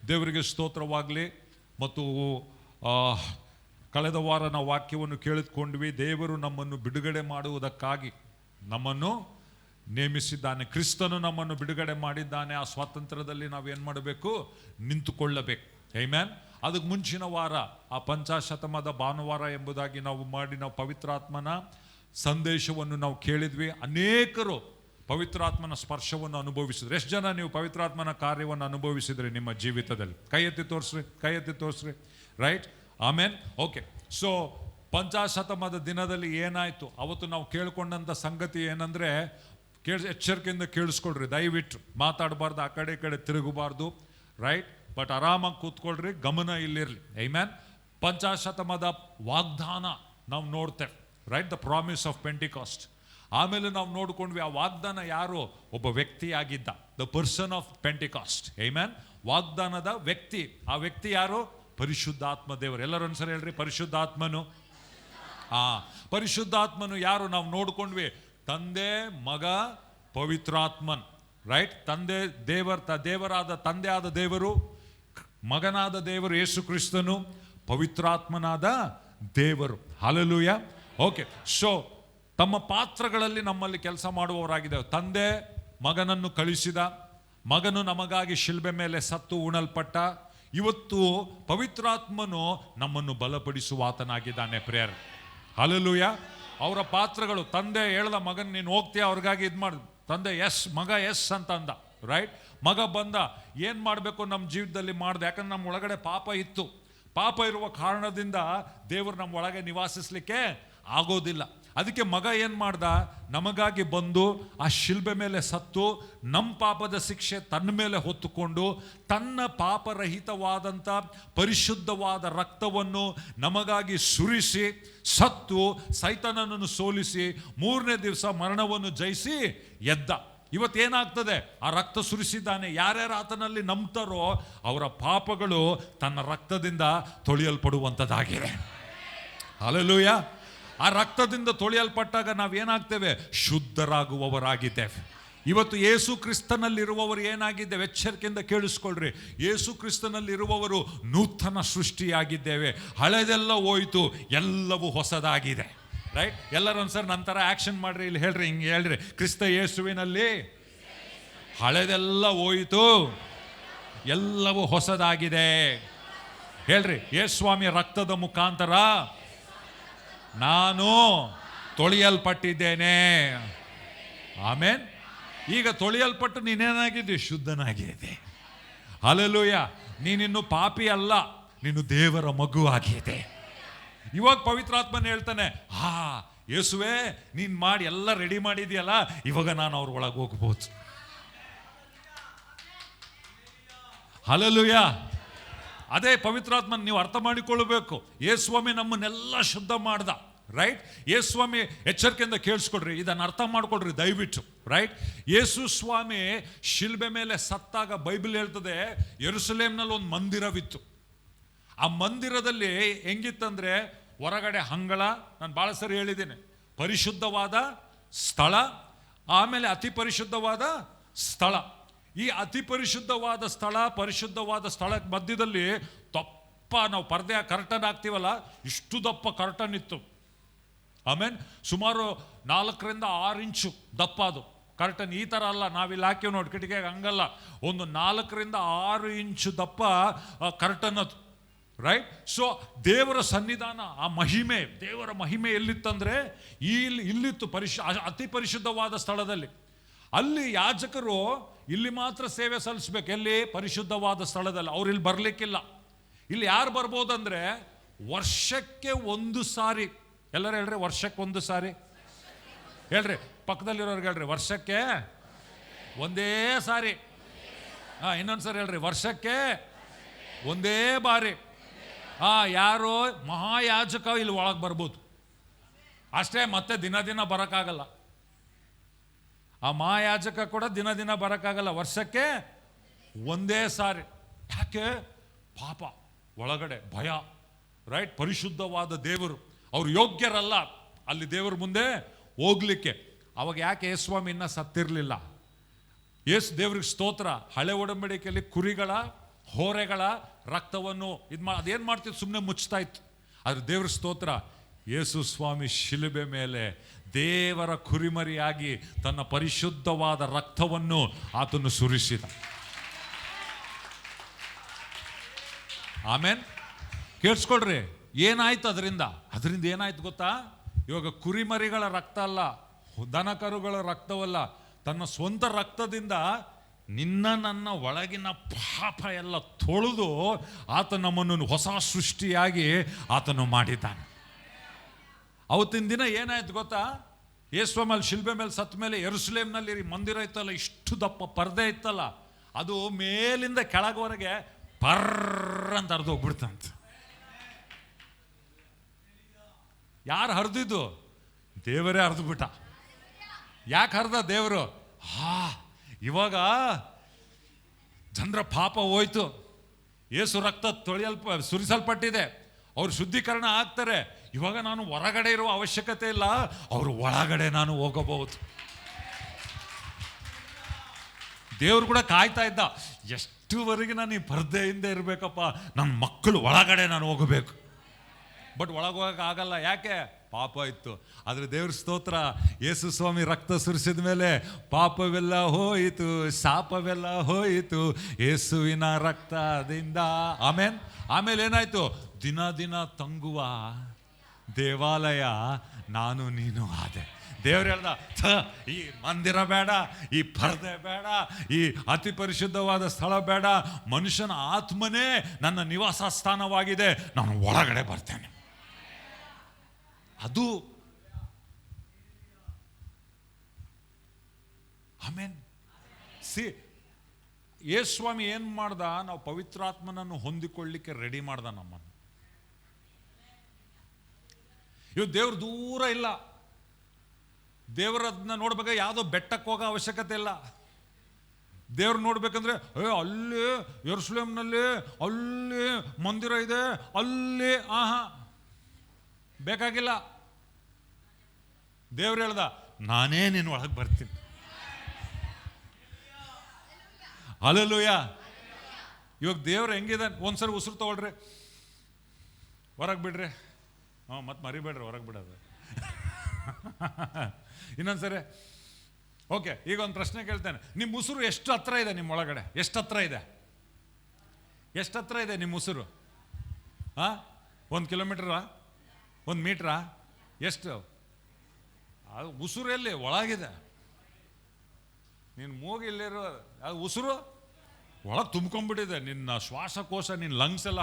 ದೇವರಿಗೆ ಸ್ತೋತ್ರವಾಗಲಿ. ಮತ್ತು ಕಳೆದ ವಾರ ನಾವು ವಾಕ್ಯವನ್ನು ಕೇಳಿದ್ಕೊಂಡ್ವಿ. ದೇವರು ನಮ್ಮನ್ನು ಬಿಡುಗಡೆ ಮಾಡುವುದಕ್ಕಾಗಿ ನಮ್ಮನ್ನು ನೇಮಿಸಿದ್ದಾನೆ. ಕ್ರಿಸ್ತನು ನಮ್ಮನ್ನು ಬಿಡುಗಡೆ ಮಾಡಿದ್ದಾನೆ. ಆ ಸ್ವಾತಂತ್ರ್ಯದಲ್ಲಿ ನಾವೇನು ಮಾಡಬೇಕು? ನಿಂತುಕೊಳ್ಳಬೇಕು. ಆಮೆನ್. ಅದಕ್ಕೆ ಮುಂಚಿನ ವಾರ ಆ ಪಂಚಾಶತಮದ ಭಾನುವಾರ ಎಂಬುದಾಗಿ ನಾವು ಪವಿತ್ರಾತ್ಮನ ಸಂದೇಶವನ್ನು ನಾವು ಕೇಳಿದ್ವಿ. ಅನೇಕರು ಪವಿತ್ರಾತ್ಮನ ಸ್ಪರ್ಶವನ್ನು ಅನುಭವಿಸಿದ್ರು. ಎಷ್ಟು ಜನ ನೀವು ಪವಿತ್ರಾತ್ಮನ ಕಾರ್ಯವನ್ನು ಅನುಭವಿಸಿದ್ರಿ ನಿಮ್ಮ ಜೀವಿತದಲ್ಲಿ? ಕೈ ಎತ್ತಿ ತೋರಿಸ್ರಿ. ರೈಟ್, ಆಮೇನ್. ಓಕೆ, ಸೊ ಪಂಚಾಶತಮದ ದಿನದಲ್ಲಿ ಏನಾಯಿತು? ಅವತ್ತು ನಾವು ಕೇಳ್ಕೊಂಡಂಥ ಸಂಗತಿ ಏನಂದರೆ, ಎಚ್ಚರಿಕೆಯಿಂದ ಕೇಳಿಸ್ಕೊಳ್ರಿ. ದಯವಿಟ್ಟು ಮಾತಾಡಬಾರ್ದು, ಆ ಕಡೆ ಈ ಕಡೆ ತಿರುಗಬಾರ್ದು. ರೈಟ್, ಬಟ್ ಆರಾಮಾಗಿ ಕೂತ್ಕೊಳ್ರಿ, ಗಮನ ಇಲ್ಲಿರಲಿ. ಆಮೆನ್. ಪಂಚಾಶತಮದ ವಾಗ್ದಾನ ನಾವು ನೋಡ್ತೇವೆ. Right, the promise of Pentecost. ಆಮೇಲೆ ನಾವು ನೋಡ್ಕೊಂಡ್ವಿ ಆ ವಾಗ್ದಾನ ಯಾರು? ಒಬ್ಬ ವ್ಯಕ್ತಿಯಾಗಿದ್ದ, the person of Pentecost. Amen. ವಾಗ್ದಾನದ ವ್ಯಕ್ತಿ. ಆ ವ್ಯಕ್ತಿ ಯಾರು? ಪರಿಶುದ್ಧಾತ್ಮ ದೇವರು. ಎಲ್ಲರೂ ಒಂದ್ಸರಿ ಹೇಳ್ರಿ, ಪರಿಶುದ್ಧಾತ್ಮನು. ಪರಿಶುದ್ಧಾತ್ಮನು ಯಾರು? ನಾವು ನೋಡ್ಕೊಂಡ್ವಿ. ತಂದೆ, ಮಗ, ಪವಿತ್ರಾತ್ಮನ್. ರೈಟ್, ತಂದೆ ದೇವರಾದ ತಂದೆ ಆದ ದೇವರು, ಮಗನಾದ ದೇವರು ಯೇಸು ಕ್ರಿಸ್ತನು, ಪವಿತ್ರಾತ್ಮನಾದ ದೇವರು. ಹಲ್ಲೆಲೂಯ. ಓಕೆ, ಸೊ ತಮ್ಮ ಪಾತ್ರಗಳಲ್ಲಿ ನಮ್ಮಲ್ಲಿ ಕೆಲಸ ಮಾಡುವವರಾಗಿದ್ದೇವೆ. ತಂದೆ ಮಗನನ್ನು ಕಳಿಸಿದ, ಮಗನು ನಮಗಾಗಿ ಶಿಲ್ಬೆ ಮೇಲೆ ಸತ್ತು ಉಣಲ್ಪಟ್ಟ. ಇವತ್ತು ಪವಿತ್ರಾತ್ಮನು ನಮ್ಮನ್ನು ಬಲಪಡಿಸುವ ಆತನಾಗಿದ್ದಾನೆ. ಪ್ರೇಯರ್. ಹಲ್ಲೆಲೂಯ. ಅವರ ಪಾತ್ರಗಳು, ತಂದೆ ಹೇಳ್ದ ಮಗನ್ ನೀನು ಹೋಗ್ತೀಯ, ಅವ್ರಿಗಾಗಿ ಇದು ಮಾಡಿ. ತಂದೆ ಎಸ್, ಮಗ ಎಸ್ ಅಂತ ಅಂದ. ರೈಟ್, ಮಗ ಬಂದ. ಏನು ಮಾಡಬೇಕು ನಮ್ಮ ಜೀವಿತದಲ್ಲಿ ಮಾಡಿದೆ? ಯಾಕಂದ್ರೆ ನಮ್ಮ ಒಳಗಡೆ ಪಾಪ ಇತ್ತು. ಪಾಪ ಇರುವ ಕಾರಣದಿಂದ ದೇವರು ನಮ್ಮ ಒಳಗೆ ನಿವಾಸಿಸ್ಲಿಕ್ಕೆ ಆಗೋದಿಲ್ಲ. ಅದಕ್ಕೆ ಮಗ ಏನು ಮಾಡ್ದ? ನಮಗಾಗಿ ಬಂದು ಆ ಶಿಲ್ಬೆ ಮೇಲೆ ಸತ್ತು ನಮ್ಮ ಪಾಪದ ಶಿಕ್ಷೆ ತನ್ನ ಮೇಲೆ ಹೊತ್ತುಕೊಂಡು ತನ್ನ ಪಾಪರಹಿತವಾದಂಥ ಪರಿಶುದ್ಧವಾದ ರಕ್ತವನ್ನು ನಮಗಾಗಿ ಸುರಿಸಿ ಸತ್ತು ಸೈತಾನನನ್ನು ಸೋಲಿಸಿ 3ನೇ ದಿವಸ ಮರಣವನ್ನು ಜಯಿಸಿ ಎದ್ದ. ಇವತ್ತೇನಾಗ್ತದೆ? ಆ ರಕ್ತ ಸುರಿಸಿದ್ದಾನೆ. ಯಾರ್ಯಾರು ಆತನಲ್ಲಿ ನಂಬ್ತಾರೋ ಅವರ ಪಾಪಗಳು ತನ್ನ ರಕ್ತದಿಂದ ತೊಳೆಯಲ್ಪಡುವಂಥದ್ದಾಗಿದೆ. ಹಲ್ಲೆಲೂಯ. ಆ ರಕ್ತದಿಂದ ತೊಳೆಯಲ್ಪಟ್ಟಾಗ ನಾವೇನಾಗ್ತೇವೆ? ಶುದ್ಧರಾಗುವವರಾಗಿದ್ದೇವೆ. ಇವತ್ತು ಯೇಸು ಕ್ರಿಸ್ತನಲ್ಲಿರುವವರು ಏನಾಗಿದ್ದೇವೆ? ಎಚ್ಚರಿಕೆಯಿಂದ ಕೇಳಿಸ್ಕೊಳ್ರಿ. ಯೇಸು ಕ್ರಿಸ್ತನಲ್ಲಿರುವವರು ನೂತನ ಸೃಷ್ಟಿಯಾಗಿದ್ದೇವೆ. ಹಳೆದೆಲ್ಲ ಹೋಯ್ತು, ಎಲ್ಲವೂ ಹೊಸದಾಗಿದೆ. ರೈಟ್, ಎಲ್ಲರೂ ಒಂದ್ಸರಿ ನಂತರ ಆಕ್ಷನ್ ಮಾಡ್ರಿ. ಇಲ್ಲಿ ಹೇಳ್ರಿ, ಹಿಂಗೆ ಹೇಳ್ರಿ, ಕ್ರಿಸ್ತ ಯೇಸುವಿನಲ್ಲಿ ಹಳೆದೆಲ್ಲ ಹೋಯಿತು, ಎಲ್ಲವೂ ಹೊಸದಾಗಿದೆ. ಹೇಳ್ರಿ, ಯೇಸುಸ್ವಾಮಿಯ ರಕ್ತದ ಮುಖಾಂತರ ನಾನು ತೊಳೆಯಲ್ಪಟ್ಟಿದ್ದೇನೆ. ಆಮೇನ್. ಈಗ ತೊಳೆಯಲ್ಪಟ್ಟು ನೀನೇನಾಗಿದ್ದೆ? ಶುದ್ಧನಾಗಿದೆ. ಹಲ್ಲೆಲೂಯ. ನೀನಿನ್ನು ಪಾಪಿ ಅಲ್ಲ, ನೀನು ದೇವರ ಮಗು ಆಗಿದೆ. ಇವಾಗ ಪವಿತ್ರಾತ್ಮನ ಹೇಳ್ತಾನೆ, ಯೇಸುವೆ ನೀನು ಮಾಡಿ ಎಲ್ಲ ರೆಡಿ ಮಾಡಿದ್ಯಲ್ಲ, ಇವಾಗ ನಾನು ಅವ್ರ ಒಳಗೆ ಹೋಗ್ಬೋದು. ಹಲ್ಲೆಲೂಯ. ಅದೇ ಪವಿತ್ರಾತ್ಮನ ನೀವು ಅರ್ಥ ಮಾಡಿಕೊಳ್ಳಬೇಕು. ಯೇಸುಸ್ವಾಮಿ ನಮ್ಮನ್ನೆಲ್ಲ ಶುದ್ಧ ಮಾಡ್ದ. ರೈಟ್, ಯೇಸುಸ್ವಾಮಿ ಎಚ್ಚರಿಕೆಯಿಂದ ಕೇಳಿಸ್ಕೊಡ್ರಿ, ಇದನ್ನು ಅರ್ಥ ಮಾಡ್ಕೊಡ್ರಿ ದಯವಿಟ್ಟು. ರೈಟ್, ಯೇಸು ಸ್ವಾಮಿ ಶಿಲ್ಬೆ ಮೇಲೆ ಸತ್ತಾಗ ಬೈಬಲ್ ಹೇಳ್ತದೆ ಯೆರೂಸಲೇಮ್ನಲ್ಲಿ ಒಂದು ಮಂದಿರವಿತ್ತು. ಆ ಮಂದಿರದಲ್ಲಿ ಹೆಂಗಿತ್ತಂದ್ರೆ, ಹೊರಗಡೆ ಅಂಗಳ, ನಾನು ಭಾಳ ಸರಿ ಹೇಳಿದ್ದೀನಿ, ಪರಿಶುದ್ಧವಾದ ಸ್ಥಳ, ಆಮೇಲೆ ಅತಿ ಪರಿಶುದ್ಧವಾದ ಸ್ಥಳ. ಈ ಅತಿ ಪರಿಶುದ್ಧವಾದ ಸ್ಥಳ, ಪರಿಶುದ್ಧವಾದ ಸ್ಥಳಕ್ಕೆ ಮಧ್ಯದಲ್ಲಿ ದಪ್ಪ ನಾವು ಪರ್ದೆ ಕರ್ಟನ್ ಹಾಕ್ತೀವಲ್ಲ, ಇಷ್ಟು ದಪ್ಪ ಕರ್ಟನ್ ಇತ್ತು. ಆಮೇಲೆ ಸುಮಾರು 4 ರಿಂದ 6 ಇಂಚು ದಪ್ಪ ಅದು ಕರ್ಟನ್. ಈ ಥರ ಅಲ್ಲ, ನಾವಿಲ್ಲಿ ಹಾಕಿವ್ ನೋಡಿ ಕಿಟಕಿಯಾಗ, ಹಂಗಲ್ಲ. ಒಂದು 4 ರಿಂದ 6 ಇಂಚು ದಪ್ಪ ಕರ್ಟನ್ ಅದು. ರೈಟ್, ಸೊ ದೇವರ ಸನ್ನಿಧಾನ, ಆ ಮಹಿಮೆ, ದೇವರ ಮಹಿಮೆ ಎಲ್ಲಿತ್ತಂದ್ರೆ ಇಲ್ಲಿತ್ತು, ಅತಿ ಪರಿಶುದ್ಧವಾದ ಸ್ಥಳದಲ್ಲಿ. ಅಲ್ಲಿ ಯಾಜಕರು ಇಲ್ಲಿ ಮಾತ್ರ ಸೇವೆ ಸಲ್ಲಿಸ್ಬೇಕು. ಎಲ್ಲಿ? ಪರಿಶುದ್ಧವಾದ ಸ್ಥಳದಲ್ಲಿ. ಅವ್ರು ಇಲ್ಲಿ ಬರ್ಲಿಕ್ಕಿಲ್ಲ. ಇಲ್ಲಿ ಯಾರು ಬರ್ಬೋದಂದ್ರೆ ವರ್ಷಕ್ಕೆ 1 ಸಾರಿ. ಎಲ್ಲರೂ ಹೇಳ್ರಿ, ವರ್ಷಕ್ಕೆ 1 ಸಾರಿ. ಹೇಳ್ರಿ, ಪಕ್ಕದಲ್ಲಿರೋರ್ಗೆ ಹೇಳ್ರಿ, ವರ್ಷಕ್ಕೆ 1 ಸಾರಿ. ಇನ್ನೊಂದ್ಸರಿ ಹೇಳ್ರಿ, ವರ್ಷಕ್ಕೆ 1 ಬಾರಿ. ಯಾರು? ಮಹಾಯಾಜಕ ಇಲ್ಲಿ ಒಳಗೆ ಬರ್ಬೋದು ಅಷ್ಟೇ. ಮತ್ತೆ ದಿನ ಬರೋಕ್ಕಾಗಲ್ಲ. ಆ ಮಹಾಯಾಜಕ ಕೂಡ ದಿನ ಬರೋಕ್ಕಾಗಲ್ಲ. ವರ್ಷಕ್ಕೆ 1 ಸಾರಿ. ಯಾಕೆ? ಪಾಪ, ಒಳಗಡೆ ಭಯ. ರೈಟ್, ಪರಿಶುದ್ಧವಾದ ದೇವರು, ಅವ್ರು ಯೋಗ್ಯರಲ್ಲ ಅಲ್ಲಿ ದೇವರ ಮುಂದೆ ಹೋಗ್ಲಿಕ್ಕೆ. ಅವಾಗ ಯಾಕೆ ಯೇಸುಸ್ವಾಮಿ ಇನ್ನೂ ಸತ್ತಿರಲಿಲ್ಲ? ಯೇಸು ದೇವ್ರಿಗೆ ಸ್ತೋತ್ರ. ಹಳೆ ಒಡಂಬಡಿಕೆಯಲ್ಲಿ ಕುರಿಗಳ ಹೋರೆಗಳ ರಕ್ತವನ್ನು ಅದೇನು ಮಾಡ್ತಿತ್ತು, ಸುಮ್ಮನೆ ಮುಚ್ತಾ ಇತ್ತು. ಆದ್ರೆ ದೇವ್ರ ಸ್ತೋತ್ರ, ಯೇಸು ಸ್ವಾಮಿ ಶಿಲುಬೆ ಮೇಲೆ ದೇವರ ಕುರಿಮರಿಯಾಗಿ ತನ್ನ ಪರಿಶುದ್ಧವಾದ ರಕ್ತವನ್ನು ಆತನು ಸುರಿಸಿದ. ಆಮೇನ್. ಕೇಳಿಸ್ಕೊಳ್ರಿ, ಏನಾಯ್ತು ಅದರಿಂದ ಏನಾಯ್ತು ಗೊತ್ತಾ? ಇವಾಗ ಕುರಿಮರಿಗಳ ರಕ್ತ ಅಲ್ಲ, ದನ ಕರುಗಳ ರಕ್ತವಲ್ಲ, ತನ್ನ ಸ್ವಂತ ರಕ್ತದಿಂದ ನನ್ನ ಒಳಗಿನ ಪಾಪ ಎಲ್ಲ ತೊಳೆದು ಆತ ನಮ್ಮನ್ನು ಹೊಸ ಸೃಷ್ಟಿಯಾಗಿ ಆತನು ಮಾಡಿದ್ದಾನೆ. ಅವತ್ತಿನ ದಿನ ಏನಾಯ್ತು ಗೊತ್ತಾ? ಯೇಸುಸ್ವಾಮಿ ಶಿಲ್ಬೆ ಮೇಲೆ ಸತ್ತ ಮೇಲೆ ಯೆರೂಸಲೇಮ್ನಲ್ಲಿ ಮಂದಿರ ಇತ್ತಲ್ಲ, ಇಷ್ಟು ದಪ್ಪ ಪರ್ದೆ ಇತ್ತಲ್ಲ, ಅದು ಮೇಲಿಂದ ಕೆಳಗವರೆಗೆ ಪರ್ರ ಅಂತ ಹರಿದು ಹೋಗ್ಬಿಡ್ತಂತ. ಯಾರು ಹರಿದಿದ್ದು? ದೇವರೇ ಹರಿದು ಬಿಟ್ಟ. ಯಾಕೆ ಹರಿದ ದೇವರು? ಇವಾಗ ಜನರ ಪಾಪ ಹೋಯ್ತು, ಯೇಸು ರಕ್ತ ಸುರಿಸಲ್ಪಟ್ಟಿದೆ, ಅವ್ರು ಶುದ್ಧೀಕರಣ ಆಗ್ತಾರೆ. ಇವಾಗ ನಾನು ಹೊರಗಡೆ ಇರುವ ಅವಶ್ಯಕತೆ ಇಲ್ಲ, ಅವರು ಒಳಗಡೆ ನಾನು ಹೋಗಬಹುದು. ದೇವ್ರು ಕೂಡ ಕಾಯ್ತಾ ಇದ್ದ, ಎಷ್ಟುವರೆಗೆ ನಾನು ಈ ಪರ್ದೆಯಿಂದ ಇರಬೇಕಪ್ಪ, ನನ್ನ ಮಕ್ಕಳು ಒಳಗಡೆ ನಾನು ಹೋಗಬೇಕು. ಬಟ್ ಒಳಗೋಗಕ್ಕೆ ಆಗಲ್ಲ, ಯಾಕೆ? ಪಾಪ ಇತ್ತು. ಆದರೆ ದೇವ್ರ ಸ್ತೋತ್ರ, ಯೇಸು ಸ್ವಾಮಿ ರಕ್ತ ಸುರಿಸಿದ ಮೇಲೆ ಪಾಪವೆಲ್ಲ ಹೋಯಿತು, ಶಾಪವೆಲ್ಲ ಹೋಯಿತು ಯೇಸುವಿನ ರಕ್ತದಿಂದ. ಆಮೇಲೆ ಏನಾಯ್ತು? ದಿನ ದಿನ ತಂಗುವ ದೇವಾಲಯ ನಾನು ನೀನು ಆದೆ. ದೇವ್ರು ಹೇಳ್ದ, ಈ ಮಂದಿರ ಬೇಡ, ಈ ಪರ್ದೆ ಬೇಡ, ಈ ಅತಿ ಪರಿಶುದ್ಧವಾದ ಸ್ಥಳ ಬೇಡ, ಮನುಷ್ಯನ ಆತ್ಮನೇ ನನ್ನ ನಿವಾಸ ಸ್ಥಾನವಾಗಿದೆ, ನಾನು ಒಳಗಡೆ ಬರ್ತೇನೆ. ಅದು ಆಮೇನ್. ಯೇಸುಸ್ವಾಮಿ ಏನ್ ಮಾಡ್ದ? ನಾವು ಪವಿತ್ರಾತ್ಮನನ್ನು ಹೊಂದಿಕೊಳ್ಳಿಕ್ಕೆ ರೆಡಿ ಮಾಡ್ದ ನಮ್ಮನ್ನು. ಇವ್ ದೇವ್ರು ದೂರ ಇಲ್ಲ, ದೇವರನ್ನ ನೋಡ್ಬೇಕು ಯಾವುದೋ ಬೆಟ್ಟಕ್ಕೆ ಹೋಗೋ ಅವಶ್ಯಕತೆ ಇಲ್ಲ. ದೇವ್ರು ನೋಡ್ಬೇಕಂದ್ರೆ ಅಲ್ಲಿ ಯೆರೂಸಲೇಮ್ನಲ್ಲಿ ಅಲ್ಲಿ ಮಂದಿರ ಇದೆ, ಅಲ್ಲಿ ಬೇಕಾಗಿಲ್ಲ. ದೇವ್ರು ಹೇಳ್ದ, ನಾನೇ ನಿನ್ನ ಒಳಗೆ ಬರ್ತೀನಿ. ಹಲ್ಲೆಲೂಯ. ಇವಾಗ ದೇವ್ರು ಹೆಂಗಿದೆ? ಒಂದ್ಸರಿ ಉಸಿರು ತಗೊಳ್ರಿ, ಹೊರಗೆ ಬಿಡ್ರಿ. ಮತ್ತೆ ಮರಿಬೇಡ್ರಿ ಹೊರಗೆ ಬಿಡೋದು. ಇನ್ನೊಂದ್ಸರಿ ಓಕೆ. ಈಗ ಒಂದು ಪ್ರಶ್ನೆ ಕೇಳ್ತೇನೆ, ನಿಮ್ಮ ಉಸಿರು ಎಷ್ಟು ಹತ್ರ ಇದೆ? ನಿಮ್ಮ ಒಳಗಡೆ ಎಷ್ಟು ಹತ್ರ ಇದೆ? ಎಷ್ಟು ಹತ್ರ ಇದೆ ನಿಮ್ಮ ಉಸಿರು? 1 ಕಿಲೋಮೀಟ್ರಾ? 1 ಮೀಟ್ರಾ? ಎಷ್ಟು? ಅದು ಉಸಿರು ಎಲ್ಲಿ? ಒಳಗಿದೆ. ನಿನ್ನ ಮೂಗಿಲ್ಲಿರೋ ಅದು ಉಸಿರು ಒಳಗೆ ತುಂಬ್ಕೊಂಡ್ಬಿಟ್ಟಿದೆ. ನಿನ್ನ ಶ್ವಾಸಕೋಶ, ನಿನ್ನ ಲಂಗ್ಸ್ ಎಲ್ಲ.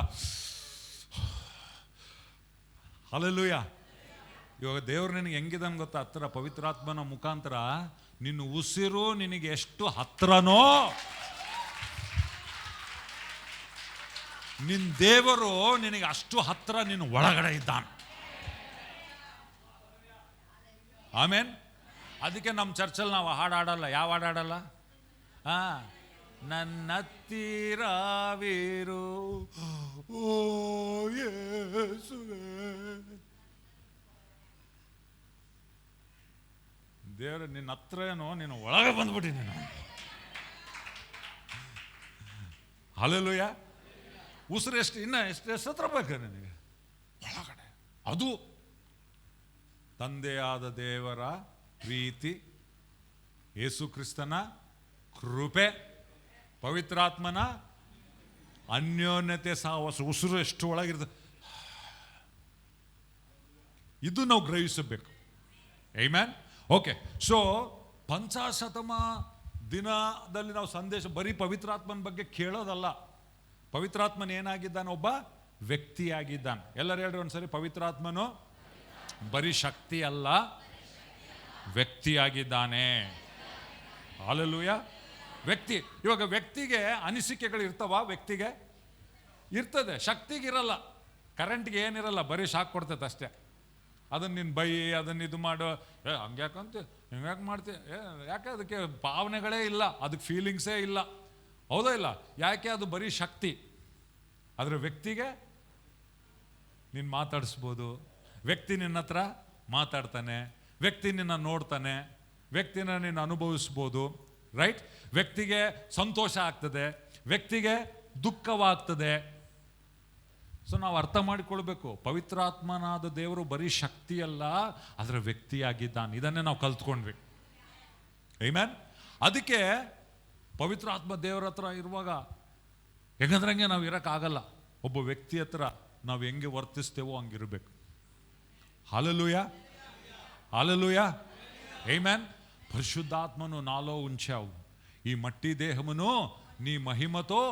ಹಲ್ಲೆಲೂಯಾ. ಇವಾಗ ದೇವ್ರು ನಿನಗೆ ಹೆಂಗಿದಾನೆ ಗೊತ್ತಾ? ಹತ್ರ ಪವಿತ್ರಾತ್ಮನ ಮುಖಾಂತರ ನಿನ್ನ ಉಸಿರು ನಿನಗೆ ಎಷ್ಟು ಹತ್ರನೋ, ನಿನ್ನ ದೇವರು ನಿನಗೆ ಅಷ್ಟು ಹತ್ರ ನಿನ್ನ ಒಳಗಡೆ ಇದ್ದಾನೆ. ಆಮೇನ್. ಅದಕ್ಕೆ ನಮ್ಮ ಚರ್ಚಲ್ಲಿ ನಾವು ಹಾಡಾಡಲ್ಲ. ಯಾವ ಹಾಡಾಡಲ್ಲ? ನನ್ನತ್ತಿರವಿರು ಓ ಯೇಸುವೇ. ದೇವರು ನಿನ್ನ ಹತ್ರ ಏನೋ, ನೀನು ಒಳಗೆ ಬಂದ್ಬಿಟ್ಟಿ ನೀನು. ಹಲ್ಲೆಲೂಯಾ. ಉಸಿರು ಎಷ್ಟು ಹತ್ರ ಬೇಕು ನಿನಗೆ? ಒಳಗಡೆ. ಅದು ತಂದೆಯಾದ ದೇವರ ಪ್ರೀತಿ, ಯೇಸು ಕ್ರಿಸ್ತನ ಕೃಪೆ, ಪವಿತ್ರಾತ್ಮನ ಅನ್ಯೋನ್ಯತೆ ಸಹವಾಸ. ಉಸಿರು ಎಷ್ಟು ಒಳಗಿರ್ತದೆ, ಇದು ನಾವು ಗ್ರಹಿಸಬೇಕು. ಆಮೆನ್. ಓಕೆ. ಸೊ ಪಂಚಾಶತಮ ದಿನದಲ್ಲಿ ನಾವು ಸಂದೇಶ ಬರೀ ಪವಿತ್ರಾತ್ಮನ ಬಗ್ಗೆ ಕೇಳೋದಲ್ಲ. ಪವಿತ್ರಾತ್ಮನ ಏನಾಗಿದ್ದಾನೆ? ಒಬ್ಬ ವ್ಯಕ್ತಿಯಾಗಿದ್ದಾನೆ. ಎಲ್ಲರೂ ಹೇಳ್ರಿ ಒಂದ್ಸರಿ, ಪವಿತ್ರಾತ್ಮನು ಬರೀ ಶಕ್ತಿ ಅಲ್ಲ, ವ್ಯಕ್ತಿಯಾಗಿದ್ದಾನೆ. ಹಲ್ಲೆಲೂಯಾ. ವ್ಯಕ್ತಿ. ಇವಾಗ ವ್ಯಕ್ತಿಗೆ ಅನಿಸಿಕೆಗಳು ಇರ್ತಾವ? ವ್ಯಕ್ತಿಗೆ ಇರ್ತದೆ, ಶಕ್ತಿಗಿರಲ್ಲ. ಕರೆಂಟ್ಗೆ ಏನಿರಲ್ಲ, ಬರೀ ಶಾಕ್ ಕೊಡ್ತೈತೆ ಅಷ್ಟೇ. ಅದನ್ನು ನೀನು ಬೈ, ಅದನ್ನು ಇದು ಮಾಡು, ಹಂಗ್ಯಾಕಂತ ಹಿಂಗ್ಯಾಕೆ ಮಾಡ್ತೀಯ, ಯಾಕೆ? ಅದಕ್ಕೆ ಭಾವನೆಗಳೇ ಇಲ್ಲ, ಅದಕ್ಕೆ ಫೀಲಿಂಗ್ಸೇ ಇಲ್ಲ. ಹೌದಾ ಇಲ್ಲ? ಯಾಕೆ? ಅದು ಬರೀ ಶಕ್ತಿ. ಆದರೆ ವ್ಯಕ್ತಿಗೆ ನೀನು ಮಾತಾಡಿಸ್ಬೋದು, ವ್ಯಕ್ತಿ ನಿನ್ನ ಹತ್ರ ಮಾತಾಡ್ತಾನೆ, ವ್ಯಕ್ತಿ ನಿನ್ನ ನೋಡ್ತಾನೆ, ವ್ಯಕ್ತಿನ ನೀನು ಅನುಭವಿಸ್ಬೋದು. ರೈಟ್? ವ್ಯಕ್ತಿಗೆ ಸಂತೋಷ ಆಗ್ತದೆ, ವ್ಯಕ್ತಿಗೆ ದುಃಖವಾಗ್ತದೆ. ಸೊ ನಾವು ಅರ್ಥ ಮಾಡಿಕೊಳ್ಬೇಕು, ಪವಿತ್ರಾತ್ಮನಾದ ದೇವರು ಬರೀ ಶಕ್ತಿಯಲ್ಲ, ಅದರ ವ್ಯಕ್ತಿಯಾಗಿದ್ದಾನೆ. ಇದನ್ನೇ ನಾವು ಕಲ್ತ್ಕೊಂಡ್ವಿ. ಆಮೆನ್. ಅದಕ್ಕೆ ಪವಿತ್ರಾತ್ಮ ದೇವರ ಹತ್ರ ಇರುವಾಗ ಹೆಂಗಂದ್ರಂಗೆ ನಾವು ಇರೋಕ್ಕಾಗಲ್ಲ. ಒಬ್ಬ ವ್ಯಕ್ತಿ ಹತ್ರ ನಾವು ಹೆಂಗೆ ವರ್ತಿಸ್ತೇವೋ ಹಂಗಿರ್ಬೇಕು. Hallelujah, hallelujah, amen. పరిశుద్ధాత్మను నాలో ఉంచావు, ఈ మట్టి దేహమును నీ మహిమతో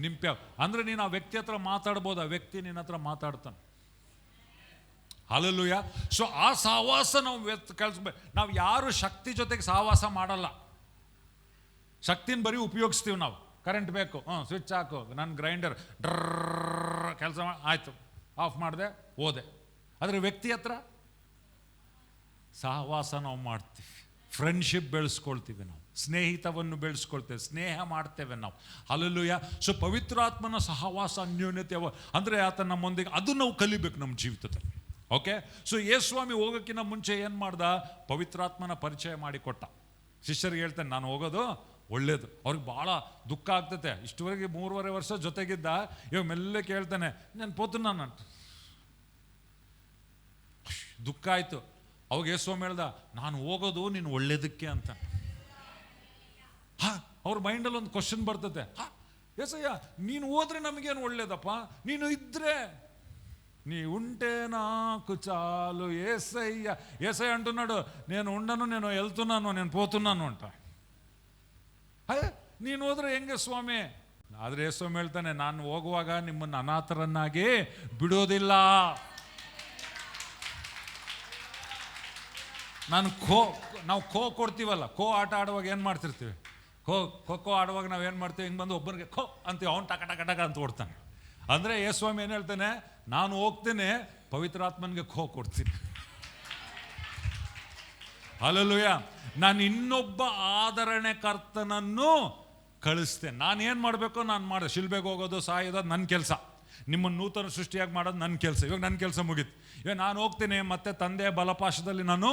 నింపావు. ಅಂದ್ರೆ ನೀನು ಆ ವ್ಯಕ್ತಿ ಹತ್ರ ಮಾತಾಡ್ಬೋದು, ಆ ವ್ಯಕ್ತಿ ನಿನ್ನ ಹತ್ರ ಮಾತಾಡ್ತಾನೆ. ಹಲ್ಲೆಲೂಯ. ಸೊ ಆ ಸಹವಾಸ ನಾವು ಕಳಿಸ್ಬೇಕು. ನಾವು ಯಾರು ಶಕ್ತಿ ಜೊತೆಗೆ ಸಹವಾಸ ಮಾಡಲ್ಲ. ಶಕ್ತಿನ ಬರೀ ಉಪಯೋಗಿಸ್ತೀವಿ ನಾವು. ಕರೆಂಟ್ ಬೇಕು, ಸ್ವಿಚ್ ಹಾಕು, ನನ್ನ ಗ್ರೈಂಡರ್ ಡ್ರರ್ ಕೆಲಸ ಆಯಿತು, ಆಫ್ ಮಾಡಿದೆ, ಹೋದೆ. ಆದರೆ ವ್ಯಕ್ತಿ ಹತ್ರ ಸಹವಾಸ ನಾವು ಮಾಡ್ತೀವಿ, ಫ್ರೆಂಡ್ಶಿಪ್ ಬೆಳೆಸ್ಕೊಳ್ತೀವಿ, ನಾವು ಸ್ನೇಹಿತವನ್ನು ಬೆಳೆಸ್ಕೊಳ್ತೇವೆ, ಸ್ನೇಹ ಮಾಡ್ತೇವೆ ನಾವು. ಹಲ್ಲೆಲೂಯ. ಸೊ ಪವಿತ್ರಾತ್ಮನ ಸಹವಾಸ ಅನ್ಯೋನ್ಯತೆ ಅಂದರೆ ಆತ ನಮ್ಮೊಂದಿಗೆ, ಅದು ನಾವು ಕಲಿಬೇಕು ನಮ್ಮ ಜೀವಿತದಲ್ಲಿ. ಓಕೆ. ಸೊ ಯೇಸುಸ್ವಾಮಿ ಹೋಗೋಕ್ಕಿಂತ ಮುಂಚೆ ಏನು ಮಾಡ್ದ? ಪವಿತ್ರಾತ್ಮನ ಪರಿಚಯ ಮಾಡಿಕೊಟ್ಟ. ಶಿಷ್ಯರಿಗೆ ಹೇಳ್ತಾನೆ, ನಾನು ಹೋಗೋದು ಒಳ್ಳೇದು. ಅವ್ರಿಗೆ ಭಾಳ ದುಃಖ ಆಗ್ತೈತೆ. ಇಷ್ಟುವರೆಗೆ 3.5 ವರ್ಷ ಜೊತೆಗಿದ್ದ, ಇವಾಗ ಮೆಲ್ಲ ಕೇಳ್ತಾನೆ, ನಾನು ಪೋತು ನಾನು ದುಃಖ ಆಯಿತು. ಅವಾಗ ಯೇಸುಸ್ವಾಮಿ ಹೇಳ್ದ, ನಾನು ಹೋಗೋದು ನೀನು ಒಳ್ಳೇದಕ್ಕೆ ಅಂತ. ಅವ್ರ ಮೈಂಡಲ್ಲಿ ಒಂದು ಕ್ವಶನ್ ಬರ್ತದೆ, ಏಸಯ್ಯ ನೀನು ಹೋದ್ರೆ ನಮಗೇನು ಒಳ್ಳೇದಪ್ಪ, ನೀನು ಇದ್ರೆ నీ ఉంటే నాకు చాలు ఏసయ్య. ఏసయ్య అంటున్నాడు, నేను ఉండను, నేను వెళ్తున్నాను, నేను పోతున్నాను అంట. ನೀನು ಹೋದ್ರೆ ಹೆಂಗೆ ಸ್ವಾಮಿ? ಆದರೆ ಸ್ವಾಮಿ ಹೇಳ್ತಾನೆ, ನಾನು ಹೋಗುವಾಗ ನಿಮ್ಮನ್ನು ಅನಾಥರನ್ನಾಗಿ ಬಿಡೋದಿಲ್ಲ. ನಾವು ಖೋ ಕೊಡ್ತೀವಲ್ಲ, ಖೋ ಆಟ ಆಡುವಾಗ ಏನು ಮಾಡ್ತಿರ್ತೀವಿ? ಖೋ ಆಡುವಾಗ ನಾವು ಏನು ಮಾಡ್ತೀವಿ? ಹಿಂಗೆ ಬಂದು ಒಬ್ಬನಿಗೆ ಖೋ ಅಂತೀವಿ, ಅವ್ನು ಟಕ ಟಕ ಟಕ ಅಂತ ಓಡ್ತಾನೆ. ಅಂದರೆ ಯೇಸುಸ್ವಾಮಿ ಏನು ಹೇಳ್ತಾನೆ? ನಾನು ಹೋಗ್ತೀನಿ, ಪವಿತ್ರಾತ್ಮನಿಗೆ ಖೋ ಕೊಡ್ತೀನಿ. ಹಲ್ಲೆಲೂಯ. ನಾನು ಇನ್ನೊಬ್ಬ ಆದರಣೆ ಕರ್ತನನ್ನು ಕಳಿಸ್ತೇನೆ. ನಾನು ಏನು ಮಾಡಬೇಕು ನಾನು ಮಾಡಿದೆ. ಶಿಲ್ಬೆಗೆ ಹೋಗೋದು, ಸಾಯೋದು ನನ್ನ ಕೆಲಸ. ನಿಮ್ಮನ್ನು ನೂತನ ಸೃಷ್ಟಿಯಾಗಿ ಮಾಡೋದು ನನ್ನ ಕೆಲಸ. ಇವಾಗ ನನ್ನ ಕೆಲಸ ಮುಗೀತು. ಇವಾಗ ನಾನು ಹೋಗ್ತೀನಿ, ಮತ್ತೆ ತಂದೆಯ ಬಲಪಾಶದಲ್ಲಿ ನಾನು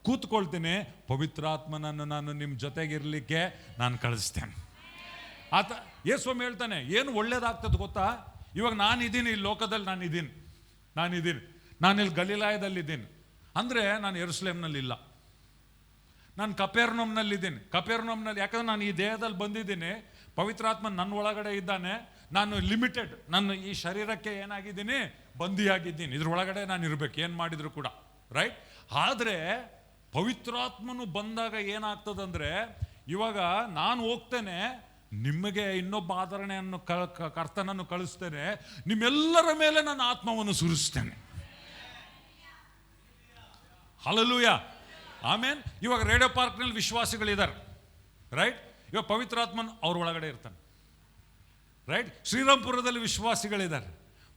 ಕೂತ್ಕೊಳ್ತೀನಿ. ಪವಿತ್ರಾತ್ಮನನ್ನು ನಾನು ನಿಮ್ಮ ಜೊತೆಗಿರಲಿಕ್ಕೆ ನಾನು ಕಳಿಸ್ತೇನೆ. ಆತ ಯೇಸುಸ್ವಾಮಿ ಹೇಳ್ತಾನೆ, ಏನು ಒಳ್ಳೇದಾಗ್ತದೆ ಗೊತ್ತಾ? ಇವಾಗ ನಾನಿದ್ದೀನಿ ಈ ಲೋಕದಲ್ಲಿ, ನಾನಿಲ್ಲಿ ಗಲಿಲಾಯದಲ್ಲಿದ್ದೀನಿ. ಅಂದರೆ ನಾನು ಯೆರೂಸಲೇಮ್ನಲ್ಲಿಲ್ಲ, ನಾನು ಕಪೆರ್ನೌಮ್ನಲ್ಲಿದ್ದೀನಿ. ಯಾಕಂದ್ರೆ ನಾನು ಈ ದೇಹದಲ್ಲಿ ಬಂದಿದ್ದೀನಿ, ಪವಿತ್ರಾತ್ಮ ನನ್ನ ಒಳಗಡೆ ಇದ್ದಾನೆ. ನಾನು ಲಿಮಿಟೆಡ್, ನಾನು ಈ ಶರೀರಕ್ಕೆ ಏನಾಗಿದ್ದೀನಿ? ಬಂದಿಯಾಗಿದ್ದೀನಿ. ಇದ್ರೊಳಗಡೆ ನಾನು ಇರಬೇಕು, ಏನು ಮಾಡಿದ್ರು ಕೂಡ, ರೈಟ್? ಆದರೆ ಪವಿತ್ರಾತ್ಮನು ಬಂದಾಗ ಏನಾಗ್ತದಂದ್ರೆ, ಇವಾಗ ನಾನು ಹೋಗ್ತೇನೆ, ನಿಮಗೆ ಇನ್ನೊಬ್ಬ ಆದರಣೆಯನ್ನು ಕರ್ತನನ್ನು ಕಳಿಸ್ತೇನೆ, ನಿಮ್ಮೆಲ್ಲರ ಮೇಲೆ ನನ್ನ ಆತ್ಮವನ್ನು ಸುರಿಸ್ತೇನೆ. ಹಲ್ಲೆಲೂಯ, ಆಮೇನ್. ಇವಾಗ ರೇಡಿಯೋ ಪಾರ್ಕ್ನಲ್ಲಿ ವಿಶ್ವಾಸಿಗಳಿದ್ದಾರೆ, ರೈಟ್? ಇವಾಗ ಪವಿತ್ರಾತ್ಮನ್ ಅವ್ರ ಒಳಗಡೆ ಇರ್ತಾನೆ, ರೈಟ್? ಶ್ರೀರಾಮ್ಪುರದಲ್ಲಿ ವಿಶ್ವಾಸಿಗಳಿದ್ದಾರೆ,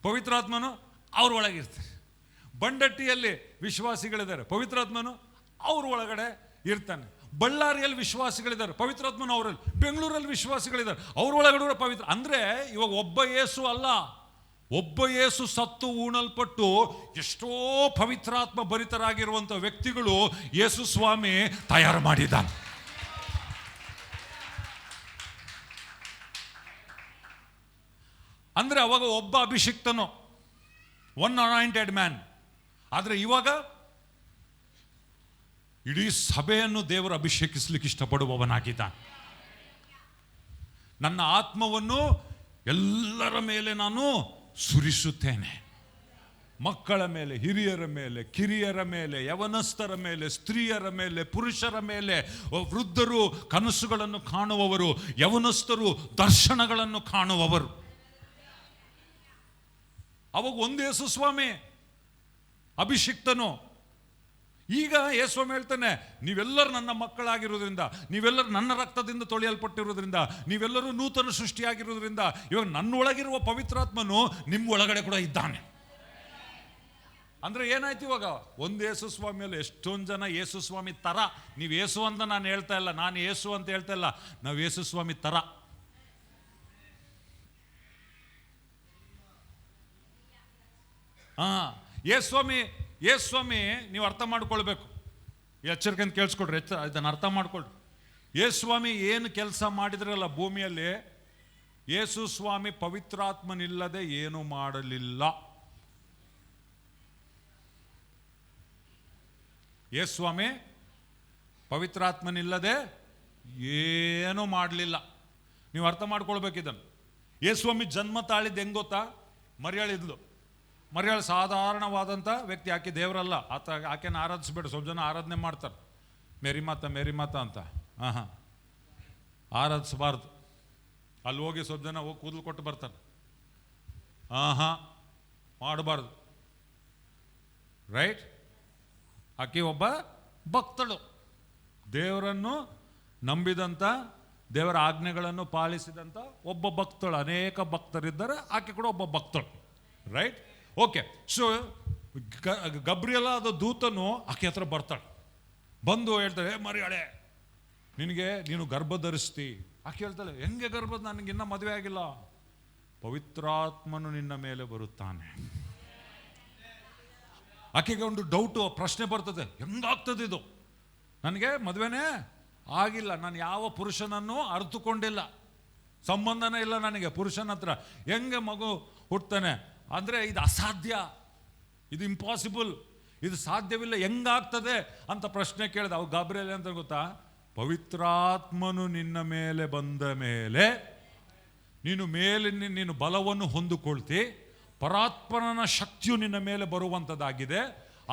ಪವಿತ್ರಾತ್ಮನು ಅವ್ರ ಒಳಗಿರ್ತಾರೆ. ಬಂಡಟ್ಟಿಯಲ್ಲಿ ವಿಶ್ವಾಸಿಗಳಿದ್ದಾರೆ, ಪವಿತ್ರಾತ್ಮನು ಅವ್ರ ಒಳಗಡೆ ಇರ್ತಾನೆ. ಬಳ್ಳಾರಿಯಲ್ಲಿ ವಿಶ್ವಾಸಿಗಳಿದ್ದಾರೆ, ಪವಿತ್ರಾತ್ಮನ ಅವರಲ್ಲಿ. ಬೆಂಗಳೂರಲ್ಲಿ ವಿಶ್ವಾಸಿಗಳಿದ್ದಾರೆ, ಅವ್ರ ಒಳಗಡೆ ಪವಿತ್ರ. ಅಂದರೆ ಇವಾಗ ಒಬ್ಬ ಯೇಸು ಅಲ್ಲ, ಒಬ್ಬ ಯೇಸು ಸತ್ತು ಉಣಲ್ಪಟ್ಟು ಎಷ್ಟೋ ಪವಿತ್ರಾತ್ಮ ಭರಿತರಾಗಿರುವಂಥ ವ್ಯಕ್ತಿಗಳು ಯೇಸು ಸ್ವಾಮಿ ತಯಾರು ಮಾಡಿದ್ದಾನೆ. ಅಂದರೆ ಅವಾಗ ಒಬ್ಬ ಅಭಿಷಿಕ್ತನು, ಒನ್ ಅನಾಯಿಂಟೆಡ್ ಮ್ಯಾನ್. ಆದರೆ ಇವಾಗ ಇಡೀ ಸಭೆಯನ್ನು ದೇವರು ಅಭಿಷೇಕಿಸ್ಲಿಕ್ಕೆ ಇಷ್ಟಪಡುವವನಾಗಿದ್ದಾನೆ. ನನ್ನ ಆತ್ಮವನ್ನು ಎಲ್ಲರ ಮೇಲೆ ನಾನು ಸುರಿಸುತ್ತೇನೆ. ಮಕ್ಕಳ ಮೇಲೆ, ಹಿರಿಯರ ಮೇಲೆ, ಕಿರಿಯರ ಮೇಲೆ, ಯವನಸ್ಥರ ಮೇಲೆ, ಸ್ತ್ರೀಯರ ಮೇಲೆ, ಪುರುಷರ ಮೇಲೆ. ವೃದ್ಧರು ಕನಸುಗಳನ್ನು ಕಾಣುವವರು, ಯವನಸ್ಥರು ದರ್ಶನಗಳನ್ನು ಕಾಣುವವರು. ಅವಾಗ ಒಂದು ಯೇಸು ಸ್ವಾಮಿ ಅಭಿಷಿಕ್ತನು. ಈಗ ಯೇಸುಸ್ವಾಮಿ ಹೇಳ್ತಾನೆ, ನೀವೆಲ್ಲರೂ ನನ್ನ ಮಕ್ಕಳಾಗಿರೋದ್ರಿಂದ, ನೀವೆಲ್ಲರೂ ನನ್ನ ರಕ್ತದಿಂದ ತೊಳೆಯಲ್ಪಟ್ಟಿರೋದ್ರಿಂದ, ನೀವೆಲ್ಲರೂ ನೂತನ ಸೃಷ್ಟಿಯಾಗಿರೋದ್ರಿಂದ, ಇವಾಗ ನನ್ನೊಳಗಿರುವ ಪವಿತ್ರಾತ್ಮನು ನಿಮ್ಮ ಒಳಗಡೆ ಕೂಡ ಇದ್ದಾನೆ. ಅಂದರೆ ಏನಾಯ್ತು? ಇವಾಗ ಒಂದು ಯೇಸು ಸ್ವಾಮಿಯಲ್ಲಿ ಎಷ್ಟೊಂದು ಜನ ಯೇಸು ಸ್ವಾಮಿ ತರ. ನೀವು ಯೇಸು ಅಂತ ನಾನು ಹೇಳ್ತಾ ಇಲ್ಲ, ನಾನು ಯೇಸು ಅಂತ ಹೇಳ್ತಾ ಇಲ್ಲ, ನಾವು ಯೇಸು ಸ್ವಾಮಿ ತರ. ಯೇಸುಸ್ವಾಮಿ ನೀವು ಅರ್ಥ ಮಾಡ್ಕೊಳ್ಬೇಕು, ಎಚ್ಚರಿಕೆ ಅಂತ ಕೇಳಿಸ್ಕೊಡ್ರಿ, ಇದನ್ನು ಅರ್ಥ ಮಾಡ್ಕೊಳ್ರಿ. ಯೇಸುಸ್ವಾಮಿ ಏನು ಕೆಲಸ ಮಾಡಿದ್ರಲ್ಲ ಭೂಮಿಯಲ್ಲಿ, ಯೇಸು ಸ್ವಾಮಿ ಪವಿತ್ರಾತ್ಮನಿಲ್ಲದೆ ಏನು ಮಾಡಲಿಲ್ಲ. ಯೇಸು ಸ್ವಾಮಿ ಪವಿತ್ರಾತ್ಮನಿಲ್ಲದೆ ಏನೂ ಮಾಡಲಿಲ್ಲ. ನೀವು ಅರ್ಥ ಮಾಡ್ಕೊಳ್ಬೇಕಿದ್ದನ್ನು. ಯೇಸು ಸ್ವಾಮಿ ಜನ್ಮ ತಾಳಿದ್ದು ಹೆಂಗೆ ಗೊತ್ತಾ? ಮರಿಯಾಳಿದ್ಲು. ಮರಿಯಾಳು ಸಾಧಾರಣವಾದಂಥ ವ್ಯಕ್ತಿ. ಆಕೆ ದೇವರಲ್ಲ. ಆಕೆನ ಆರಾಧಿಸ್ಬೇಡ. ಸ್ವಲ್ಪ ಜನ ಆರಾಧನೆ ಮಾಡ್ತಾರೆ, ಮೇರಿ ಮಾತಾ ಅಂತ. ಹಾಂ, ಆರಾಧಿಸಬಾರ್ದು. ಅಲ್ಲಿ ಹೋಗಿ ಸ್ವಲ್ಪ ಜನ ಹೋಗಿ ಕೂದಲು ಕೊಟ್ಟು ಬರ್ತಾರೆ. ಮಾಡಬಾರ್ದು. ರೈಟ್? ಆಕೆ ಒಬ್ಬ ಭಕ್ತಳು, ದೇವರನ್ನು ನಂಬಿದಂಥ, ದೇವರ ಆಜ್ಞೆಗಳನ್ನು ಪಾಲಿಸಿದಂಥ ಒಬ್ಬ ಭಕ್ತಳು. ಅನೇಕ ಭಕ್ತರಿದ್ದಾರೆ, ಆಕೆ ಕೂಡ ಒಬ್ಬ ಭಕ್ತಳು. ರೈಟ್? ಓಕೆ. ಸೊ ಗಬ್ರಿಯಲಾದ ದೂತನು ಆಕೆ ಹತ್ರ ಬರ್ತಾಳೆ. ಬಂದು ಹೇಳ್ತಾಳೆ, ಮರಿಯಾಳೆ ನೀನು ಗರ್ಭ ಧರಿಸ್ತಿ. ಆಕೆ ಹೇಳ್ತಾಳೆ, ಹೆಂಗೆ ಗರ್ಭ? ನನಗಿನ್ನ ಮದುವೆ ಆಗಿಲ್ಲ. ಪವಿತ್ರಾತ್ಮನು ನಿನ್ನ ಮೇಲೆ ಬರುತ್ತಾನೆ. ಆಕೆಗೆ ಒಂದು ಡೌಟು, ಪ್ರಶ್ನೆ ಬರ್ತದೆ, ಹೆಂಗಾಗ್ತದೆ ಇದು? ನನಗೆ ಮದುವೆನೇ ಆಗಿಲ್ಲ, ನಾನು ಯಾವ ಪುರುಷನನ್ನು ಅರ್ಥಕೊಂಡಿಲ್ಲ, ಸಂಬಂಧನೇ ಇಲ್ಲ ನನಗೆ ಪುರುಷನ ಹತ್ರ, ಹೆಂಗೆ ಮಗು ಹುಡ್ತಾನೆ? ಅಂದರೆ ಇದು ಅಸಾಧ್ಯ, ಇದು ಇಂಪಾಸಿಬಲ್, ಇದು ಸಾಧ್ಯವಿಲ್ಲ, ಹೆಂಗಾಗ್ತದೆ ಅಂತ ಪ್ರಶ್ನೆ ಕೇಳಿದ. ಅವು ಗಾಬ್ರಿಯಲ್ ಅಂತ ಗೊತ್ತಾ? ಪವಿತ್ರಾತ್ಮನು ನಿನ್ನ ಮೇಲೆ ಬಂದ ಮೇಲೆ ನೀನು ಬಲವನ್ನು ಹೊಂದಿಕೊಳ್ತಿ, ಪರಾತ್ಮನ ಶಕ್ತಿಯು ನಿನ್ನ ಮೇಲೆ ಬರುವಂಥದ್ದಾಗಿದೆ.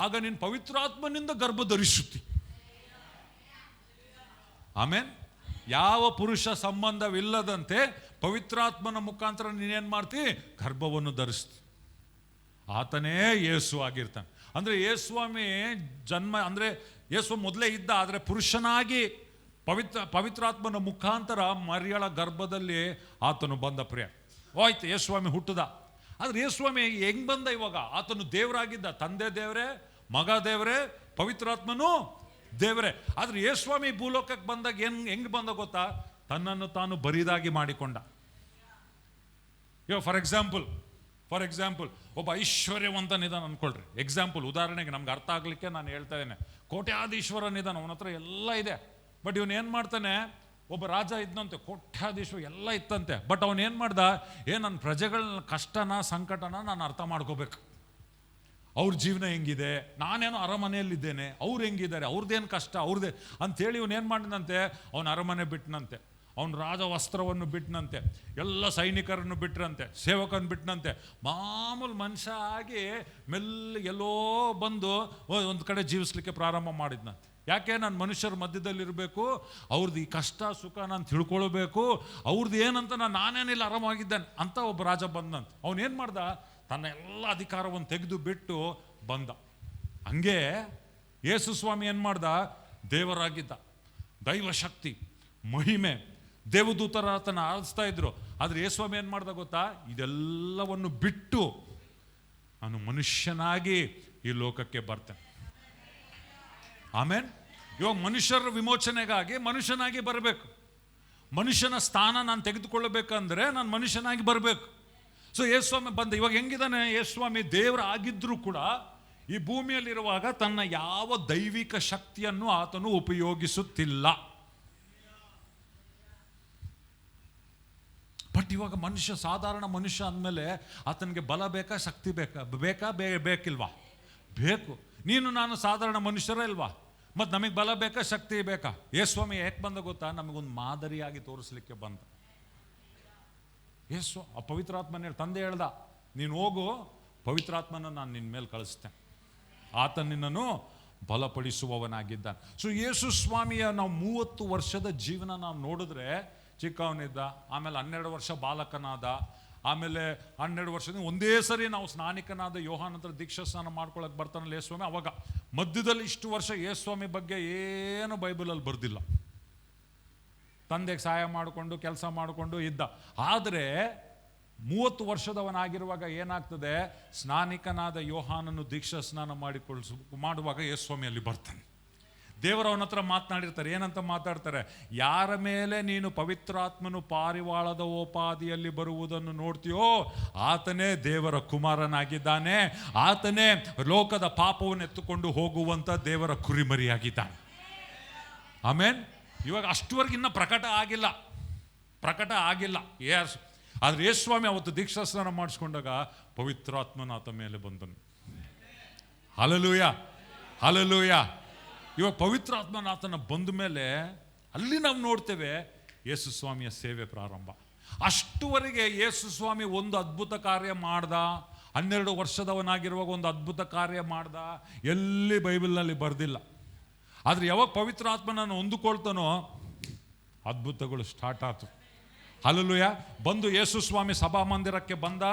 ಆಗ ನೀನು ಪವಿತ್ರಾತ್ಮನಿಂದ ಗರ್ಭ ಧರಿಸುತ್ತಿ. ಆಮೇನ್. ಯಾವ ಪುರುಷ ಸಂಬಂಧವಿಲ್ಲದಂತೆ ಪವಿತ್ರಾತ್ಮನ ಮುಖಾಂತರ ನೀನೇನು ಮಾಡ್ತಿ? ಗರ್ಭವನ್ನು ಧರಿಸ್ತಿ. ಆತನೇ ಯೇಸು ಆಗಿರ್ತಾನೆ. ಅಂದರೆ ಯೇಸುಸ್ವಾಮಿ ಜನ್ಮ ಅಂದರೆ ಯೇಸು ಮೊದಲೇ ಇದ್ದ, ಆದರೆ ಪುರುಷನಾಗಿ ಪವಿತ್ರಾತ್ಮನ ಮುಖಾಂತರ ಮರಿಯಳ ಗರ್ಭದಲ್ಲಿ ಆತನು ಬಂದ. ಪ್ರಿಯ ಹೋಯ್ತು, ಯೇಸುಸ್ವಾಮಿ ಹುಟ್ಟದ. ಆದರೆ ಯೇಸುಸ್ವಾಮಿ ಹೆಂಗ್ ಬಂದ? ಇವಾಗ ಆತನು ದೇವರಾಗಿದ್ದ. ತಂದೆ ದೇವರೇ, ಮಗ ದೇವರೇ, ಪವಿತ್ರಾತ್ಮನು ದೇವರೇ. ಆದರೆ ಯೇಸುಸ್ವಾಮಿ ಭೂಲೋಕಕ್ಕೆ ಬಂದಾಗ ಹೆಂಗ್ ಬಂದ ಗೊತ್ತಾ? ತನ್ನನ್ನು ತಾನು ಬರಿದಾಗಿ ಮಾಡಿಕೊಂಡ. ಇವಾಗ ಫಾರ್ ಎಕ್ಸಾಂಪಲ್ ಒಬ್ಬ ಐಶ್ವರ್ಯವಂತನಿದಾನ ಅನ್ಕೊಳ್ರಿ. ಎಕ್ಸಾಂಪಲ್, ಉದಾಹರಣೆಗೆ ನಮ್ಗೆ ಅರ್ಥ ಆಗ್ಲಿಕ್ಕೆ ನಾನು ಹೇಳ್ತಾ ಇದ್ದೇನೆ. ಕೋಟ್ಯಾಧೀಶ್ವರನಿದಾನ, ಅವನ ಹತ್ರ ಎಲ್ಲ ಇದೆ. ಬಟ್ ಇವನು ಏನು ಮಾಡ್ತಾನೆ? ಒಬ್ಬ ರಾಜ ಇದ್ದಂತೆ, ಕೋಟ್ಯಾಧೀಶ್ವರ ಎಲ್ಲ ಇತ್ತಂತೆ. ಬಟ್ ಅವನು ಏನು ಮಾಡ್ದ? ನನ್ನ ಪ್ರಜೆಗಳ ಕಷ್ಟನ ಸಂಕಟನ ನಾನು ಅರ್ಥ ಮಾಡ್ಕೋಬೇಕು. ಅವ್ರ ಜೀವನ ಹೆಂಗಿದೆ, ನಾನೇನೋ ಅರಮನೆಯಲ್ಲಿದ್ದೇನೆ, ಅವ್ರು ಹೆಂಗಿದ್ದಾರೆ, ಅವ್ರದ್ದೇನು ಕಷ್ಟ, ಅವ್ರದ್ದೇ ಅಂಥೇಳಿ ಇವನು ಏನು ಮಾಡಿದಂತೆ? ಅವನ ಅರಮನೆ ಬಿಟ್ಟನಂತೆ, ಅವನ ರಾಜ ವಸ್ತ್ರವನ್ನು ಬಿಟ್ಟನಂತೆ, ಎಲ್ಲ ಸೈನಿಕರನ್ನು ಬಿಟ್ರಂತೆ, ಸೇವಕರನ್ನು ಬಿಟ್ಟನಂತೆ. ಮಾಮೂಲು ಮನುಷ್ಯ ಆಗಿ ಮೆಲ್ಲ ಎಲ್ಲೋ ಬಂದು ಒಂದು ಕಡೆ ಜೀವಿಸ್ಲಿಕ್ಕೆ ಪ್ರಾರಂಭ ಮಾಡಿದ್ನಂತೆ. ಯಾಕೆ? ನಾನು ಮನುಷ್ಯರ ಮಧ್ಯದಲ್ಲಿರಬೇಕು, ಅವ್ರದ್ದು ಈ ಕಷ್ಟ ಸುಖ ನಾನು ತಿಳ್ಕೊಳ್ಬೇಕು, ಅವ್ರದ್ದು ಏನಂತ ನಾನೇನಿಲ್ಲ ಆರಾಮಾಗಿದ್ದೇನೆ ಅಂತ ಒಬ್ಬ ರಾಜ ಬಂದಂತೆ. ಅವನೇನು ಮಾಡ್ದ? ತನ್ನ ಎಲ್ಲ ಅಧಿಕಾರವನ್ನು ತೆಗೆದು ಬಿಟ್ಟು ಬಂದ. ಹಂಗೆ ಯೇಸುಸ್ವಾಮಿ ಏನು ಮಾಡ್ದ? ದೇವರಾಗಿದ್ದ, ದೈವಶಕ್ತಿ, ಮಹಿಮೆ, ದೇವದೂತರ ಆತನ ಆರಿಸ್ತಾ ಇದ್ರು. ಆದರೆ ಯೇಸುಸ್ವಾಮಿ ಏನು ಮಾಡ್ದ ಗೊತ್ತಾ? ಇದೆಲ್ಲವನ್ನು ಬಿಟ್ಟು ನಾನು ಮನುಷ್ಯನಾಗಿ ಈ ಲೋಕಕ್ಕೆ ಬರ್ತೇನೆ. ಆಮೇನ್. ಇವಾಗ ಮನುಷ್ಯರ ವಿಮೋಚನೆಗಾಗಿ ಮನುಷ್ಯನಾಗಿ ಬರಬೇಕು. ಮನುಷ್ಯನ ಸ್ಥಾನ ನಾನು ತೆಗೆದುಕೊಳ್ಳಬೇಕಂದ್ರೆ ನಾನು ಮನುಷ್ಯನಾಗಿ ಬರಬೇಕು. ಸೊ ಯೇಸುಸ್ವಾಮಿ ಬಂದ. ಇವಾಗ ಹೆಂಗಿದ್ದಾನೆ ಯೇಸುಸ್ವಾಮಿ? ದೇವರ ಆಗಿದ್ರೂ ಕೂಡ ಈ ಭೂಮಿಯಲ್ಲಿರುವಾಗ ತನ್ನ ಯಾವ ದೈವಿಕ ಶಕ್ತಿಯನ್ನು ಆತನು ಉಪಯೋಗಿಸುತ್ತಿಲ್ಲ. ಬಟ್ ಇವಾಗ ಮನುಷ್ಯ, ಸಾಧಾರಣ ಮನುಷ್ಯ ಅಂದಮೇಲೆ ಆತನಿಗೆ ಬಲ ಬೇಕಾ, ಶಕ್ತಿ ಬೇಕಿಲ್ವಾ? ಬೇಕು. ನೀನು ನಾನು ಸಾಧಾರಣ ಮನುಷ್ಯರೇ ಇಲ್ವಾ? ಮತ್ತು ನಮಗೆ ಬಲ ಬೇಕಾ, ಶಕ್ತಿ ಬೇಕಾ? ಯೇಸುಸ್ವಾಮಿ ಯಾಕೆ ಬಂದ ಗೊತ್ತಾ? ನಮಗೊಂದು ಮಾದರಿಯಾಗಿ ತೋರಿಸ್ಲಿಕ್ಕೆ ಬಂದ. ಯೇಸು ಆ ಪವಿತ್ರಾತ್ಮನ ತಂದೆ ಹೇಳ್ದ, ನೀನು ಹೋಗು, ಪವಿತ್ರಾತ್ಮನ ನಾನು ನಿನ್ನ ಮೇಲೆ ಕಳಿಸ್ತೇನೆ, ಆತ ನಿನ್ನನ್ನು ಬಲಪಡಿಸುವವನಾಗಿದ್ದಾನೆ. ಸೊ ಯೇಸುಸ್ವಾಮಿಯ ನಾವು 30 ವರ್ಷದ ಜೀವನ ನಾವು ನೋಡಿದ್ರೆ, ಚಿಕ್ಕವನಿದ್ದ, ಆಮೇಲೆ 12 ವರ್ಷ ಬಾಲಕನಾದ, ಆಮೇಲೆ 12 ವರ್ಷದಿಂದ ಒಂದೇ ಸರಿ ನಾವು ಸ್ನಾನಿಕನಾದ ಯೋಹಾನ ಹತ್ರ ದೀಕ್ಷಾ ಸ್ನಾನ ಮಾಡ್ಕೊಳಕ್ಕೆ ಬರ್ತಾನಲ್ಲ ಯೇಸುಸ್ವಾಮಿ. ಅವಾಗ ಮಧ್ಯದಲ್ಲಿ ಇಷ್ಟು ವರ್ಷ ಯೇಸುಸ್ವಾಮಿ ಬಗ್ಗೆ ಏನು ಬೈಬಲಲ್ಲಿ ಬರ್ದಿಲ್ಲ. ತಂದೆಗೆ ಸಹಾಯ ಮಾಡಿಕೊಂಡು ಕೆಲಸ ಮಾಡಿಕೊಂಡು ಇದ್ದ. ಆದರೆ 30 ವರ್ಷದವನಾಗಿರುವಾಗ ಏನಾಗ್ತದೆ? ಸ್ನಾನಿಕನಾದ ಯೋಹಾನನ್ನು ದೀಕ್ಷಾ ಸ್ನಾನ ಮಾಡುವಾಗ ಯೇಸುಸ್ವಾಮಿ ಅಲ್ಲಿ ಬರ್ತಾನೆ. ದೇವರವನ ಹತ್ರ ಮಾತನಾಡಿರ್ತಾರೆ. ಏನಂತ ಮಾತಾಡ್ತಾರೆ? ಯಾರ ಮೇಲೆ ನೀನು ಪವಿತ್ರಾತ್ಮನು ಪಾರಿವಾಳದ ಓಪಾದಿಯಲ್ಲಿ ಬರುವುದನ್ನು ನೋಡ್ತೀಯೋ ಆತನೇ ದೇವರ ಕುಮಾರನಾಗಿದ್ದಾನೆ, ಆತನೇ ಲೋಕದ ಪಾಪವನ್ನು ಎತ್ತುಕೊಂಡು ಹೋಗುವಂಥ ದೇವರ ಕುರಿಮರಿಯಾಗಿದ್ದಾನೆ. ಆಮೇನ್. ಇವಾಗ ಅಷ್ಟುವರೆಗೆ ಇನ್ನೂ ಪ್ರಕಟ ಆಗಿಲ್ಲ. ಆದರೆ ಯೇಸು ಸ್ವಾಮಿ ಅವತ್ತು ದೀಕ್ಷಾ ಸ್ನಾನ ಮಾಡಿಸ್ಕೊಂಡಾಗ ಪವಿತ್ರಾತ್ಮನ ಆತ ಮೇಲೆ ಬಂದನು. Hallelujah, hallelujah. ಇವಾಗ ಪವಿತ್ರಾತ್ಮನ ಆತನ ಬಂದ ಮೇಲೆ ಅಲ್ಲಿ ನಾವು ನೋಡ್ತೇವೆ ಯೇಸು ಸ್ವಾಮಿಯ ಸೇವೆ ಪ್ರಾರಂಭ. ಅಷ್ಟುವರೆಗೆ ಯೇಸು ಸ್ವಾಮಿ ಒಂದು ಅದ್ಭುತ ಕಾರ್ಯ ಮಾಡ್ದ, 12 ವರ್ಷದವನಾಗಿರುವಾಗ ಒಂದು ಅದ್ಭುತ ಕಾರ್ಯ ಮಾಡ್ದ, ಎಲ್ಲಿ ಬೈಬಲ್ನಲ್ಲಿ ಬರೆದಿಲ್ಲ. ಆದರೆ ಯಾವಾಗ ಪವಿತ್ರಾತ್ಮನನ್ನು ಹೊಂದಿಕೊಳ್ತಾನೋ ಅದ್ಭುತಗಳು ಸ್ಟಾರ್ಟ್ ಆಯ್ತು. ಹಲ್ಲೆಲೂಯಾ. ಬಂದು ಯೇಸು ಸ್ವಾಮಿ ಸಭಾಮಂದಿರಕ್ಕೆ ಬಂದ,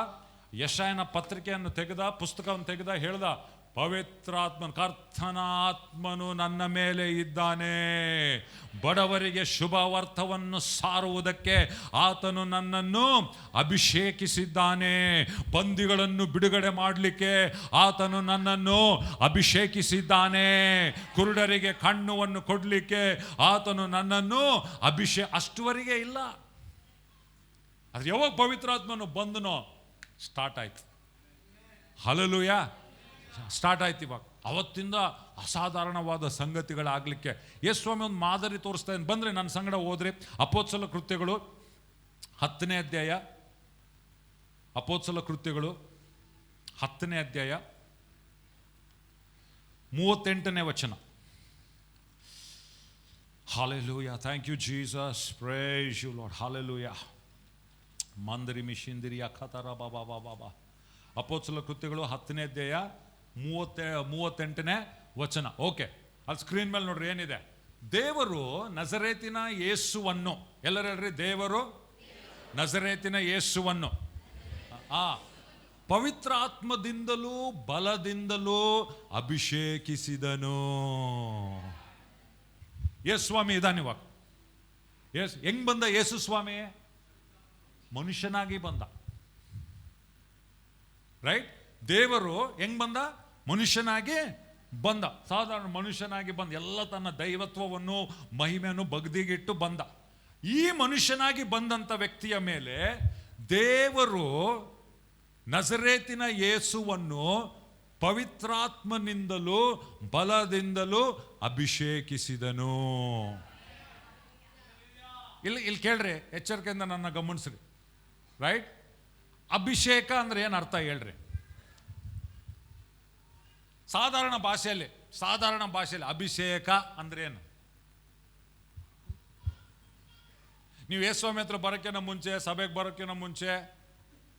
ಯೆಶಾಯನ ಪತ್ರಿಕೆಯನ್ನು ತೆಗೆದ, ಪುಸ್ತಕವನ್ನು ತೆಗೆದ, ಹೇಳ್ದ, ಪವಿತ್ರಾತ್ಮನ, ಕರ್ತನ ಆತ್ಮನು ನನ್ನ ಮೇಲೆ ಇದ್ದಾನೆ, ಬಡವರಿಗೆ ಶುಭವಾರ್ತೆಯನ್ನು ಸಾರುವುದಕ್ಕೆ ಆತನು ನನ್ನನ್ನು ಅಭಿಷೇಕಿಸಿದ್ದಾನೆ, ಬಂದಿಗಳನ್ನು ಬಿಡುಗಡೆ ಮಾಡಲಿಕ್ಕೆ ಆತನು ನನ್ನನ್ನು ಅಭಿಷೇಕಿಸಿದ್ದಾನೆ, ಕುರುಡರಿಗೆ ಕಣ್ಣುವನ್ನು ಕೊಡಲಿಕ್ಕೆ ಆತನು ನನ್ನನ್ನು ಅಷ್ಟುವರೆಗೆ ಇಲ್ಲ. ಅದು ಯಾವಾಗ ಪವಿತ್ರಾತ್ಮನು ಬಂದನೋ ಸ್ಟಾರ್ಟ್ ಆಯ್ತು. ಹಲ್ಲೆಲೂಯಾ, ಸ್ಟಾರ್ಟ್ ಆಯ್ತು. ಇವಾಗ ಅವತ್ತಿಂದ ಅಸಾಧಾರಣವಾದ ಸಂಗತಿಗಳಾಗಲಿಕ್ಕೆ ಯೇಸು ಸ್ವಾಮಿ ಒಂದು ಮಾದರಿ ತೋರಿಸ್ತಾ ಇದ್ದಾನೆ. ಬಂದರೆ ನನ್ನ ಸಂಗಡ ಹೋದ್ರೆ ಅಪೊಸ್ತಲ ಕೃತ್ಯಗಳು 10ನೇ ಅಧ್ಯಾಯ, ಅಪೊಸ್ತಲ ಕೃತ್ಯಗಳು 10ನೇ ಅಧ್ಯಾಯ 38ನೇ ವಚನ. Hallelujah. Thank you, Jesus. Praise you, Lord. Hallelujah. ಮಂದರಿ ಮಿಷಿಂದಿರಿಯ ಖತರ ಬಾಬಾ ಬಾಬಾ. ಅಪೊಸ್ತಲ ಕೃತ್ಯಗಳು 10ನೇ ಅಧ್ಯಾಯ 38ನೇ ವಚನ. ಓಕೆ, ಅಲ್ಲಿ ಸ್ಕ್ರೀನ್ ಮೇಲೆ ನೋಡ್ರಿ ಏನಿದೆ. ದೇವರು ನಜರೇತಿನ ಯೇಸುವನ್ನು, ಎಲ್ಲರೂ ಹೇಳ್ರಿ, ದೇವರು ನಜರೇತಿನ ಯೇಸುವನ್ನು ಪವಿತ್ರಾತ್ಮದಿಂದಲೂ ಬಲದಿಂದಲೂ ಅಭಿಷೇಕಿಸಿದನು. ಯೇಸು ಸ್ವಾಮಿ ಇದ್ದಾನೆ ಇವಾಗ. ಹೆಂಗ್ ಬಂದ ಯೇಸು ಸ್ವಾಮಿ? ಮನುಷ್ಯನಾಗಿ ಬಂದ. ರೈಟ್? ದೇವರು ಹೆಂಗ್ ಬಂದ? ಮನುಷ್ಯನಾಗಿ ಬಂದ. ಸಾಧಾರಣ ಮನುಷ್ಯನಾಗಿ ಬಂದ, ಎಲ್ಲ ತನ್ನ ದೈವತ್ವವನ್ನು ಮಹಿಮೆಯನ್ನು ಬಗ್ದಿಗಿಟ್ಟು ಬಂದ. ಈ ಮನುಷ್ಯನಾಗಿ ಬಂದಂಥ ವ್ಯಕ್ತಿಯ ಮೇಲೆ ದೇವರು ನಜರೇತಿನ ಯೇಸುವನ್ನು ಪವಿತ್ರಾತ್ಮನಿಂದಲೂ ಬಲದಿಂದಲೂ ಅಭಿಷೇಕಿಸಿದನು. ಇಲ್ಲಿ ಕೇಳ್ರಿ, ಎಚ್ಚರಿಕೆಯಿಂದ ನನ್ನ ಗಮನಿಸ್ರಿ. ರೈಟ್? ಅಭಿಷೇಕ ಅಂದ್ರೆ ಏನು ಅರ್ಥ ಹೇಳ್ರಿ? ಸಾಧಾರಣ ಭಾಷೆಯಲ್ಲಿ ಅಭಿಷೇಕ ಅಂದ್ರೆ ಏನು? ನೀವು ಯೇಸು ಸ್ವಾಮಿ ಹತ್ರ ಬರೋಕ್ಕಿಂತ ಮುಂಚೆ, ಸಭೆಗೆ ಬರೋಕ್ಕಿಂತ ಮುಂಚೆ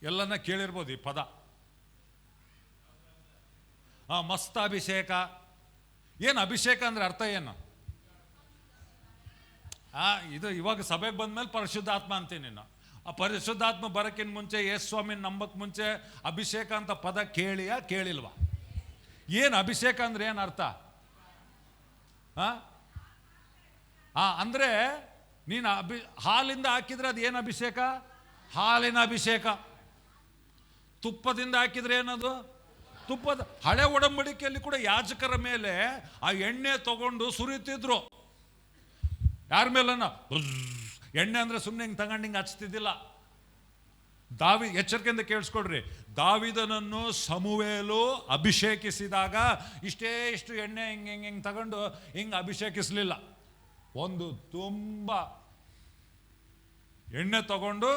ಎಲ್ಲನ್ನ ಕೇಳಿರ್ಬೋದು ಈ ಪದ. ಮಸ್ತ ಅಭಿಷೇಕ. ಏನು ಅಭಿಷೇಕ ಅಂದ್ರೆ ಅರ್ಥ ಏನು? ಇದು ಇವಾಗ ಸಭೆಗೆ ಬಂದ್ಮೇಲೆ ಪರಿಶುದ್ಧಾತ್ಮ ಅಂತೀನಿ ನೀನು. ಆ ಪರಿಶುದ್ಧಾತ್ಮ ಬರೋಕ್ಕಿಂತ ಮುಂಚೆ, ಯೇಸು ಸ್ವಾಮಿನ ನಂಬಕ್ಕೆ ಮುಂಚೆ ಅಭಿಷೇಕ ಅಂತ ಪದ ಕೇಳಿಲ್ವಾ? ಏನು ಅಭಿಷೇಕ ಅಂದ್ರೆ ಏನು ಅರ್ಥ? ಅಂದ್ರೆ ನೀನು ಹಾಲಿಂದ ಹಾಕಿದ್ರೆ ಅದು ಏನು ಅಭಿಷೇಕ? ಹಾಲಿನ ಅಭಿಷೇಕ. ತುಪ್ಪದಿಂದ ಹಾಕಿದ್ರೆ ಏನದು? ತುಪ್ಪದ. ಹಳೆ ಒಡಂಬಡಿಕೆಯಲ್ಲಿ ಕೂಡ ಯಾಜಕರ ಮೇಲೆ ಆ ಎಣ್ಣೆ ತಗೊಂಡು ಸುರಿತಿದ್ರು. ಯಾರ ಮೇಲನ ಎಣ್ಣೆ ಅಂದ್ರೆ ಸುಮ್ಮನೆ ಹಿಂಗೆ ತಗೊಂಡು ಹಿಂಗೆ ಹಚ್ತಿದ್ದಿಲ್ಲ. ಎಚ್ಚರಿಕೆಯಿಂದ ಕೇಳಿಸ್ಕೊಡ್ರಿ. ದಾವಿದನನ್ನು ಸಮುವೇಲು ಅಭಿಷೇಕಿಸಿದಾಗ ಇಷ್ಟು ಎಣ್ಣೆ ಹಿಂಗೆ ತಗೊಂಡು ಹಿಂಗೆ ಅಭಿಷೇಕಿಸ್ಲಿಲ್ಲ. ಒಂದು ತುಂಬ ಎಣ್ಣೆ ತಗೊಂಡು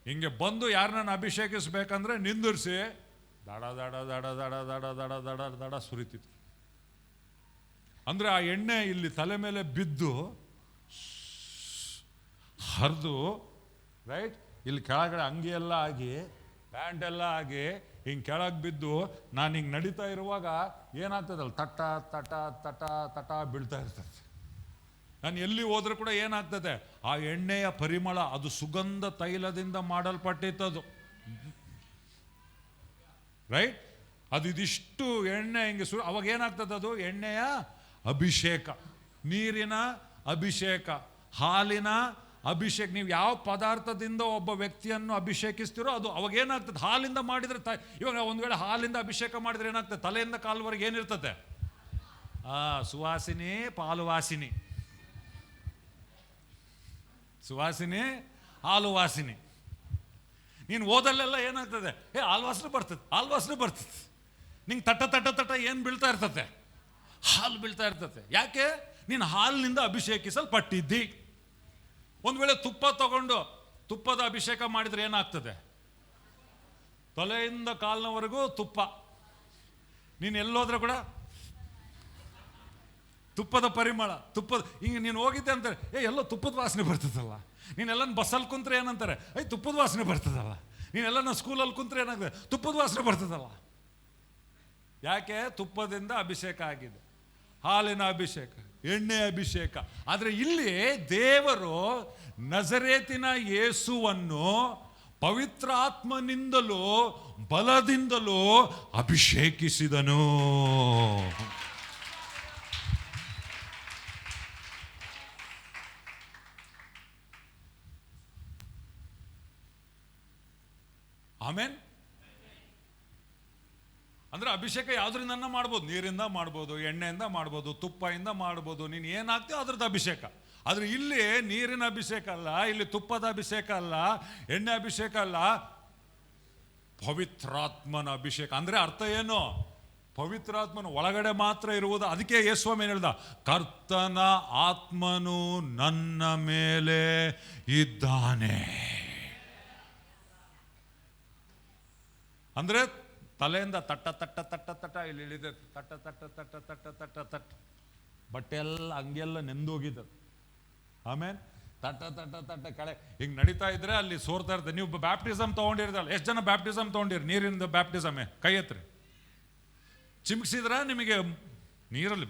ಹಿಂಗೆ ಬಂದು ಯಾರನ್ನ ಅಭಿಷೇಕಿಸ್ಬೇಕಂದ್ರೆ ನಿಂದಿರಿಸಿ ದಡ ದಡ ದಡ ದಡ ದಡ ದಡ ದಡ ದಡ ಸುರಿತಿತ್ತು. ಅಂದ್ರೆ ಆ ಎಣ್ಣೆ ಇಲ್ಲಿ ತಲೆ ಮೇಲೆ ಬಿದ್ದು ಹರಿದು, ರೈಟ್, ಇಲ್ಲಿ ಕೆಳಗಡೆ ಅಂಗಿ ಎಲ್ಲ ಆಗಿ, ಪ್ಯಾಂಟ್ ಎಲ್ಲ ಆಗಿ ಹಿಂಗೆ ಕೆಳಗೆ ಬಿದ್ದು ನಾನು ಹಿಂಗೆ ನಡೀತಾ ಇರುವಾಗ ಏನಾಗ್ತದಲ್ಲ, ತಟ ತಟ ತಟ ತಟ ಬೀಳ್ತಾ ಇರ್ತದೆ. ನಾನು ಎಲ್ಲಿ ಹೋದ್ರೂ ಕೂಡ ಏನಾಗ್ತದೆ, ಆ ಎಣ್ಣೆಯ ಪರಿಮಳ, ಅದು ಸುಗಂಧ ತೈಲದಿಂದ ಮಾಡಲ್ಪಟ್ಟಿತ್ತದು. ರೈಟ್? ಅದು ಇದಿಷ್ಟು ಎಣ್ಣೆ ಹಿಂಗೆ ಅವಾಗ ಏನಾಗ್ತದೆ, ಅದು ಎಣ್ಣೆಯ ಅಭಿಷೇಕ, ನೀರಿನ ಅಭಿಷೇಕ, ಹಾಲಿನ ಅಭಿಷೇಕ. ನೀವು ಯಾವ ಪದಾರ್ಥದಿಂದ ಒಬ್ಬ ವ್ಯಕ್ತಿಯನ್ನು ಅಭಿಷೇಕಿಸ್ತೀರೋ ಅದು ಅವಾಗ ಏನಾಗ್ತದೆ, ಹಾಲಿಂದ ಮಾಡಿದ್ರೆ ಇವಾಗ ಒಂದು ವೇಳೆ ಹಾಲಿಂದ ಅಭಿಷೇಕ ಮಾಡಿದ್ರೆ ಏನಾಗ್ತದೆ, ತಲೆಯಿಂದ ಕಾಲುವರೆಗೆ ಏನಿರ್ತದೆ? ಸುವಾಸಿನಿ ಪಾಲುವಾಸಿನಿ, ಸುವಾಸಿನಿ ಹಾಲುವಾಸಿನಿ. ನೀನು ಓದಲ್ಲೆಲ್ಲ ಏನಾಗ್ತದೆ, ಹಾಲ್ವಾಸನೆ ಬರ್ತದೆ. ನಿಂಗೆ ತಟ ತಟ ತಟ ಏನು ಬೀಳ್ತಾ ಇರ್ತದೆ? ಹಾಲು ಬೀಳ್ತಾ ಇರ್ತದೆ. ಯಾಕೆ? ನೀನು ಹಾಲಿನಿಂದ ಅಭಿಷೇಕಿಸಲ್ಪಟ್ಟಿದ್ದಿ. ಒಂದು ವೇಳೆ ತುಪ್ಪ ತಗೊಂಡು ತುಪ್ಪದ ಅಭಿಷೇಕ ಮಾಡಿದ್ರೆ ಏನಾಗ್ತದೆ? ತಲೆಯಿಂದ ಕಾಲಿನವರೆಗೂ ತುಪ್ಪ. ನೀನು ಎಲ್ಲೋದ್ರೆ ಕೂಡ ತುಪ್ಪದ ಪರಿಮಳ, ತುಪ್ಪದ. ಹಿಂಗೆ ನೀನು ಹೋಗಿದ್ದೆ ಅಂತಾರೆ, ಎಲ್ಲೋ ತುಪ್ಪದ ವಾಸನೆ ಬರ್ತದಲ್ಲ. ನೀನೆಲ್ಲ ಬಸ್ಸಲ್ಲಿ ಕುಂತ್ರೆ ಏನಂತಾರೆ, ತುಪ್ಪದ ವಾಸನೆ ಬರ್ತದಲ್ಲ. ನೀನೆಲ್ಲ ಸ್ಕೂಲಲ್ಲಿ ಕುಂತ್ರೆ ಏನಾಗ್ತದೆ, ತುಪ್ಪದ ವಾಸನೆ ಬರ್ತದಲ್ಲ. ಯಾಕೆ? ತುಪ್ಪದಿಂದ ಅಭಿಷೇಕ ಆಗಿದೆ, ಹಾಲಿನ ಅಭಿಷೇಕ, ಎಣ್ಣೆ ಅಭಿಷೇಕ. ಆದರೆ ಇಲ್ಲಿ ದೇವರು ನಜರೇತಿನ ಯೇಸುವನ್ನು ಪವಿತ್ರಾತ್ಮನಿಂದಲೂ ಬಲದಿಂದಲೂ ಅಭಿಷೇಕಿಸಿದನು. ಆಮೇನ್. ಅಂದ್ರೆ ಅಭಿಷೇಕ ಯಾವ್ದ್ರಿಂದ ಮಾಡ್ಬೋದು? ನೀರಿಂದ ಮಾಡ್ಬೋದು, ಎಣ್ಣೆಯಿಂದ ಮಾಡ್ಬೋದು, ತುಪ್ಪದಿಂದ ಮಾಡ್ಬೋದು. ನೀನು ಏನಾಗ್ತೀಯೋ ಅದ್ರದ್ದು ಅಭಿಷೇಕ. ಆದ್ರೆ ಇಲ್ಲಿ ನೀರಿನ ಅಭಿಷೇಕ ಅಲ್ಲ, ಇಲ್ಲಿ ತುಪ್ಪದ ಅಭಿಷೇಕ ಅಲ್ಲ, ಎಣ್ಣೆ ಅಭಿಷೇಕ ಅಲ್ಲ, ಪವಿತ್ರಾತ್ಮನ ಅಭಿಷೇಕ. ಅಂದ್ರೆ ಅರ್ಥ ಏನು? ಪವಿತ್ರಾತ್ಮನ ಒಳಗಡೆ ಮಾತ್ರ ಇರುವುದು. ಅದಕ್ಕೆ ಯೇಸುಸ್ವಾಮಿ ಏನು ಹೇಳ್ದ? ಕರ್ತನ ಆತ್ಮನು ನನ್ನ ಮೇಲೆ ಇದ್ದಾನೆ. ಅಂದ್ರೆ ತಲೆಯಿಂದ ತಟ್ಟ ತಟ್ಟ ತಟ್ಟ ತಟ್ಟ ಇಲ್ಲಿ ಇಳಿದ ತಟ್ಟ ತಟ್ಟ ತಟ್ಟ ತಟ್ಟ ತಟ್ಟ ತಟ್ಟ ಬಟ್ಟೆ ಎಲ್ಲ ಹಂಗೆಲ್ಲ ನೆಂದೋಗಿದ್ದ. ಆಮೇಲೆ ತಟ್ಟ ತಟ್ಟ ತಟ್ಟ ಕಳೆ ಹಿಂಗೆ ನಡೀತಾ ಇದ್ರೆ ಅಲ್ಲಿ ಸೋರ್ತಾ ಇರ್ತದೆ. ನೀವು ಬ್ಯಾಪ್ಟಿಸಮ್ ತೊಗೊಂಡಿರ್ದಲ್ಲ, ಎಷ್ಟು ಜನ ಬ್ಯಾಪ್ಟಿಸಮ್ ತೊಗೊಂಡಿರಿ? ನೀರಿಂದ ಬ್ಯಾಪ್ಟಿಸಮೇ ಕೈ ಎತ್ರಿ. ಚಿಮ್ಕಿಸಿದ್ರ ನಿಮಗೆ ನೀರಲ್ಲಿ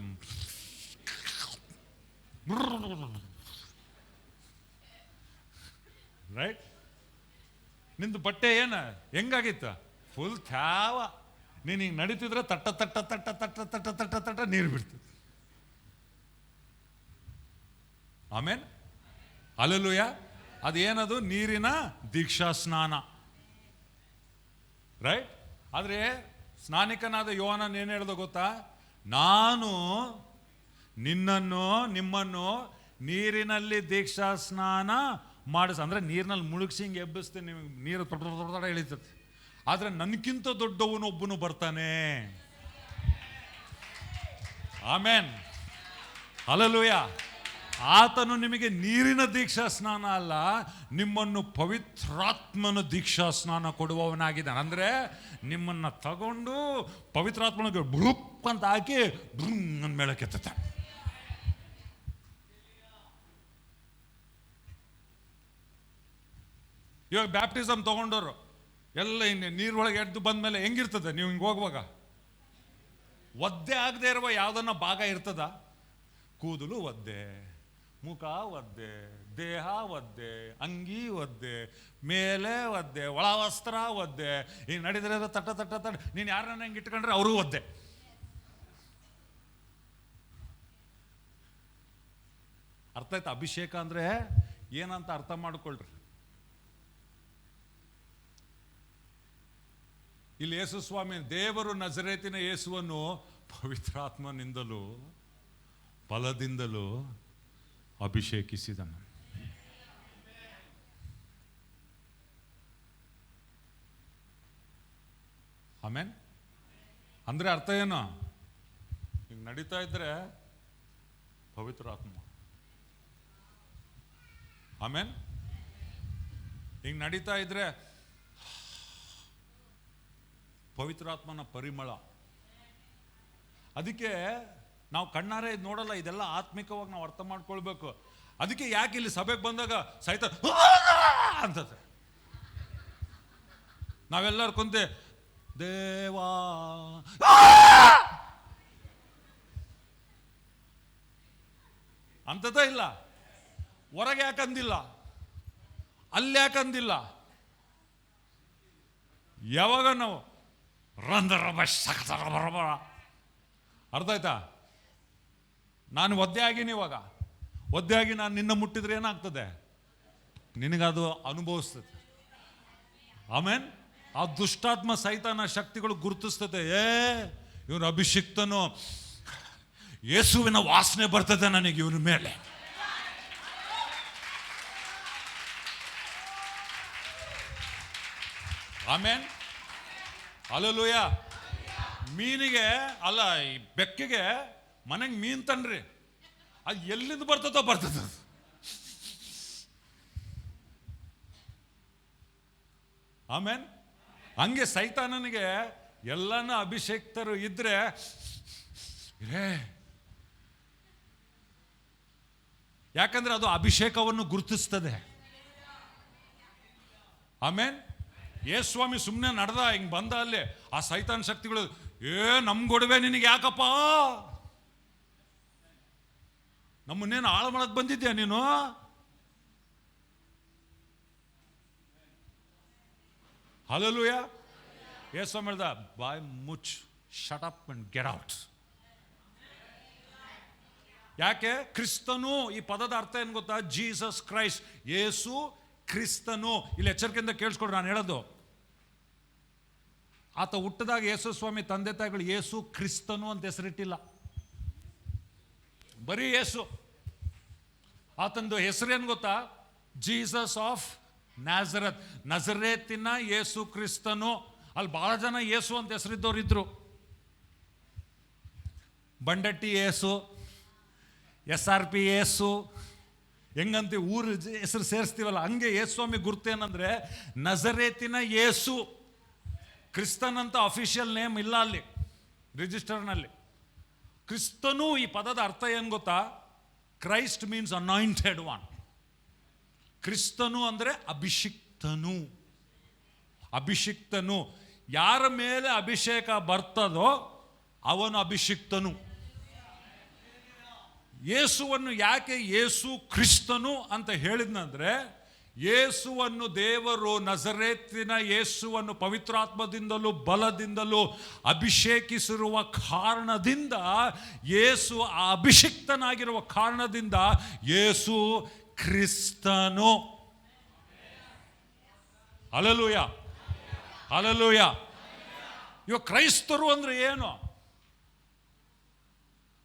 ರೈಟ್? ನಿಂದು ಬಟ್ಟೆ ಏನ ಹೆಂಗಾಗಿತ್ತ? ಫುಲ್ ಥ್ಯಾವ. ನೀನು ಹಿಂಗೆ ನಡೀತಿದ್ರೆ ತಟ್ಟ ತಟ್ಟ ತಟ್ಟ ತಟ್ಟ ತಟ್ಟ ತಟ್ಟ ತಟ್ಟ ನೀರು ಬಿಡ್ತದೆ. ಆಮೇನ್, ಹಲ್ಲೆಲೂಯಾ. ಅದೇನದು? ನೀರಿನ ದೀಕ್ಷಾ ಸ್ನಾನ, ರೈಟ್? ಆದರೆ ಸ್ನಾನಿಕನಾದ ಯೋಹಾನನ್ ಏನು ಹೇಳ್ದ ಗೊತ್ತಾ? ನಾನು ನಿಮ್ಮನ್ನು ನೀರಿನಲ್ಲಿ ದೀಕ್ಷಾ ಸ್ನಾನ ಅಂದ್ರೆ ನೀರಿನಲ್ಲಿ ಮುಳುಗಿಸಿ ಹಿಂಗೆ ಎಬ್ಬಿಸ್ತೇನೆ, ನಿಮಗೆ ನೀರು ದೊಡ್ಡ ದೊಡ್ಡ ಇಳಿತದೆ. ಆದ್ರೆ ನನಗಿಂತ ದೊಡ್ಡವನು ಒಬ್ಬನು ಬರ್ತಾನೆ. ಆಮೇನ್, ಹಲ್ಲೆಲೂಯಾ. ಆತನು ನಿಮಗೆ ನೀರಿನ ದೀಕ್ಷಾ ಸ್ನಾನ ಅಲ್ಲ, ನಿಮ್ಮನ್ನು ಪವಿತ್ರಾತ್ಮನ ದೀಕ್ಷಾ ಸ್ನಾನ ಕೊಡುವವನಾಗಿದ್ದಾನೆ. ಅಂದ್ರೆ ನಿಮ್ಮನ್ನ ತಗೊಂಡು ಪವಿತ್ರಾತ್ಮನಿಗೆ ಬುರುಪ್ ಅಂತ ಹಾಕಿ ನನ್ನ ಮೇಳಕ್ಕೆತ್ತಾನೆ. ಇವಾಗ ಬ್ಯಾಪ್ಟಿಸಮ್ ತಗೊಂಡವರು ಎಲ್ಲ ನೀರೊಳಗೆ ಎದ್ದು ಬಂದ್ಮೇಲೆ ಹೆಂಗಿರ್ತದೆ? ನೀವು ಹಿಂಗೆ ಹೋಗುವಾಗ ಒದ್ದೆ ಆಗದೆ ಇರುವ ಯಾವುದನ್ನ ಭಾಗ ಇರ್ತದ? ಕೂದಲು ಒದ್ದೆ, ಮುಖ ಒದ್ದೆ, ದೇಹ ಒದ್ದೆ, ಅಂಗಿ ಒದ್ದೆ, ಮೇಲೆ ಒದ್ದೆ, ಒಳ ವಸ್ತ್ರ ಒದ್ದೆ. ಈಗ ನಡೀದ್ರೆ ತಟ್ಟ ತಟ್ಟ ತಟ್ಟ ನೀನು ಯಾರನ್ನ ಹೆಂಗೆ ಇಟ್ಕೊಂಡ್ರೆ ಅವರು ಒದ್ದೆ. ಅರ್ಥ ಆಯ್ತಾ? ಅಭಿಷೇಕ ಅಂದ್ರೆ ಏನಂತ ಅರ್ಥ ಮಾಡ್ಕೊಳ್ರಿ. ಇಲ್ಲಿ ಯೇಸು ಸ್ವಾಮಿ, ದೇವರು ನಜರೇತಿನ ಯೇಸುವನ್ನು ಪವಿತ್ರಾತ್ಮನಿಂದಲೂ ಬಲದಿಂದಲೂ ಅಭಿಷೇಕಿಸಿದನು. ಆಮೇನ್. ಅಂದ್ರೆ ಅರ್ಥ ಏನು? ಈಗ ನಡೀತಾ ಇದ್ರೆ ಪವಿತ್ರಾತ್ಮ. ಆಮೇನ್. ಹಿಂಗ್ ನಡೀತಾ ಇದ್ರೆ ಪವಿತ್ರಾತ್ಮನ ಪರಿಮಳ. ಅದಕ್ಕೆ ನಾವು ಕಣ್ಣಾರೆ ಇದು ನೋಡಲ್ಲ, ಇದೆಲ್ಲ ಆತ್ಮಿಕವಾಗಿ ನಾವು ಅರ್ಥ ಮಾಡ್ಕೊಳ್ಬೇಕು. ಅದಕ್ಕೆ ಯಾಕೆ ಇಲ್ಲಿ ಸಭೆಗೆ ಬಂದಾಗ ಸಹಿತ ಅಂತದೆ, ನಾವೆಲ್ಲರೂ ಕುಂತೆ ದೇವಾ ಅಂತದ ಇಲ್ಲ. ಹೊರಗೆ ಯಾಕಂದಿಲ್ಲ, ಅಲ್ಲಿ ಯಾಕಂದಿಲ್ಲ. ಯಾವಾಗ ನಾವು ಅರ್ಥ ಆಯ್ತಾ? ನಾನು ಒದ್ದೆ ಆಗಿನಿ. ಇವಾಗ ಒದ್ದೆ ಆಗಿ ನಾನು ನಿನ್ನ ಮುಟ್ಟಿದ್ರೆ ಏನಾಗ್ತದೆ? ನಿನಗದು ಅನುಭವಿಸ್ತದೆ. ಆಮೇನ್. ಆ ದುಷ್ಟಾತ್ಮ ಸೈತಾನ ಶಕ್ತಿಗಳು ಗುರುತಿಸ್ತದೆ, ಇವನು ಅಭಿಷಿಕ್ತನು, ಯೇಸುವಿನ ವಾಸನೆ ಬರ್ತದೆ ನನಗೆ ಇವನ ಮೇಲೆ. ಆಮೇನ್, ಹಲ್ಲೆಲೂಯಾ. ಮೀನಿಗೆ ಅಲ್ಲ, ಈ ಬೆಕ್ಕಿಗೆ ಮನೆಗೆ ಮೀನ್ ತನ್ರಿ, ಅದು ಎಲ್ಲಿಂದ ಬರ್ತದೋ ಬರ್ತದ. ಆಮೇನ್. ಹಂಗೆ ಸೈತಾನನಿಗೆ ಎಲ್ಲನ ಅಭಿಷೇಕ್ತರು ಇದ್ರೆ ಯಾಕಂದ್ರೆ ಅದು ಅಭಿಷೇಕವನ್ನು ಗುರುತಿಸ್ತದೆ. ಆಮೇನ್. ಯೇಸ್ವಾಮಿ ಸುಮ್ಮನೆ ನಡೆದ, ಹಿಂಗ್ ಬಂದ ಅಲ್ಲಿ ಆ ಸೈತಾನ್ ಶಕ್ತಿಗಳು, ನಮ್ಗೊಡವೆ ನಿನಗೆ ಯಾಕಪ್ಪ, ನಮ್ಮನ್ನೇನು ಹಾಳು ಮಾಡಕ್ ಬಂದಿದ್ಯಾ ನೀನು? ಹಲ್ಲೆಲೂಯಾ. ಯೇಸ್ವಾಮಿ ಹೇಳ್ದ, ಬಾಯ್ ಮುಚ್, shut up and get out. ಯಾಕೆ? ಕ್ರಿಸ್ತನು, ಈ ಪದದ ಅರ್ಥ ಏನು ಗೊತ್ತಾ? ಜೀಸಸ್ ಕ್ರೈಸ್ಟ್, ಯೇಸು ಕ್ರಿಸ್ತನು. ಇಲ್ಲಿ ಎಚ್ಚರಿಕೆಯಿಂದ ಕೇಳಿಸ್ಕೊಡ್ರಿ ನಾನು ಹೇಳೋದು. ಆತ ಹುಟ್ಟದಾಗ ಯೇಸು ಸ್ವಾಮಿ ತಂದೆ ತಾಯಿಗಳು ಯೇಸು ಕ್ರಿಸ್ತನು ಅಂತ ಹೆಸರಿಟ್ಟಿಲ್ಲ, ಬರೀ ಯೇಸು. ಆತಂದು ಹೆಸರೇನು ಗೊತ್ತಾ? ಜೀಸಸ್ ಆಫ್ ನ್ಯಾಜರತ್, ನಜರೇತಿನ ಯೇಸು ಕ್ರಿಸ್ತನು. ಅಲ್ಲಿ ಬಹಳ ಜನ ಯೇಸು ಅಂತ ಹೆಸರಿದ್ದವ್ರು ಇದ್ರು. ಬಂಡಟ್ಟಿ ಯೇಸು, SRP ಯೇಸು, ಹೆಂಗಂತ ಊರು ಹೆಸರು ಸೇರಿಸ್ತೀವಲ್ಲ ಹಂಗೆ ಯೇಸ್ವಾಮಿ ಗುರ್ತೇನಂದ್ರೆ ನಜರೇತಿನ ಯೇಸು. ಕ್ರಿಸ್ತನ್ ಅಂತ ಅಫಿಷಿಯಲ್ ನೇಮ್ ಇಲ್ಲ ಅಲ್ಲಿ ರಿಜಿಸ್ಟರ್ನಲ್ಲಿ. ಕ್ರಿಸ್ತನು ಈ ಪದದ ಅರ್ಥ ಏನು ಗೊತ್ತಾ? Christ means anointed one. ಕ್ರಿಸ್ತನು ಅಂದ್ರೆ ಅಭಿಷಿಕ್ತನು. ಅಭಿಷಿಕ್ತನು, ಯಾರ ಮೇಲೆ ಅಭಿಷೇಕ ಬರ್ತದೋ ಅವನು ಅಭಿಷಿಕ್ತನು. ಯೇಸುವನ್ನು ಯಾಕೆ ಯೇಸು ಕ್ರಿಸ್ತನು ಅಂತ ಹೇಳಿದ್ನಂದ್ರೆ, ಯೇಸುವನ್ನು ದೇವರು ನಜರೇತಿನ ಯೇಸುವನ್ನು ಪವಿತ್ರಾತ್ಮದಿಂದಲೂ ಬಲದಿಂದಲೂ ಅಭಿಷೇಕಿಸಿರುವ ಕಾರಣದಿಂದ, ಯೇಸು ಆ ಅಭಿಷಿಕ್ತನಾಗಿರುವ ಕಾರಣದಿಂದ ಯೇಸು ಕ್ರಿಸ್ತನು. Hallelujah, hallelujah. ಇವಾಗ ಕ್ರೈಸ್ತರು ಅಂದ್ರೆ ಏನು?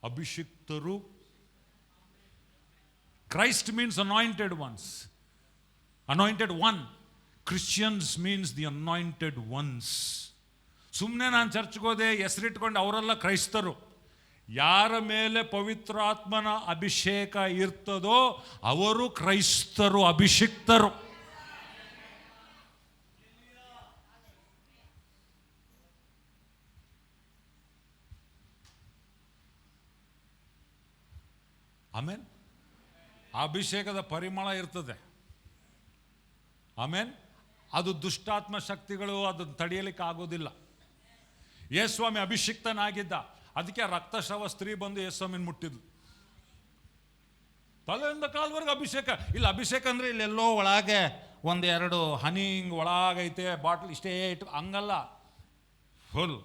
ಅಭಿಷಿಕ್ತರು. Christ means anointed ones. Anointed one. Christians means the anointed ones. ಸುಮ್ಮನೆ ನಾನು ಚರ್ಚ್ಗೆ ಹೋದೆ ಹೆಸರಿಟ್ಕೊಂಡು ಅವರೆಲ್ಲ ಕ್ರೈಸ್ತರು. ಯಾರ ಮೇಲೆ ಪವಿತ್ರಾತ್ಮನ ಅಭಿಷೇಕ ಇರ್ತದೋ ಅವರು ಕ್ರೈಸ್ತರು, ಅಭಿಷಿಕ್ತರು. ಆಮೇನ್. ಅಭಿಷೇಕದ ಪರಿಮಳ ಇರ್ತದೆ. ಆಮೇನ್. ಅದು ದುಷ್ಟಾತ್ಮ ಶಕ್ತಿಗಳು ಅದನ್ನು ತಡೆಯಲಿಕ್ಕೆ ಆಗೋದಿಲ್ಲ. ಯೇಸ್ವಾಮಿ ಅಭಿಷಿಕ್ತನಾಗಿದ್ದ, ಅದಕ್ಕೆ ರಕ್ತಸ್ರಾವ ಸ್ತ್ರೀ ಬಂದು ಯೇಸ್ವಾಮಿನ ಮುಟ್ಟಿದ್ಲು. ತಲೆಯಿಂದ ಕಾಲ್ವರೆಗೆ ಅಭಿಷೇಕ. ಇಲ್ಲ ಅಭಿಷೇಕ ಅಂದ್ರೆ ಇಲ್ಲೆಲ್ಲೋ ಒಳಗೆ ಒಂದೆರಡು ಹನಿ ಹಿಂಗ್ ಒಳಗೈತೆ, ಬಾಟ್ಲ್ ಇಷ್ಟೇ ಇಟ್ಟು ಹಂಗಲ್ಲ, ಫುಲ್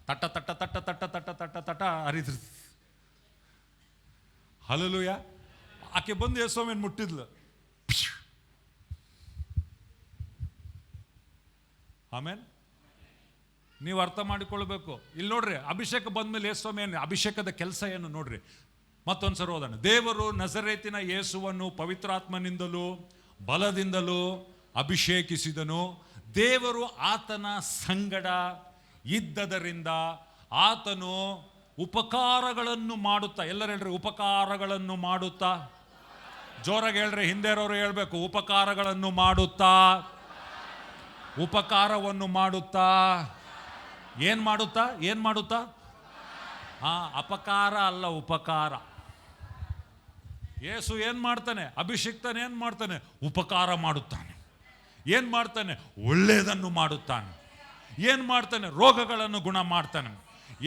ತಟ್ಟ ತಟ್ಟ ತಟ್ಟ ತಟ್ಟ ತಟ್ಟ ತಟ್ಟ ತಟ್ಟ ಹರಿದ್ರು. ಹಲ್ಲೆಲೂಯಾ. ಆಕೆ ಬಂದು ಯೇಸ್ವಾಮಿನ ಮುಟ್ಟಿದ್ಲು. ಆಮೇನ್. ನೀವು ಅರ್ಥ ಮಾಡಿಕೊಳ್ಬೇಕು. ಇಲ್ಲಿ ನೋಡ್ರಿ, ಅಭಿಷೇಕ ಬಂದ್ಮೇಲೆ ಯೇಸ್ವಾಮಿ ಏನು, ಅಭಿಷೇಕದ ಕೆಲಸ ಏನು ನೋಡ್ರಿ. ಮತ್ತೊಂದ್ಸರಿ ಓದೋಣ. ದೇವರು ನಜರೇತಿನ ಯೇಸುವನ್ನು ಪವಿತ್ರಾತ್ಮನಿಂದಲೂ ಬಲದಿಂದಲೂ ಅಭಿಷೇಕಿಸಿದನು. ದೇವರು ಆತನ ಸಂಗಡ ಇದ್ದದರಿಂದ ಆತನು ಉಪಕಾರಗಳನ್ನು ಮಾಡುತ್ತಾ, ಎಲ್ಲರೂ ಹೇಳ್ರಿ ಉಪಕಾರಗಳನ್ನು ಮಾಡುತ್ತಾ. ಜೋರಾಗಿ ಹೇಳ್ರಿ, ಹಿಂದೆ ಇರೋರು ಹೇಳ್ಬೇಕು, ಉಪಕಾರಗಳನ್ನು ಮಾಡುತ್ತಾ. ಉಪಕಾರವನ್ನು ಮಾಡುತ್ತಾ. ಏನ್ ಮಾಡುತ್ತಾ? ಏನ್ ಮಾಡುತ್ತಾ? ಅಪಕಾರ ಅಲ್ಲ, ಉಪಕಾರ. ಯೇಸು ಏನ್ ಮಾಡ್ತಾನೆ? ಅಭಿಷಿಕ್ತನ ಏನ್ ಮಾಡ್ತಾನೆ? ಉಪಕಾರ ಮಾಡುತ್ತಾನೆ. ಏನ್ ಮಾಡ್ತಾನೆ? ಒಳ್ಳೆಯದನ್ನು ಮಾಡುತ್ತಾನೆ. ಏನು ಮಾಡ್ತಾನೆ? ರೋಗಗಳನ್ನು ಗುಣ ಮಾಡ್ತಾನೆ.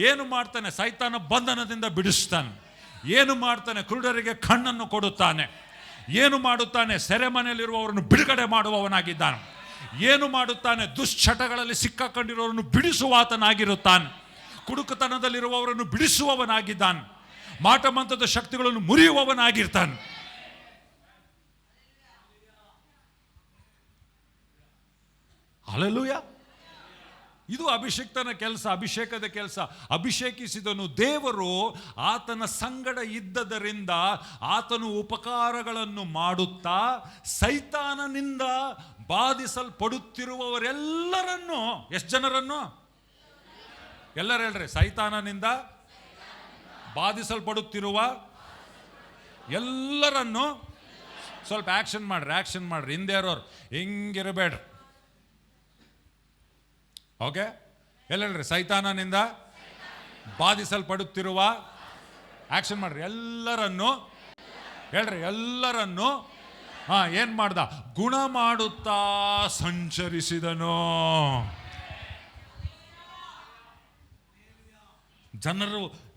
ಏನು ಮಾಡ್ತಾನೆ? ಸೈತಾನ ಬಂಧನದಿಂದ ಬಿಡಿಸ್ತಾನೆ. ಏನು ಮಾಡ್ತಾನೆ? ಕುರುಡರಿಗೆ ಕಣ್ಣನ್ನು ಕೊಡುತ್ತಾನೆ. ಏನು ಮಾಡುತ್ತಾನೆ? ಸೆರೆಮನೆಯಲ್ಲಿರುವವರನ್ನು ಬಿಡುಗಡೆ ಮಾಡುವವನಾಗಿದ್ದಾನೆ. ಏನು ಮಾಡುತ್ತಾನೆ? ದುಶ್ಚಟಗಳಲ್ಲಿ ಸಿಕ್ಕಾಕೊಂಡಿರುವವರನ್ನು ಬಿಡಿಸುವಾತನಾಗಿರುತ್ತಾನೆ. ಕುಡುಕತನದಲ್ಲಿರುವವರನ್ನು ಬಿಡಿಸುವವನಾಗಿದ್ದಾನೆ. ಮಾಟಮಂತ್ರದ ಶಕ್ತಿಗಳನ್ನು ಮುರಿಯುವವನಾಗಿರ್ತಾನೆ. ಹಲ್ಲೆಲೂಯಾ. ಇದು ಅಭಿಷೇಕ್ತನ ಕೆಲಸ, ಅಭಿಷೇಕದ ಕೆಲಸ. ಅಭಿಷೇಕಿಸಿದನು. ದೇವರು ಆತನ ಸಂಗಡ ಇದ್ದದರಿಂದ ಆತನು ಉಪಕಾರಗಳನ್ನು ಮಾಡುತ್ತಾ ಸೈತಾನನಿಂದ ಬಾಧಿಸಲ್ಪಡುತ್ತಿರುವವರೆಲ್ಲರನ್ನು, ಎಷ್ಟು ಜನರನ್ನು? ಎಲ್ಲರೂ ಹೇಳ್ರಿ, ಸೈತಾನನಿಂದ ಬಾಧಿಸಲ್ಪಡುತ್ತಿರುವ ಎಲ್ಲರನ್ನು ಸ್ವಲ್ಪ ಆಕ್ಷನ್ ಮಾಡ್ರಿ ಹಿಂದೆ ಇರೋರು ಹಿಂಗಿರಬೇಡ್ರಿ. ಓಕೆ, ಎಲ್ಲಲ್ರಿ ಸೈತಾನನಿಂದ ಬಾಧಿಸಲ್ಪಡುತ್ತಿರುವ, ಆಕ್ಷನ್ ಮಾಡ್ರಿ, ಎಲ್ಲರನ್ನು ಹೇಳ್ರಿ, ಎಲ್ಲರನ್ನು ಏನ್ ಮಾಡ್ದ? ಗುಣ ಮಾಡುತ್ತಾ ಸಂಚರಿಸಿದನು.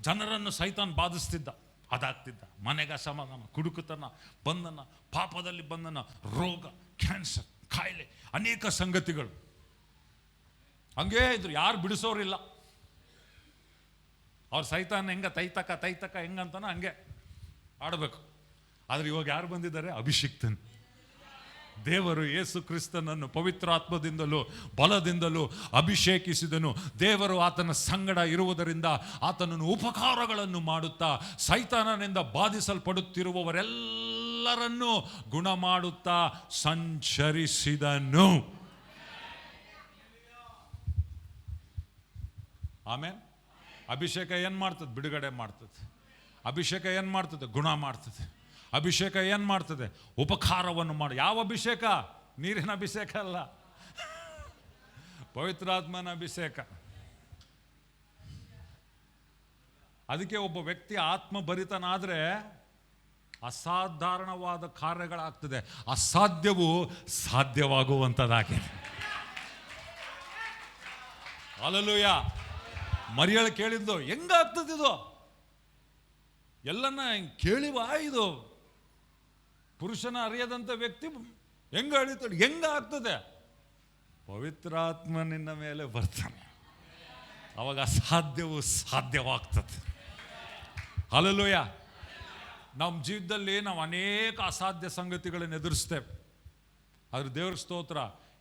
ಜನರನ್ನು ಸೈತಾನ್ ಬಾಧಿಸ್ತಿದ್ದ, ಅದಾಗ್ತಿದ್ದ. ಮನೆಗೆ ಅಸಮಾಧಾನ, ಕುಡುಕುತನ, ಬಂಧನ, ಪಾಪದಲ್ಲಿ ಬಂಧನ, ರೋಗ, ಕ್ಯಾನ್ಸರ್, ಕಾಯಿಲೆ, ಅನೇಕ ಸಂಗತಿಗಳು ಹಂಗೇ ಇದ್ರು. ಯಾರು ಬಿಡಿಸೋರಿಲ್ಲ. ಅವ್ರು ಸೈತಾನ್ ಹೆಂಗ ತೈತಕ ಹೆಂಗಂತಾನ ಹಂಗೆ ಆಡಬೇಕು. ಆದ್ರೆ ಇವಾಗ ಯಾರು ಬಂದಿದ್ದಾರೆ? ಅಭಿಷಿಕ್ತನ್ ದೇವರು ಯೇಸು ಕ್ರಿಸ್ತನನ್ನು ಪವಿತ್ರಾತ್ಮದಿಂದಲೂ ಬಲದಿಂದಲೂ ಅಭಿಷೇಕಿಸಿದನು. ದೇವರು ಆತನ ಸಂಗಡ ಇರುವುದರಿಂದ ಆತನನ್ನು ಉಪಕಾರಗಳನ್ನು ಮಾಡುತ್ತಾ ಸೈತಾನನಿಂದ ಬಾಧಿಸಲ್ಪಡುತ್ತಿರುವವರೆಲ್ಲರನ್ನೂ ಗುಣ ಮಾಡುತ್ತಾ ಸಂಚರಿಸಿದನು. ಆಮೇಲೆ ಅಭಿಷೇಕ ಏನ್ ಮಾಡ್ತದೆ? ಬಿಡುಗಡೆ ಮಾಡ್ತದೆ. ಅಭಿಷೇಕ ಏನ್ ಮಾಡ್ತದೆ? ಗುಣ ಮಾಡ್ತದೆ. ಅಭಿಷೇಕ ಏನ್ ಮಾಡ್ತದೆ? ಉಪಕಾರವನ್ನು ಮಾಡಿ. ಯಾವ ಅಭಿಷೇಕ? ನೀರಿನ ಅಭಿಷೇಕ ಅಲ್ಲ, ಪವಿತ್ರಾತ್ಮನ ಅಭಿಷೇಕ. ಅದಕ್ಕೆ ಒಬ್ಬ ವ್ಯಕ್ತಿ ಆತ್ಮಭರಿತನಾದ್ರೆ ಅಸಾಧಾರಣವಾದ ಕಾರ್ಯಗಳಾಗ್ತದೆ. ಅಸಾಧ್ಯವು ಸಾಧ್ಯವಾಗುವಂಥದ್ದಾಗಿದೆ. ಹಲ್ಲೆಲೂಯಾ. ಮರಿಯಳು ಕೇಳಿದ್ದು ಹೆಂಗಾಗ್ತದಿದು? ಎಲ್ಲನ್ನ ಕೇಳಿವಾ? ಇದು ಪುರುಷನ ಅರಿಯದಂಥ ವ್ಯಕ್ತಿ ಹೆಂಗ ಅಳಿತಾಳೆ? ಹೆಂಗಾಗ್ತದೆ? ಪವಿತ್ರಾತ್ಮ ನಿನ್ನ ಮೇಲೆ ಬರ್ತಾನೆ, ಅವಾಗ ಅಸಾಧ್ಯವು ಸಾಧ್ಯವಾಗ್ತದೆ. ಹಲ್ಲೆಲೂಯಾ. ನಮ್ಮ ಜೀವಿತದಲ್ಲಿ ನಾವು ಅನೇಕ ಅಸಾಧ್ಯ ಸಂಗತಿಗಳನ್ನು ಎದುರಿಸ್ತೇವೆ. ಆದ್ರೆ ದೇವ್ರ ಸ್ತೋತ್ರ,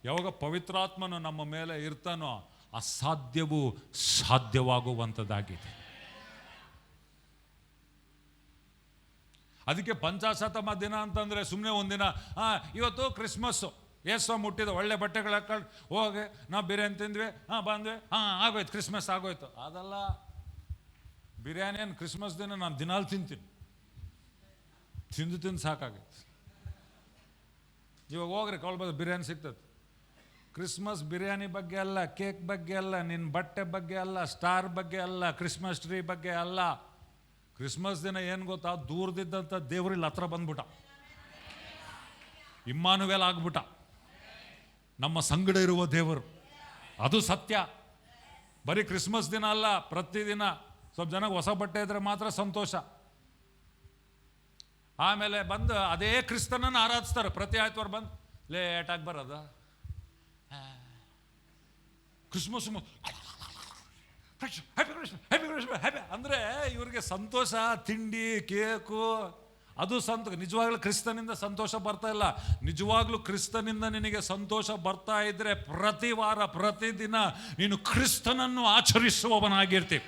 ಯಾವಾಗ ಪವಿತ್ರಾತ್ಮನು ನಮ್ಮ ಮೇಲೆ ಇರ್ತಾನೋ ಅಸಾಧ್ಯವು ಸಾಧ್ಯವಾಗುವಂಥದ್ದಾಗಿದೆ. ಅದಕ್ಕೆ ಪಂಚಾಶತಮ ದಿನ ಅಂತಂದರೆ ಸುಮ್ಮನೆ ಒಂದಿನ ಇವತ್ತು ಕ್ರಿಸ್ಮಸ್ಸು, ಯೇಸು ಮುಟ್ಟಿದ, ಒಳ್ಳೆ ಬಟ್ಟೆಗಳು ಹಾಕೊಂಡು ಹೋಗಿ ನಾವು ಬಿರಿಯಾನಿ ತಿಂದ್ವಿ, ಬಂದ್ವಿ, ಆಗೋಯ್ತು, ಕ್ರಿಸ್ಮಸ್ ಆಗೋಯ್ತು. ಅದಲ್ಲ. ಬಿರಿಯಾನಿ ಏನು ಕ್ರಿಸ್ಮಸ್ ದಿನ ನಾನು ದಿನಾಲು ತಿಂತೀನಿ, ತಿಂದು ಸಾಕಾಗೈತೆ. ಇವಾಗ ಹೋಗ್ರಿ ಕಳ್ಬೋದು, ಬಿರಿಯಾನಿ ಸಿಗ್ತದೆ. ಕ್ರಿಸ್ಮಸ್ ಬಿರಿಯಾನಿ ಬಗ್ಗೆ ಅಲ್ಲ, ಕೇಕ್ ಬಗ್ಗೆ ಅಲ್ಲ, ನಿನ್ನ ಬಟ್ಟೆ ಬಗ್ಗೆ ಅಲ್ಲ, ಸ್ಟಾರ್ ಬಗ್ಗೆ ಅಲ್ಲ, ಕ್ರಿಸ್ಮಸ್ ಟ್ರೀ ಬಗ್ಗೆ ಅಲ್ಲ. ಕ್ರಿಸ್ಮಸ್ ದಿನ ಏನು ಗೊತ್ತಾ? ದೂರದಿದ್ದಂಥ ದೇವರಿಲ್ಲ ಹತ್ರ ಬಂದ್ಬಿಟ್ಟ, ಇಮ್ಮಾನುವೇಲ್ ಆಗ್ಬಿಟ್ಟ, ನಮ್ಮ ಸಂಗಡ ಇರುವ ದೇವರು. ಅದು ಸತ್ಯ. ಬರೀ ಕ್ರಿಸ್ಮಸ್ ದಿನ ಅಲ್ಲ, ಪ್ರತಿದಿನ ಸ್ವಲ್ಪ ಜನಕ್ಕೆ ಹೊಸ ಬಟ್ಟೆ ಇದ್ರೆ ಮಾತ್ರ ಸಂತೋಷ. ಆಮೇಲೆ ಬಂದು ಅದೇ ಕ್ರಿಸ್ತನನ್ನು ಆರಾಧಿಸ್ತಾರೆ. ಪ್ರತಿ ಆಯ್ತವಾರ ಬಂದು ಲೇಟಾಗಿ ಬರೋದು, ಕ್ರಿಸ್ಮಸ್ ಹ್ಯಾಪಿ ಅಂದರೆ ಇವ್ರಿಗೆ ಸಂತೋಷ, ತಿಂಡಿ, ಕೇಕು, ಅದು ನಿಜವಾಗ್ಲೂ ಕ್ರಿಸ್ತನಿಂದ ಸಂತೋಷ ಬರ್ತಾ ಇಲ್ಲ. ನಿಜವಾಗ್ಲೂ ಕ್ರಿಸ್ತನಿಂದ ನಿನಗೆ ಸಂತೋಷ ಬರ್ತಾ ಇದ್ರೆ ಪ್ರತಿ ವಾರ ಪ್ರತಿದಿನ ನೀನು ಕ್ರಿಸ್ತನನ್ನು ಆಚರಿಸುವವನಾಗಿರ್ತೀವಿ.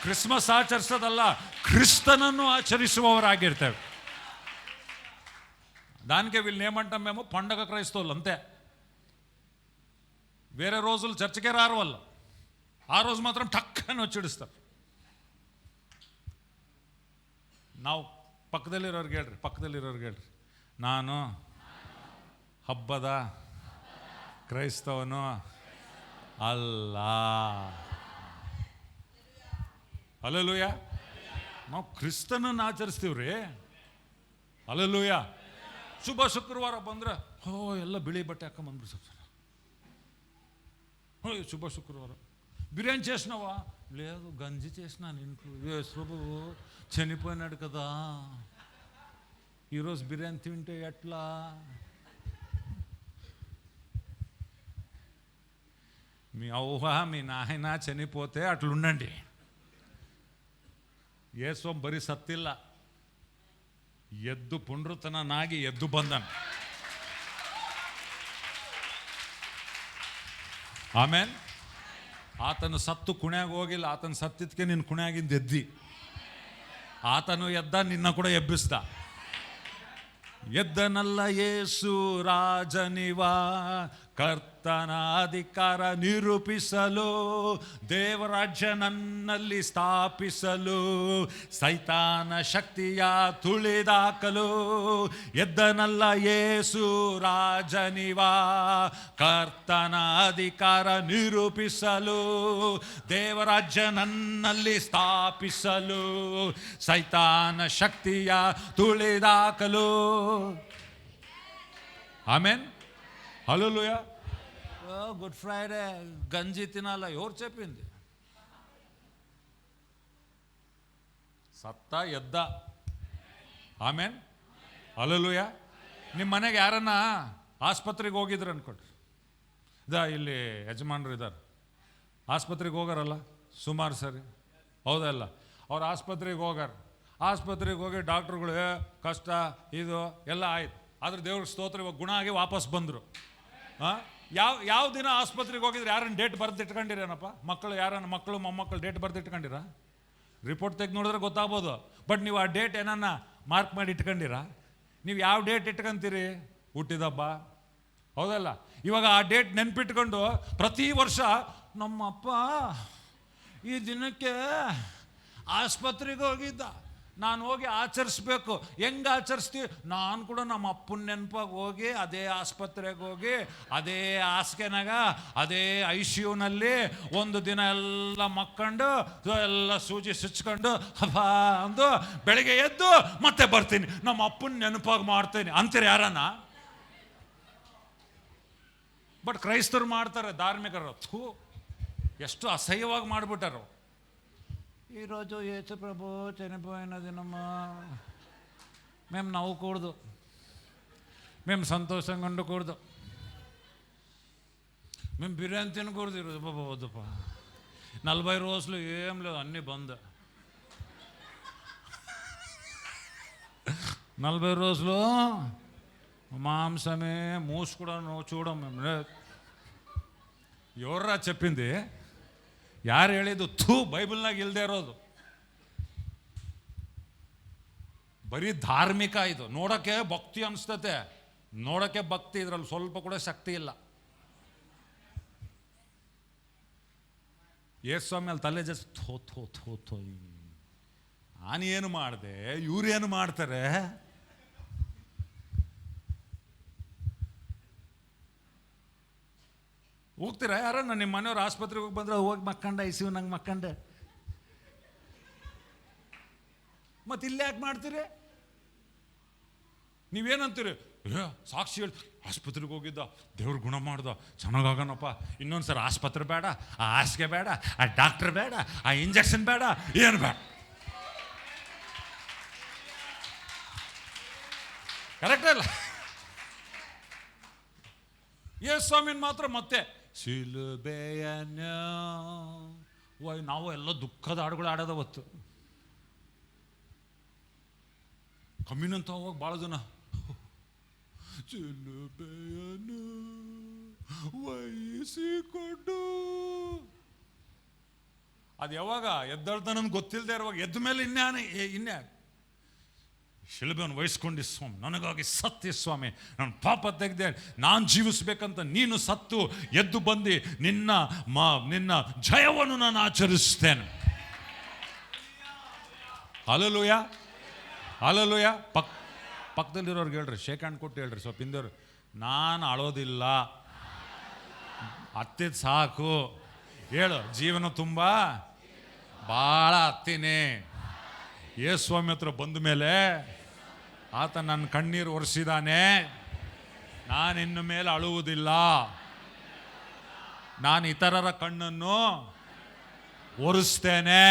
ಕ್ರಿಸ್ಮಸ್ ಆಚರಿಸೋದಲ್ಲ, క్రిస్తనನ್ನು ఆచరిಸುವವರಾಗಿರ್ತೇವೆ. దానికే వీళ్ళు ఏమంటాం మేము పండగ క్రైస్తవులు అంతే. వేరే రోజులు చర్చకే రారు వాళ్ళు, ఆ రోజు మాత్రం టక్కని వచ్చిడిస్తారు. ನಾವು ಪಕ್ಕದಲ್ಲಿರೋರ್ಗೆ ಹೇಳ್ರಿ, ನಾನು ಹಬ್ಬದ ಕ್ರೈಸ್ತವನು ಅಲ್ಲ. ಹಲ್ಲೆಲೂಯ. ನಾವು ಕ್ರಿಸ್ತನನ್ನು ಆಚರಿಸ್ತೀವ್ರಿ. ಹಲ್ಲೆಲೂಯ. ಶುಭ ಶುಕ್ರವಾರ ಬಂದ್ರೆ ಎಲ್ಲ ಬಿಳಿ ಬಟ್ಟೆ ಹಾಕೊಂಬಂದ್ಬಿಡಿ ಸ್ವಲ್ಪ. శుభ శుక్రవారం బిర్యానీ చేసినావా? లేదు, గంజి చేసినా. ఇంట్లో యేసుప్రభు చనిపోయినాడు కదా, ఈరోజు బిర్యానీ తింటే ఎట్లా? మీ అవ్వ మీ నాయన చనిపోతే అట్లుండండి. యేసు ಬರೀ ಸತ್ತಿಲ್ಲ, ಎದ್ದು ಪುನರುತ್ಥಾನನಾಗಿ ಎದ್ದು ಬಂದನು. ಆಮೇನ್. ಆತನು ಸತ್ತು ಕುಣ್ಯಾಗ ಹೋಗಿಲ್ಲ, ಆತನ ಸತ್ತಿದ್ಕೆ ನೀನು ಕುಣ್ಯಾಗಿಂದ ಎದ್ದಿ. ಆತನು ಎದ್ದ, ನಿನ್ನ ಕೂಡ ಎಬ್ಬಿಸ್ದ. ಎದ್ದನಲ್ಲ ಯೇಸು ರಾಜನಿವ ಕರ್ತನ ಅಧಿಕಾರ ನಿರೂಪಿಸಲು, ದೇವರಾಜ್ಯ ನನ್ನಲ್ಲಿ ಸ್ಥಾಪಿಸಲು, ಸೈತಾನ ಶಕ್ತಿಯ ತುಳಿದಾಕಲು ಎದ್ದನಲ್ಲ ಯೇಸು ರಾಜನಿವ. ಕರ್ತನ ಅಧಿಕಾರ ನಿರೂಪಿಸಲು, ದೇವರಾಜ್ಯ ನನ್ನಲ್ಲಿ ಸ್ಥಾಪಿಸಲು, ಸೈತಾನ ಶಕ್ತಿಯ ತುಳಿದಾಕಲು. ಆಮೆನ್. హల్లెలూయా. గుడ్ ఫ్రైడే గంజి తినాలా ఎవరు చెప్పింది? సత్తా ఎద్దా. ఆమెన్. హల్లెలూయా. ನಿಮ್ಮ ಮನೆಗೆ ಯಾರನ್ನ ಆಸ್ಪತ್ರೆಗೆ ಹೋಗಿದ್ರು ಅನ್ಕೊಳ್ರಿ, ಇಲ್ಲಿ ಯಜಮಾನರು ಇದ್ದಾರೆ, ಆಸ್ಪತ್ರೆಗೆ ಹೋಗಾರಲ್ಲ ಸುಮಾರು ಸರಿ, ಹೌದಲ್ಲ? ಅವ್ರು ಆಸ್ಪತ್ರೆಗೆ ಹೋಗಿ ಡಾಕ್ಟ್ರುಗಳು ಕಷ್ಟ ಇದು ಎಲ್ಲ ಆಯ್ತು, ಆದ್ರೆ ದೇವ್ರಿಗೆ ಸ್ತೋತ್ರ, ಇವಾಗ ಗುಣ ಆಗಿ ವಾಪಸ್ ಬಂದರು. ಯಾವ ದಿನ ಆಸ್ಪತ್ರೆಗೆ ಹೋಗಿದ್ರೆ ಯಾರನ್ನ ಡೇಟ್ ಬರೆದಿಟ್ಕೊಂಡಿರೇನಪ್ಪ? ಮಕ್ಕಳು ಮೊಮ್ಮಕ್ಕಳು ಡೇಟ್ ಬರೆದಿಟ್ಕೊಂಡಿರ? ರಿಪೋರ್ಟ್ ತೆಗೆದು ನೋಡಿದ್ರೆ ಗೊತ್ತಾಗ್ಬೋದು. ಬಟ್ ನೀವು ಆ ಡೇಟ್ ಏನನ್ನ ಮಾರ್ಕ್ ಮಾಡಿ ಇಟ್ಕೊಂಡಿರ? ನೀವು ಯಾವ ಡೇಟ್ ಇಟ್ಕೊಂತೀರಿ? ಹುಟ್ಟಿದಬ್ಬ, ಹೌದಲ್ಲ? ಇವಾಗ ಆ ಡೇಟ್ ನೆನ್ಪಿಟ್ಕೊಂಡು ಪ್ರತಿ ವರ್ಷ ನಮ್ಮಪ್ಪ ಈ ದಿನಕ್ಕೆ ಆಸ್ಪತ್ರೆಗೆ ಹೋಗಿದ್ದ, ನಾನು ಹೋಗಿ ಆಚರಿಸ್ಬೇಕು. ಹೆಂಗೆ ಆಚರಿಸ್ತೀವಿ? ನಾನು ಕೂಡ ನಮ್ಮ ಅಪ್ಪನ ನೆನಪಾಗಿ ಹೋಗಿ ಅದೇ ಆಸ್ಪತ್ರೆಗೆ ಹೋಗಿ ಅದೇ ಹಾಸಿಗೆನಾಗ ಅದೇ ICUನಲ್ಲಿ ಒಂದು ದಿನ ಎಲ್ಲ ಮಕ್ಕೊಂಡು ಎಲ್ಲ ಸೂಜಿ ಸುಚ್ಕೊಂಡು ಹಬ್ಬ ಅಂದು ಬೆಳಿಗ್ಗೆ ಎದ್ದು ಮತ್ತೆ ಬರ್ತೀನಿ, ನಮ್ಮ ಅಪ್ಪನ ನೆನಪಾಗಿ ಮಾಡ್ತೀನಿ ಅಂತೀರಿ ಯಾರನ್ನ? ಬಟ್ ಕ್ರೈಸ್ತರು ಮಾಡ್ತಾರೆ, ಧಾರ್ಮಿಕರು. ಎಷ್ಟು ಅಸಹ್ಯವಾಗಿ ಮಾಡಿಬಿಟ್ಟಾರು. ఈరోజు యేసు ప్రభు చనిపోయిన దినమా, మేము నవ్వకూడదు, మేము సంతోషంగా ఉండకూడదు, మేము బిర్యానీ తినకూడదు ఈరోజు. బాబా వద్దుపా, 40 రోజులు ఏం లేదు, అన్నీ బంద్. 40 రోజులు మాంసమే మూసు కూడా చూడం మేము. ఎవర్రా చెప్పింది? ಯಾರು ಹೇಳಿದ್ದು? ಬೈಬಲ್ನಾಗ ಇಲ್ಲದೆ ಇರೋದು. ಬರೀ ಧಾರ್ಮಿಕ ಇದು. ನೋಡೋಕ್ಕೆ ಭಕ್ತಿ ಅನಿಸ್ತತೆ, ನೋಡೋಕ್ಕೆ ಭಕ್ತಿ, ಇದ್ರಲ್ಲಿ ಸ್ವಲ್ಪ ಕೂಡ ಶಕ್ತಿ ಇಲ್ಲ. ಯೇಸು ಮೇಲೆ ತಲೆ ಜಸ್ಟ್ ಥೋ ನಾನೇನು ಮಾಡಿದೆ, ಇವ್ರೇನು ಮಾಡ್ತಾರೆ? ಹೋಗ್ತೀರಾ ಯಾರನ್ನ? ನಿಮ್ಮ ಮನೆಯವ್ರು ಆಸ್ಪತ್ರೆಗೆ ಹೋಗಿ ಬಂದ್ರೆ ಹೋಗಿ ಮಕ್ಕಂಡ ICU ನಂಗೆ ಮಕ್ಕಂಡೆ, ಮತ್ತೆ ಇಲ್ಲಿ ಯಾಕೆ ಮಾಡ್ತೀರಿ? ನೀವೇನಂತೀರಿ? ಸಾಕ್ಷಿ ಹೇಳಿ ಆಸ್ಪತ್ರೆಗೆ ಹೋಗಿದ್ದ, ದೇವ್ರು ಗುಣ ಮಾಡ್ದ, ಚೆನ್ನಾಗಾಗನಪ್ಪ, ಇನ್ನೊಂದ್ಸರಿ ಆಸ್ಪತ್ರೆ ಬೇಡ, ಆ ಹಾಸಿಗೆ ಬೇಡ, ಆ ಡಾಕ್ಟರ್ ಬೇಡ, ಆ ಇಂಜೆಕ್ಷನ್ ಬೇಡ, ಏನು ಬೇಡ. ಕರೆಕ್ಟ್ ಅಲ್ಲ? ಯೇಸ್ವಾಮಿನ ಮಾತ್ರ ಮತ್ತೆ ಶಿಲುಬೆಯನ್ನು ನಾವು ಎಲ್ಲ ದುಃಖದ ಹಾಡುಗಳು ಆಡೋದ ಹೊತ್ತು. ಕಮ್ಮಿನಂತ ಹೋಗಿ ಭಾಳ ಜನ ಶಿಲುಬೆಯನ್ನು ವಹಿಸಿಕೊಂಡು, ಅದು ಯಾವಾಗ ಎದ್ದಳ್ತಾನಂದು ಗೊತ್ತಿಲ್ಲದೆ ಇರುವಾಗ ಎದ್ದ ಮೇಲೆ ಇನ್ನೇ ಶಿಲುಬೆಯನ್ನು ವಹಿಸ್ಕೊಂಡಿ ಸ್ವಾಮಿ, ನನಗಾಗಿ ಸತ್ಯ ಸ್ವಾಮಿ, ನನ್ನ ಪಾಪ ತೆಗೆದೆ, ನಾನು ಜೀವಿಸ್ಬೇಕಂತ ನೀನು ಸತ್ತು ಎದ್ದು ಬಂದು ನಿನ್ನ ಜಯವನ್ನು ನಾನು ಆಚರಿಸ್ತೇನೆ. Hallelujah, hallelujah. ಪಕ್ಕದಲ್ಲಿರೋರ್ಗೆ ಹೇಳ್ರಿ, ಶೇಕ್ ಹ್ಯಾಂಡ್ ಕೊಟ್ಟು ಹೇಳ್ರಿ, ಸ್ವಲ್ಪ ಹಿಂದವ್ರು, ನಾನು ಅಳೋದಿಲ್ಲ, ಹತ್ತಿದ ಸಾಕು ಹೇಳು, ಜೀವನ ತುಂಬ ಭಾಳ ಹತ್ತೀನಿ. ಯೇಸ್ವಾಮಿ ಹತ್ರ ಬಂದ ಮೇಲೆ ಆತ ನನ್ನ ಕಣ್ಣೀರು ಒರೆಸಿದಾನೆ, ನಾನು ಇನ್ನು ಮೇಲೆ ಅಳುವುದಿಲ್ಲ, ನಾನು ಇತರರ ಕಣ್ಣನ್ನು ಒರೆಸ್ತೇನೆ,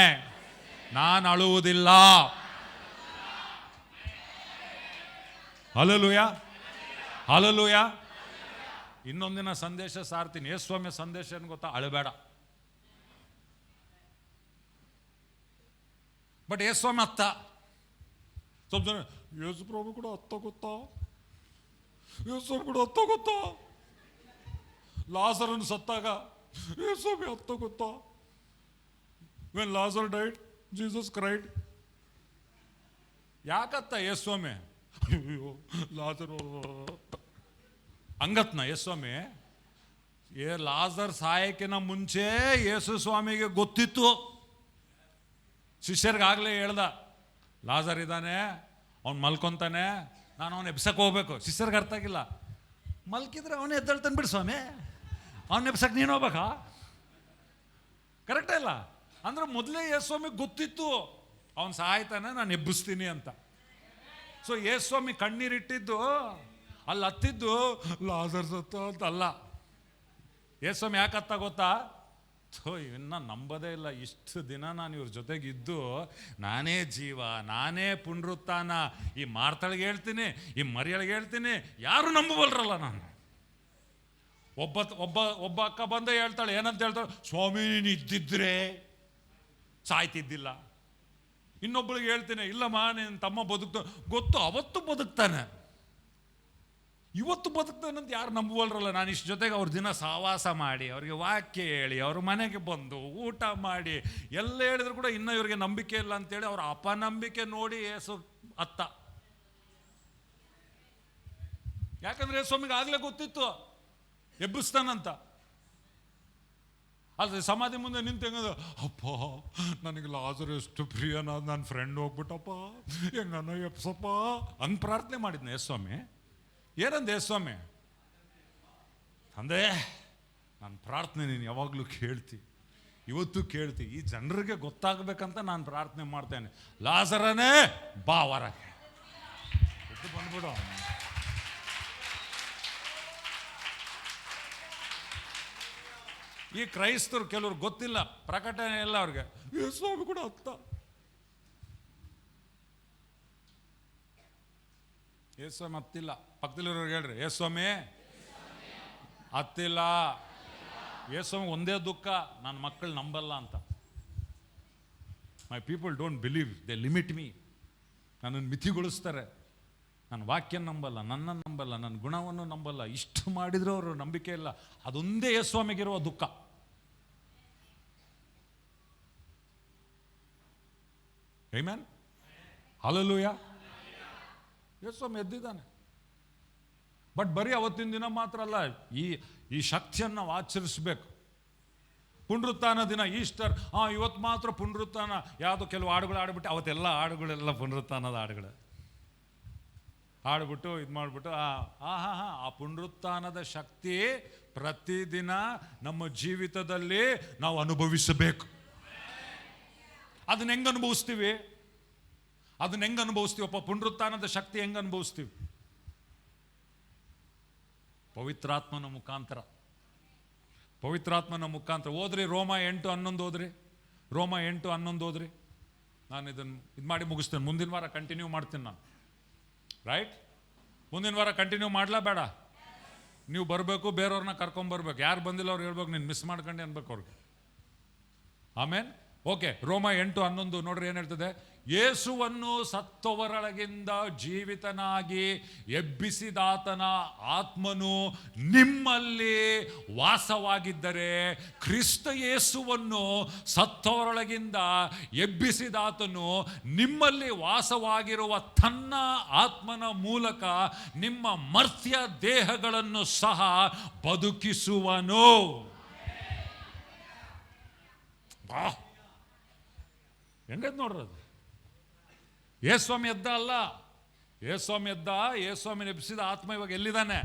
ನಾನು ಅಳುವುದಿಲ್ಲ. Hallelujah, hallelujah. ಇನ್ನೊಂದಿನ ಸಂದೇಶ ಸಾರ್ತೀನಿ. ಯೇಸ್ವಾಮಿ ಸಂದೇಶ ಏನು ಗೊತ್ತಾ? ಅಳಬೇಡ. ಬಟ್ ಯೇಸ್ವಾಮಿ ಅತ್ತ, ಸ್ವಲ್ಪ ಜನ ಯೇಸು ಪ್ರಭು ಕೂಡ ಅತ್ತ ಗೊತ್ತಾ, ಯೇಸ್ವಾಮಿ ಕೂಡ ಅತ್ತ ಗೊತ್ತಾ, ಲಾಜರನ್ನು ಸತ್ತಾಗ ಯೇಸ್ವಾಮಿ ಅತ್ತ ಗೊತ್ತಾ, ವೆನ್ ಲಾಜರ್ ಡೈಡ್ ಜೀಸಸ್ ಕ್ರೈಡ್. ಯಾಕತ್ತ ಯೇಸ್ವಾಮಿ? ಅಯ್ಯೋ ಲಾಜರು ಹಂಗತ್ನ ಯೇಸ್ವಾಮಿ? ಲಾಜರ್ ಸಾಯಕ್ಕಿನ ಮುಂಚೆ ಯೇಸು ಸ್ವಾಮಿಗೆ ಗೊತ್ತಿತ್ತು. ಶಿಷ್ಯರಿಗಾಗಲೇ ಹೇಳ್ದ, ಲಾಜರ್ ಇದ್ದಾನೆ, ಅವ್ನು ಮಲ್ಕೊಂತಾನೆ, ನಾನು ಅವನು ಎಬ್ಸಕ್ಕೆ ಹೋಗ್ಬೇಕು. ಶಿಷ್ಯರಿಗೆ ಅರ್ಥ ಆಗಿಲ್ಲ. ಮಲ್ಕಿದ್ರೆ ಅವನೇ ಎದ್ದೇಳ್ತಾನೆ ಬಿಡು ಸ್ವಾಮಿ, ಅವನ ಎಬ್ಸಕ್ಕೆ ನೀನು ಹೋಗ್ಬೇಕಾ? ಕರೆಕ್ಟೇ ಇಲ್ಲ ಅಂದ್ರೆ ಮೊದಲೇ ಯೇಸು ಸ್ವಾಮಿಗೆ ಗೊತ್ತಿತ್ತು ಅವನು ಸಾಯ್ತಾನೆ, ನಾನು ಎಬ್ಬಿಸ್ತೀನಿ ಅಂತ. ಸೊ ಯೇಸು ಸ್ವಾಮಿ ಕಣ್ಣೀರಿಟ್ಟಿದ್ದು ಅಲ್ಲಿ ಹತ್ತಿದ್ದು ಲಾಜರ್ ಸತ್ತು ಅಂತಲ್ಲ. ಯೇಸು ಸ್ವಾಮಿ ಯಾಕೆ ಹತ್ತ ಗೊತ್ತಾ? ಇನ್ನು ನಂಬೋದೇ ಇಲ್ಲ, ಇಷ್ಟು ದಿನ ನಾನು ಇವ್ರ ಜೊತೆಗಿದ್ದು ನಾನೇ ಜೀವ, ನಾನೇ ಪುನರುತ್ಥಾನ, ಈ ಮಾರ್ತಳಿಗೆ ಹೇಳ್ತೀನಿ, ಈ ಮರಿಯಳಿಗೆ ಹೇಳ್ತೀನಿ, ಯಾರು ನಂಬಬಲ್ರಲ್ಲ. ನಾನು ಒಬ್ಬ ಅಕ್ಕ ಬಂದೇ ಹೇಳ್ತಾಳೆ, ಏನಂತ ಹೇಳ್ತಾಳೆ, ಸ್ವಾಮಿ ನೀನು ಇದ್ದಿದ್ರೆ ಸಾಯ್ತಿದ್ದಿಲ್ಲ. ಇನ್ನೊಬ್ಬಳಿಗೆ ಹೇಳ್ತೀನಿ, ಇಲ್ಲಮ್ಮ ನಿನ್ನ ತಮ್ಮ ಗೊತ್ತು, ಅವತ್ತು ಬದುಕ್ತಾನೆ, ಇವತ್ತು ಬದುಕ್ತಾನಂತ ಯಾರು ನಂಬುವಲ್ರಲ್ಲ. ನಾನು ಇಷ್ಟು ಜೊತೆಗೆ ಅವ್ರ ದಿನ ಸಹವಾಸ ಮಾಡಿ, ಅವ್ರಿಗೆ ವಾಕ್ಯ ಹೇಳಿ, ಅವ್ರ ಮನೆಗೆ ಬಂದು ಊಟ ಮಾಡಿ ಎಲ್ಲ ಹೇಳಿದ್ರು ಕೂಡ ಇನ್ನೂ ಇವ್ರಿಗೆ ನಂಬಿಕೆ ಇಲ್ಲ ಅಂತೇಳಿ ಅವ್ರ ಅಪನಂಬಿಕೆ ನೋಡಿ ಯೇಸು ಅತ್ತ. ಯಾಕಂದ್ರೆ ಸ್ವಾಮಿಗೆ ಆಗ್ಲೇ ಗೊತ್ತಿತ್ತು ಎಬ್ಬಿಸ್ತಾನಂತ. ಅಲ್ರಿ ಸಮಾಧಿ ಮುಂದೆ ನಿಂತು ಹೆಂಗದ, ಅಪ್ಪ ನನಗೆ ಲಾಜರ್ ಎಷ್ಟು ಪ್ರಿಯನ, ನನ್ನ ಫ್ರೆಂಡ್ ಹೋಗ್ಬಿಟ್ಟಪ್ಪ, ಹೆಂಗನ ಎಪ್ಸಪ್ಪ ಹಂಗೆ ಪ್ರಾರ್ಥನೆ ಮಾಡಿದ್ನ ಯೇಸು ಸ್ವಾಮಿ. ಏನಂದ ಯೇಸು ಸ್ವಾಮಿ? ಅಂದೆ ನನ್ನ ಪ್ರಾರ್ಥನೆ ನೀನು ಯಾವಾಗಲೂ ಕೇಳ್ತಿ, ಇವತ್ತು ಕೇಳ್ತಿ, ಈ ಜನರಿಗೆ ಗೊತ್ತಾಗಬೇಕಂತ ನಾನು ಪ್ರಾರ್ಥನೆ ಮಾಡ್ತೇನೆ. ಲಾಜರನೇ ಬಾ ಹೊರಗೆ ಬಂದ್ಬಿಡು. ಈ ಕ್ರೈಸ್ತರು ಕೆಲವ್ರು ಗೊತ್ತಿಲ್ಲ, ಪ್ರಕಟಣೆ ಎಲ್ಲ ಅವ್ರಿಗೆ. ಯೇಸು ಸ್ವಾಮಿ ಕೂಡ ಹತ್ತ. ಯೇಸು ಸ್ವಾಮಿ ಹತ್ತಿಲ್ಲ. ಪಕ್ಕದಲ್ಲಿರೋರ್ಗೆ ಹೇಳ್ರಿ, ಯೇಸು ಸ್ವಾಮಿ ಹತ್ತಿಲ್ಲ. ಯೇಸು ಸ್ವಾಮಿ ಒಂದೇ ದುಃಖ, ನನ್ನ ಮಕ್ಕಳು ನಂಬಲ್ಲ ಅಂತ. ಮೈ people don't believe, they limit me. ನನ್ನನ್ನು ಮಿತಿಗೊಳಿಸ್ತಾರೆ, ನನ್ನ ವಾಕ್ಯ ನಂಬಲ್ಲ, ನನ್ನನ್ನು ನಂಬಲ್ಲ, ನನ್ನ ಗುಣವನ್ನು ನಂಬಲ್ಲ. ಇಷ್ಟು ಮಾಡಿದ್ರು ಅವರು ನಂಬಿಕೆ ಇಲ್ಲ. ಅದೊಂದೇ ಯೇಸು ಸ್ವಾಮಿಗಿರುವ ದುಃಖ. Amen, hallelujah. ಯೇಸು ಸ್ವಾಮಿ ಎದ್ದಿದ್ದಾನೆ. ಬಟ್ ಬರೀ ಅವತ್ತಿನ ದಿನ ಮಾತ್ರ ಅಲ್ಲ, ಈ ಶಕ್ತಿಯನ್ನು ನಾವು ಆಚರಿಸ್ಬೇಕು. ಪುನರುತ್ಥಾನ ದಿನ, ಈಸ್ಟರ್, ಇವತ್ತು ಮಾತ್ರ ಪುನರುತ್ಥಾನ. ಯಾವುದೋ ಕೆಲವು ಹಾಡುಗಳು ಆಡ್ಬಿಟ್ಟು, ಅವತ್ತೆಲ್ಲ ಹಾಡುಗಳೆಲ್ಲ ಪುನರುತ್ಥಾನದ ಹಾಡುಗಳು ಆಡ್ಬಿಟ್ಟು ಇದು ಮಾಡಿಬಿಟ್ಟು ಆ ಪುನರುತ್ಥಾನದ ಶಕ್ತಿ ಪ್ರತಿದಿನ ನಮ್ಮ ಜೀವಿತದಲ್ಲಿ ನಾವು ಅನುಭವಿಸಬೇಕು. ಅದನ್ನ ಹೆಂಗೆ ಅನುಭವಿಸ್ತೀವಿ? ಅಪ್ಪ ಪುನರುತ್ಥಾನದ ಶಕ್ತಿ ಹೆಂಗೆ ಅನುಭವಿಸ್ತೀವಿ? ಪವಿತ್ರಾತ್ಮನ ಮುಖಾಂತರ. ಓದ್ರಿ ರೋಮ 8:11 ಓದ್ರಿ. ರೋಮ 8:11 ಓದ್ರಿ. ನಾನು ಇದನ್ನು ಇದು ಮಾಡಿ ಮುಗಿಸ್ತೇನೆ. ಮುಂದಿನ ವಾರ ಕಂಟಿನ್ಯೂ ಮಾಡ್ತೀನಿ ನಾನು. ರೈಟ್? ಮುಂದಿನ ವಾರ ಕಂಟಿನ್ಯೂ ಮಾಡ್ಲಾ ಬೇಡ? ನೀವು ಬರಬೇಕು, ಬೇರೆಯವ್ರನ್ನ ಕರ್ಕೊಂಬರ್ಬೇಕು. ಯಾರು ಬಂದಿಲ್ಲ ಅವ್ರು ಹೇಳ್ಬೇಕು, ನೀನು ಮಿಸ್ ಮಾಡ್ಕೊಂಡೆ ಅನ್ಬೇಕು ಅವ್ರಿಗೆ. ಆಮೇನ್. ಓಕೆ, ರೋಮ 8:11 ನೋಡ್ರಿ ಏನು ಹೇಳ್ತದೆ. ಯೇಸುವನ್ನು ಸತ್ತವರೊಳಗಿಂದ ಜೀವಿತನಾಗಿ ಎಬ್ಬಿಸಿದಾತನ ಆತ್ಮನು ನಿಮ್ಮಲ್ಲಿ ವಾಸವಾಗಿದ್ದರೆ, ಕ್ರಿಸ್ತ ಯೇಸುವನ್ನು ಸತ್ತವರೊಳಗಿಂದ ಎಬ್ಬಿಸಿದಾತನು ನಿಮ್ಮಲ್ಲಿ ವಾಸವಾಗಿರುವ ತನ್ನ ಆತ್ಮನ ಮೂಲಕ ನಿಮ್ಮ ಮರ್ತ್ಯ ದೇಹಗಳನ್ನು ಸಹ ಬದುಕಿಸುವನು. ಹೆಂಗದ್ ನೋಡ್ರದು. ಯೇಸ್ವಾಮಿ ಎದ್ದ ಅಲ್ಲ, ಯೇಸ್ವಾಮಿ ಎದ್ದ, ಯೇಸ್ವಾಮಿನ ಎಬ್ಬಿಸಿದ ಆತ್ಮ ಇವಾಗ ಎಲ್ಲಿದ್ದಾನೆ?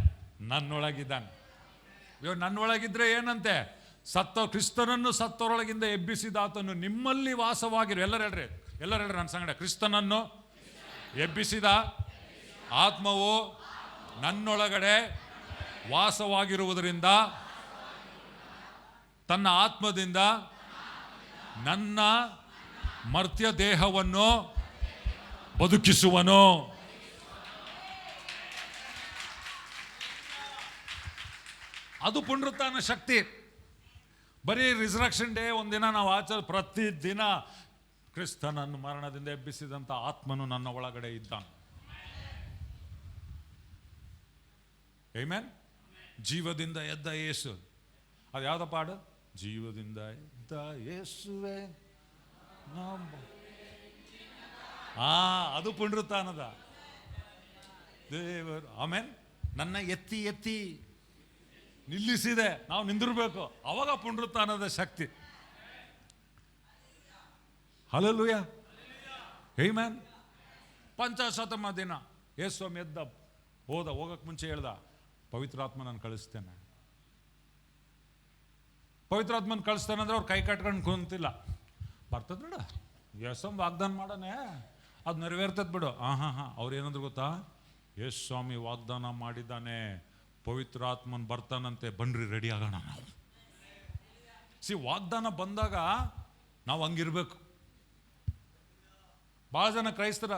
ನನ್ನೊಳಗಿದ್ದಾನೆ. ಇವಾಗ ನನ್ನೊಳಗಿದ್ರೆ ಏನಂತೆ? ಕ್ರಿಸ್ತನನ್ನು ಸತ್ತವರೊಳಗಿಂದ ಎಬ್ಬಿಸಿದಾತನು ನಿಮ್ಮಲ್ಲಿ ವಾಸವಾಗಿರು. ಎಲ್ಲರೂ ಹೇಳ್ರಿ ನನ್ನ ಸಂಗಡ, ಕ್ರಿಸ್ತನನ್ನು ಎಬ್ಬಿಸಿದ ಆತ್ಮವು ನನ್ನೊಳಗಡೆ ವಾಸವಾಗಿರುವುದರಿಂದ ತನ್ನ ಆತ್ಮದಿಂದ ನನ್ನ ಮರ್ತ್ಯ ದೇಹವನ್ನು ಬದುಕಿಸುವನು. ಅದು ಪುನರುತ್ಥಾನ ಶಕ್ತಿ. ಬರೀ ರಿಸರಕ್ಷನ್ ಡೇ ಒಂದಿನ ನಾವು ಪ್ರತಿದಿನ ಕ್ರಿಸ್ತನನ್ನು ಮರಣದಿಂದ ಎಬ್ಬಿಸಿದಂಥ ಆತ್ಮನು ನನ್ನ ಒಳಗಡೆ ಇದ್ದಾನೆ. ಆಮೆನ್. ಜೀವದಿಂದ ಎದ್ದ ಯೇಸು. ಅದು ಯಾವ್ದ ಪಾಡು? ಜೀವದಿಂದ ಎದ್ದ ಯೇಸುವೆ. ಅದು ಪುನರುತ್ಥಾನದ ದೇವರು. ಆಮೇನ್. ನನ್ನ ಎತ್ತಿ ನಿಲ್ಲಿಸಿದೆ, ನಾವು ನಿಂದಿರ್ಬೇಕು. ಅವಾಗ ಪುನರುತ್ಥಾನದ ಶಕ್ತಿ. Hallelujah, amen. ಪಂಚಾಶತಮ ದಿನ ಯೇಸು ಎದ್ದ, ಹೋಗಕ್ಕೆ ಮುಂಚೆ ಹೇಳ್ದ, ಪವಿತ್ರಾತ್ಮ ನಾನು ಕಳಿಸ್ತೇನೆ. ಪವಿತ್ರಾತ್ಮನ ಕಳಿಸ್ತೇನೆ ಅಂದ್ರೆ ಅವ್ರು ಕೈ ಕಟ್ಕೊಂಡು ಕುಂತಿಲ್ಲ. ಬರ್ತದ ಬಿಡ, ಯೇಸು ವಾಗ್ದಾನ ಮಾಡನೆ, ಅದು ನೆರವೇರ್ತದ ಬಿಡು. ಅವ್ರು ಏನಂದ್ರು ಗೊತ್ತಾ, ಯೇಸು ಸ್ವಾಮಿ ವಾಗ್ದಾನ ಮಾಡಿದ್ದಾನೆ, ಪವಿತ್ರಾತ್ಮನ್ ಬರ್ತಾನಂತೆ, ಬನ್ರಿ ರೆಡಿ ಆಗೋಣ ನಾವು. ವಾಗ್ದಾನ ಬಂದಾಗ ನಾವು ಹಂಗಿರ್ಬೇಕು. ಭಾಳ ಜನ ಕ್ರೈಸ್ತರ,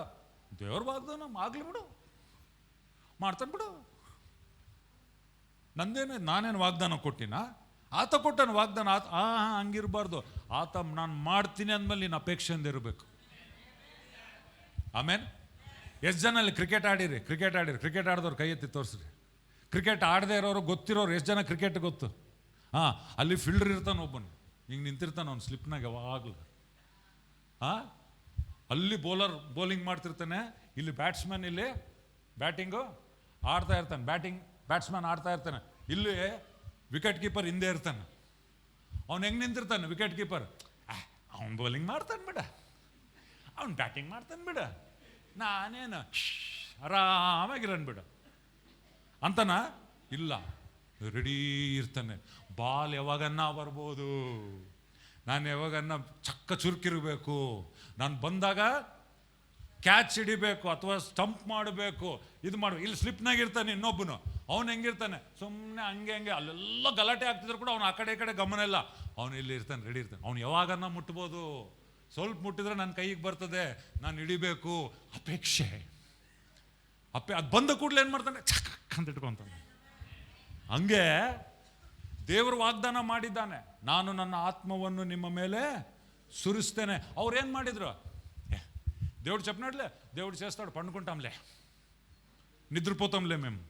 ದೇವ್ರ ವಾಗ್ದಾನ ಆಗ್ಲಿ ಬಿಡು, ಮಾಡ್ತಾನೆ ಬಿಡು, ನಾನೇನು ವಾಗ್ದಾನ ಕೊಟ್ಟಿನ, ಆತ ಕೊಟ್ಟನ ವಾಗ್ದಾನ, ಹಂಗಿರ್ಬಾರ್ದು. ಆತ ನಾನು ಮಾಡ್ತೀನಿ ಅಂದ್ಮೇಲೆ ನೀನು ಅಪೇಕ್ಷೆಯಿಂದ ಇರಬೇಕು. ಆಮೇಲೆ ಎಷ್ಟು ಜನ ಅಲ್ಲಿ ಕ್ರಿಕೆಟ್ ಆಡಿರಿ? ಕ್ರಿಕೆಟ್ ಆಡಿದವ್ರು ಕೈ ಎತ್ತಿ ತೋರಿಸ್ರಿ. ಕ್ರಿಕೆಟ್ ಆಡದೇ ಇರೋರು, ಗೊತ್ತಿರೋರು ಎಷ್ಟು ಜನ ಕ್ರಿಕೆಟ್ ಗೊತ್ತು? ಅಲ್ಲಿ ಫೀಲ್ಡರ್ ಇರ್ತಾನೆ ಒಬ್ಬನು, ಹಿಂಗೆ ನಿಂತಿರ್ತಾನೆ ಅವ್ನು ಸ್ಲಿಪ್ನಾಗ ಯಾವಾಗಲೂ. ಅಲ್ಲಿ ಬೌಲಿಂಗ್ ಮಾಡ್ತಿರ್ತಾನೆ, ಇಲ್ಲಿ ಬ್ಯಾಟ್ಸ್ಮನ್ ಇಲ್ಲಿ ಬ್ಯಾಟಿಂಗು ಆಡ್ತಾ ಇರ್ತಾನೆ, ಬ್ಯಾಟ್ಸ್ಮನ್ ಆಡ್ತಾ ಇರ್ತಾನೆ, ಇಲ್ಲಿ ವಿಕೆಟ್ ಕೀಪರ್ ಹಿಂದೆ ಇರ್ತಾನೆ. ಅವ್ನು ಹೆಂಗೆ ನಿಂತಿರ್ತಾನೆ ವಿಕೆಟ್ ಕೀಪರ್? ಅವ್ನು ಬೌಲಿಂಗ್ ಮಾಡ್ತಾನೆ ಬಿಡ, ಅವ್ನು ಬ್ಯಾಟಿಂಗ್ ಮಾಡ್ತಾನೆ ಬಿಡ, ನಾನೇನು ಆರಾಮಾಗಿರನ್ ಬಿಡ ಅಂತನ. ಇಲ್ಲ, ರೆಡಿ ಇರ್ತಾನೆ. ಬಾಲ್ ಯಾವಾಗನ್ನ ಬರ್ಬೋದು, ನಾನು ಯಾವಾಗನ್ನ ಚಕ್ಕ ಚುರುಕಿರಬೇಕು, ನಾನು ಬಂದಾಗ ಕ್ಯಾಚ್ ಹಿಡಿಬೇಕು ಅಥವಾ ಸ್ಟಂಪ್ ಮಾಡಬೇಕು, ಇದು ಮಾಡಬೇಕು. ಇಲ್ಲಿ ಸ್ಲಿಪ್ನಾಗ ಇರ್ತಾನೆ ಇನ್ನೊಬ್ಬನು, ಅವ್ನು ಹೆಂಗಿರ್ತಾನೆ ಸುಮ್ಮನೆ ಹಂಗೆ ಅಲ್ಲೆಲ್ಲ ಗಲಾಟೆ ಆಗ್ತಿದ್ರು ಕೂಡ ಅವ್ನು ಆ ಕಡೆ ಈ ಕಡೆ ಗಮನ ಇಲ್ಲ, ಅವನು ಇಲ್ಲಿ ಇರ್ತಾನೆ, ರೆಡಿ ಇರ್ತಾನೆ. ಅವ್ನು ಯಾವಾಗನ್ನ ಮುಟ್ಬೋದು, ಸ್ವಲ್ಪ ಮುಟ್ಟಿದ್ರೆ ನನ್ನ ಕೈಗೆ ಬರ್ತದೆ, ನಾನು ಹಿಡಿಬೇಕು, ಅಪೇಕ್ಷೆ. ಅದು ಬಂದ ಕೂಡಲೇ ಏನು ಮಾಡ್ತಾನೆ, ಚಕ್ ಅಂತ ಇಟ್ಕೊತಾನೆ. ಹಂಗೆ ದೇವರು ವಾಗ್ದಾನ ಮಾಡಿದ್ದಾನೆ, ನಾನು ನನ್ನ ಆತ್ಮವನ್ನು ನಿಮ್ಮ ಮೇಲೆ ಸುರಿಸ್ತೇನೆ. ಅವ್ರೇನು ಮಾಡಿದ್ರು? దేవుడు చెప్పినట్లే, దేవుడు చేస్తాడు, పండుకుంటాంలే, నిద్రపోతాంలే మేము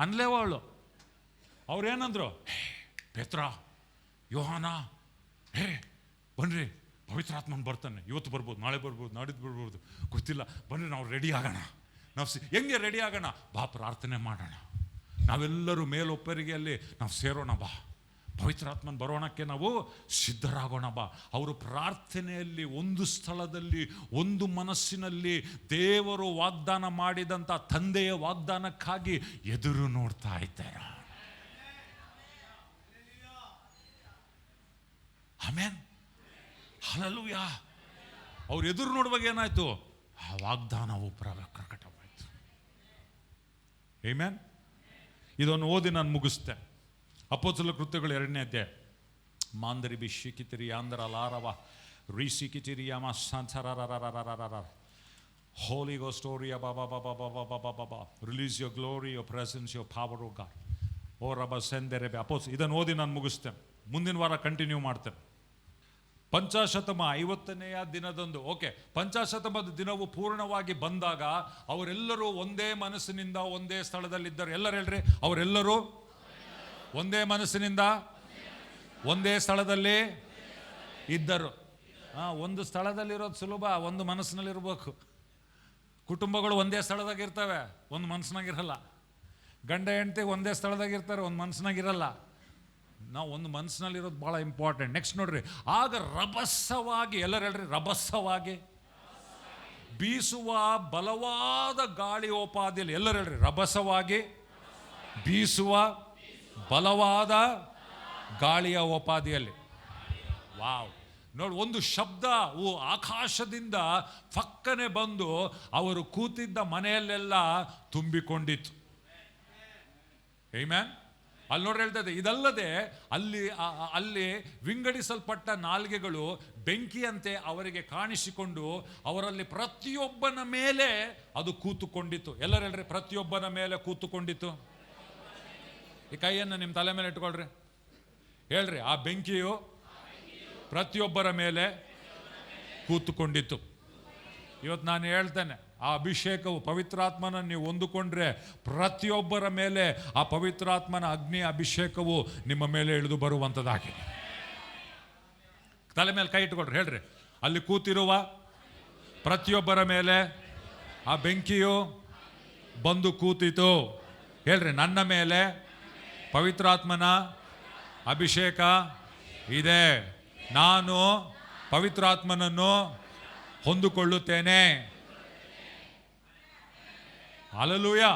అనలే వాళ్ళు. ಅವ್ರೇನಂದ್ರು? ಪೇತ್ರ, ಯೋಹಾನ, ಬನ್ರಿ, ಪವಿತ್ರಾತ್ಮನ್ ಬರ್ತಾನೆ, ಇವತ್ತು ಬರ್ಬೋದು, ನಾಳೆ ಬರ್ಬೋದು, ನಾಡಿದ್ದು ಬರ್ಬೋದು, ಗೊತ್ತಿಲ್ಲ, ಬನ್ರಿ ನಾವು ರೆಡಿ ಆಗೋಣ. ನಾವು ಹೆಂಗೆ ರೆಡಿ ಆಗೋಣ? ಬಾ ಪ್ರಾರ್ಥನೆ ಮಾಡೋಣ, ನಾವೆಲ್ಲರೂ ಮೇಲೊಪ್ಪರಿಗೆ ಅಲ್ಲಿ ನಾವು ಸೇರೋಣ, ಬಾ ಪವಿತ್ರಾತ್ಮನ್ ಬರೋಣಕ್ಕೆ ನಾವು ಸಿದ್ಧರಾಗೋಣ, ಬಾ. ಅವರು ಪ್ರಾರ್ಥನೆಯಲ್ಲಿ ಒಂದು ಸ್ಥಳದಲ್ಲಿ ಒಂದು ಮನಸ್ಸಿನಲ್ಲಿ ದೇವರು ವಾಗ್ದಾನ ಮಾಡಿದಂಥ ತಂದೆಯ ವಾಗ್ದಾನಕ್ಕಾಗಿ ಎದುರು ನೋಡ್ತಾ ಇದ್ದಾರೆ. Amen, hallelujah. ಅವ್ರು ಎದುರು ನೋಡುವಾಗ ಏನಾಯ್ತು? ಆ ವಾಗ್ದಾನವು ಪ್ರಕಟವಾಯಿತು. ಆಮೆನ್. ಇದನ್ನು ಓದಿ ನಾನು ಮುಗಿಸ್ತೆ. ಅಪೊಸ್ತಲ ಕೃತ್ಯಗಳು 2ನೇ ಅಧ್ಯಾಯ. ಮಾಂದರಿ ಬಿಶಿಕಿತಿರಿ ಆಂಧ್ರ ಲಾರವ ರಿಸಿಕಿತಿರಿಯಮ ಸಂಸರರರರರರರ ಹೋಲಿ ಗೋ ಸ್ಟೋರಿಯ ಬಾಬಾ ಬಾಬಾ ಬಾಬಾ ಬಾಬಾ ಬಾಬಾ release your glory, your presence, your power, O God. ಓ ರಬ ಸೆಂದೆರೆ ಇದನ್ನು ಓದಿ ನಾನು ಮುಗಿಸ್ತೇನೆ. ಮುಂದಿನ ವಾರ ಕಂಟಿನ್ಯೂ ಮಾಡ್ತೇನೆ. ಪಂಚಾಶತಮ 50ನೆಯ ದಿನದಂದು, ಓಕೆ, ಪಂಚಾಶತಮದ ದಿನವು ಪೂರ್ಣವಾಗಿ ಬಂದಾಗ ಅವರೆಲ್ಲರೂ ಒಂದೇ ಮನಸ್ಸಿನಿಂದ ಒಂದೇ ಸ್ಥಳದಲ್ಲಿದ್ದರು. ಎಲ್ಲರೂ ಹೇಳ್ರಿ, ಅವರೆಲ್ಲರೂ ಒಂದೇ ಮನಸ್ಸಿನಿಂದ ಒಂದೇ ಸ್ಥಳದಲ್ಲಿ ಇದ್ದರು. ಒಂದು ಸ್ಥಳದಲ್ಲಿರೋದು ಸುಲಭ, ಒಂದು ಮನಸ್ಸಿನಲ್ಲಿರ್ಬೇಕು. ಕುಟುಂಬಗಳು ಒಂದೇ ಸ್ಥಳದಾಗ ಇರ್ತವೆ, ಒಂದು ಮನಸ್ಸಿನಾಗಿರಲ್ಲ. ಗಂಡ ಹೆಂಡತಿ ಒಂದೇ ಸ್ಥಳದಾಗ ಇರ್ತಾರೆ, ಒಂದು ಮನಸ್ಸಿನಾಗಿರಲ್ಲ. ನಾವು ಒಂದು ಮನಸ್ಸಿನಲ್ಲಿರೋದು ಭಾಳ ಇಂಪಾರ್ಟೆಂಟ್. ನೆಕ್ಸ್ಟ್ ನೋಡ್ರಿ, ಆಗ ರಭಸವಾಗಿ, ಎಲ್ಲರೂ ಹೇಳ್ರಿ, ರಭಸವಾಗಿ ಬೀಸುವ ಬಲವಾದ ಗಾಳಿಯೋಪಾದಿಯಲ್ಲಿ, ಎಲ್ಲರೂ ಹೇಳ್ರಿ, ರಭಸವಾಗಿ ಬೀಸುವ ಬಲವಾದ ಗಾಳಿಯ ಉಪಾದಿಯಲ್ಲಿ. ವಾವ್, ನೋಡಿ, ಒಂದು ಶಬ್ದ ಆಕಾಶದಿಂದ ಫಕ್ಕನೆ ಬಂದು ಅವರು ಕೂತಿದ್ದ ಮನೆಯಲ್ಲೆಲ್ಲ ತುಂಬಿಕೊಂಡಿತ್ತು. ಆಮೆನ್. ಅಲ್ಲಿ ನೋಡ್ರಿ ಹೇಳ್ತದೆ, ಇದಲ್ಲದೆ ಅಲ್ಲಿ ವಿಂಗಡಿಸಲ್ಪಟ್ಟ ನಾಲ್ಗೆಗಳು ಬೆಂಕಿಯಂತೆ ಅವರಿಗೆ ಕಾಣಿಸಿಕೊಂಡು ಅವರಲ್ಲಿ ಪ್ರತಿಯೊಬ್ಬನ ಮೇಲೆ ಅದು ಕೂತುಕೊಂಡಿತ್ತು. ಎಲ್ಲರೂ ಹೇಳ್ರಿ, ಪ್ರತಿಯೊಬ್ಬನ ಮೇಲೆ ಕೂತುಕೊಂಡಿತ್ತು. ಈ ಕೈಯನ್ನು ನಿಮ್ಮ ತಲೆ ಮೇಲೆ ಇಟ್ಕೊಳ್ರಿ, ಹೇಳ್ರಿ, ಆ ಬೆಂಕಿಯು ಪ್ರತಿಯೊಬ್ಬರ ಮೇಲೆ ಕೂತುಕೊಂಡಿತ್ತು. ಇವತ್ತು ನಾನು ಹೇಳ್ತೇನೆ, ಆ ಅಭಿಷೇಕವು, ಪವಿತ್ರಾತ್ಮನ ನೀವು ಹೊಂದಿಕೊಂಡ್ರೆ ಪ್ರತಿಯೊಬ್ಬರ ಮೇಲೆ ಆ ಪವಿತ್ರಾತ್ಮನ ಅಗ್ನಿ ಅಭಿಷೇಕವು ನಿಮ್ಮ ಮೇಲೆ ಇಳಿದು ಬರುವಂಥದ್ದಾಗಿದೆ. ತಲೆ ಮೇಲೆ ಕೈ ಇಟ್ಕೊಳ್ರಿ, ಹೇಳ್ರಿ, ಅಲ್ಲಿ ಕೂತಿರುವ ಪ್ರತಿಯೊಬ್ಬರ ಮೇಲೆ ಆ ಬೆಂಕಿಯು ಬಂದು ಕೂತಿತು. ಹೇಳ್ರಿ, ನನ್ನ ಮೇಲೆ ಪವಿತ್ರಾತ್ಮನ ಅಭಿಷೇಕ ಇದೆ. ನಾನು ಪವಿತ್ರಾತ್ಮನನ್ನು ಹೊಂದಿಕೊಳ್ಳುತ್ತೇನೆ. ಹಲ್ಲೆಲೂಯಾ.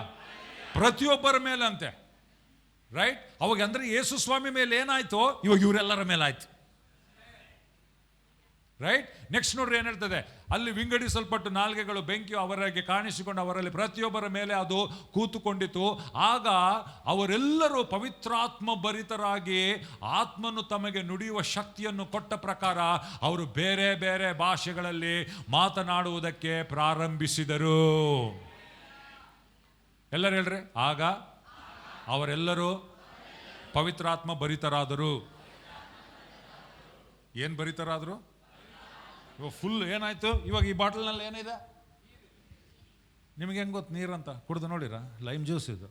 ಪ್ರತಿಯೊಬ್ಬರ ಮೇಲಂತೆ, ರೈಟ್? ಅವಾಗ ಅಂದ್ರೆ ಯೇಸು ಸ್ವಾಮಿ ಮೇಲೆ ಏನಾಯ್ತು, ಇವಾಗ ಇವರೆಲ್ಲರ ಮೇಲಾಯ್ತು, ರೈಟ್? ನೆಕ್ಸ್ಟ್ ನೋಡ್ರಿ ಏನ್ ಹೇಳ್ತದೆ, ಅಲ್ಲಿ ವಿಂಗಡಿಸಲ್ಪಟ್ಟು ನಾಲ್ಗೆಗಳು ಬೆಂಕಿಯು ಅವರಿಗೆ ಕಾಣಿಸಿಕೊಂಡು ಅವರಲ್ಲಿ ಪ್ರತಿಯೊಬ್ಬರ ಮೇಲೆ ಅದು ಕೂತುಕೊಂಡಿತು. ಆಗ ಅವರೆಲ್ಲರೂ ಪವಿತ್ರಾತ್ಮ ಭರಿತರಾಗಿ ಆತ್ಮನು ತಮಗೆ ನುಡಿಯುವ ಶಕ್ತಿಯನ್ನು ಕೊಟ್ಟ ಪ್ರಕಾರ ಅವರು ಬೇರೆ ಬೇರೆ ಭಾಷೆಗಳಲ್ಲಿ ಮಾತನಾಡುವುದಕ್ಕೆ ಪ್ರಾರಂಭಿಸಿದರು. ಎಲ್ಲರೂ ಹೇಳ್ರಿ, ಆಗ ಅವರೆಲ್ಲರೂ ಪವಿತ್ರಾತ್ಮ ಭರಿತರಾದರು. ಏನ್ ಭರಿತರಾದರು? ಇವಾಗ ಫುಲ್ ಏನಾಯ್ತು? ಇವಾಗ ಈ ಬಾಟಲ್ನಲ್ಲಿ ಏನಿದೆ ನಿಮಗೆ ಹೆಂಗ್ ಗೊತ್ತು? ನೀರಂತ ಕುಡ್ದು ನೋಡಿರಾ? ಲೈಮ್ ಜ್ಯೂಸ್ ಇದು.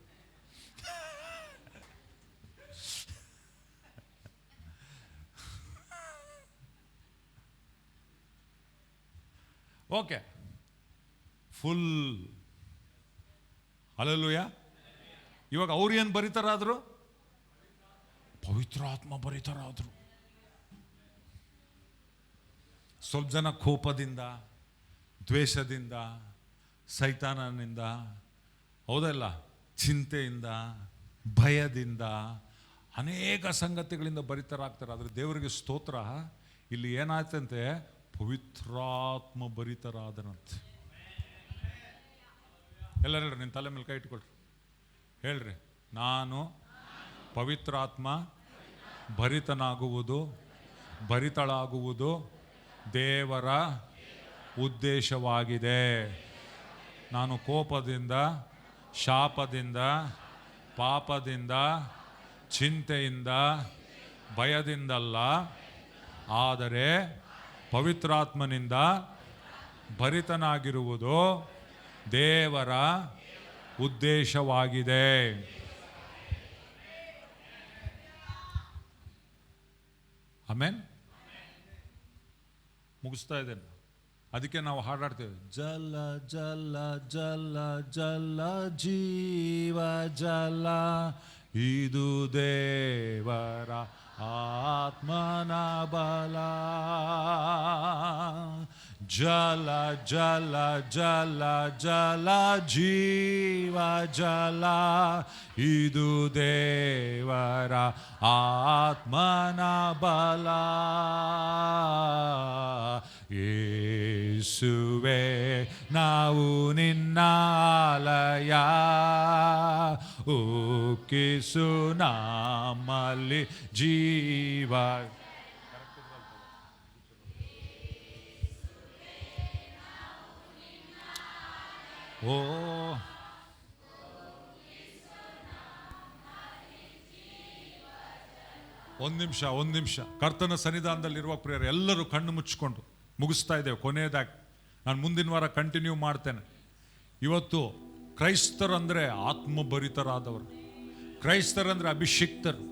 Okay, full. ಹಲ್ಲೆಲೂಯಾ. ಇವಾಗ ಅವ್ರು ಏನು ಭರಿತರಾದ್ರು? ಪವಿತ್ರಾತ್ಮ ಭರಿತರಾದ್ರು. ಸ್ವಲ್ಪ ಜನ ಕೋಪದಿಂದ, ದ್ವೇಷದಿಂದ, ಸೈತಾನನಿಂದ, ಹೌದಲ್ಲ, ಚಿಂತೆಯಿಂದ, ಭಯದಿಂದ, ಅನೇಕ ಸಂಗತಿಗಳಿಂದ ಭರಿತರಾಗ್ತಾರೆ. ಆದರೆ ದೇವರಿಗೆ ಸ್ತೋತ್ರ, ಇಲ್ಲಿ ಏನಾಯ್ತಂತೆ, ಪವಿತ್ರಾತ್ಮ ಭರಿತರಾದನಂತೆ. ಎಲ್ಲರೂ ಹೇಳ್ರಿ, ನಿನ್ನ ತಲೆ ಮೇಲೆ ಕೈ ಇಟ್ಕೊಳ್ರಿ, ಹೇಳ್ರಿ, ನಾನು ಪವಿತ್ರಾತ್ಮ ಭರಿತನಾಗುವುದು, ಭರಿತಳಾಗುವುದು ದೇವರ ಉದ್ದೇಶವಾಗಿದೆ. ನಾನು ಕೋಪದಿಂದ, ಶಾಪದಿಂದ, ಪಾಪದಿಂದ, ಚಿಂತೆಯಿಂದ, ಭಯದಿಂದಲ್ಲ, ಆದರೆ ಪವಿತ್ರಾತ್ಮನಿಂದ ಭರಿತನಾಗಿರುವುದು ದೇವರ ಉದ್ದೇಶವಾಗಿದೆ. ಆಮೆನ್. ಮುಗಿಸ್ತಾ ಇದ್ದೇನೆ. ಅದಕ್ಕೆ ನಾವು ಹಾಡಾಡ್ತೇವೆ, ಜಲ ಜಲ ಜಲ ಜಲ ಜೀವ ಜಲ, ಇದು ದೇವರ ಆತ್ಮನ ಬಲ. ಜಲ ಜಲ ಜಲ ಜಲ ಜೀವ ಜಲ, ಇದು ದೇವರ ಆತ್ಮನ ಬಲ. ಯೇಸುವೇ ನಾವು ನಿನ್ನಾಲಯ, ಉಕ್ಕಿಸು ನಮ್ಮಲ್ಲಿ ಜೀವ. ಓ, ಒಂದು ನಿಮಿಷ ಕರ್ತನ ಸನ್ನಿಧಾನದಲ್ಲಿರುವ ಪ್ರಿಯರು ಎಲ್ಲರೂ ಕಣ್ಣು ಮುಚ್ಚಿಕೊಂಡು ಮುಗಿಸ್ತಾ ಇದ್ದೇವೆ. ಕೊನೆಯದಾಗಿ ನಾನು ಮುಂದಿನ ವಾರ ಕಂಟಿನ್ಯೂ ಮಾಡ್ತೇನೆ. ಇವತ್ತು ಕ್ರೈಸ್ತರಂದ್ರೆ ಆತ್ಮಭರಿತರಾದವರು, ಕ್ರೈಸ್ತರಂದ್ರೆ ಅಭಿಷಿಕ್ತರು.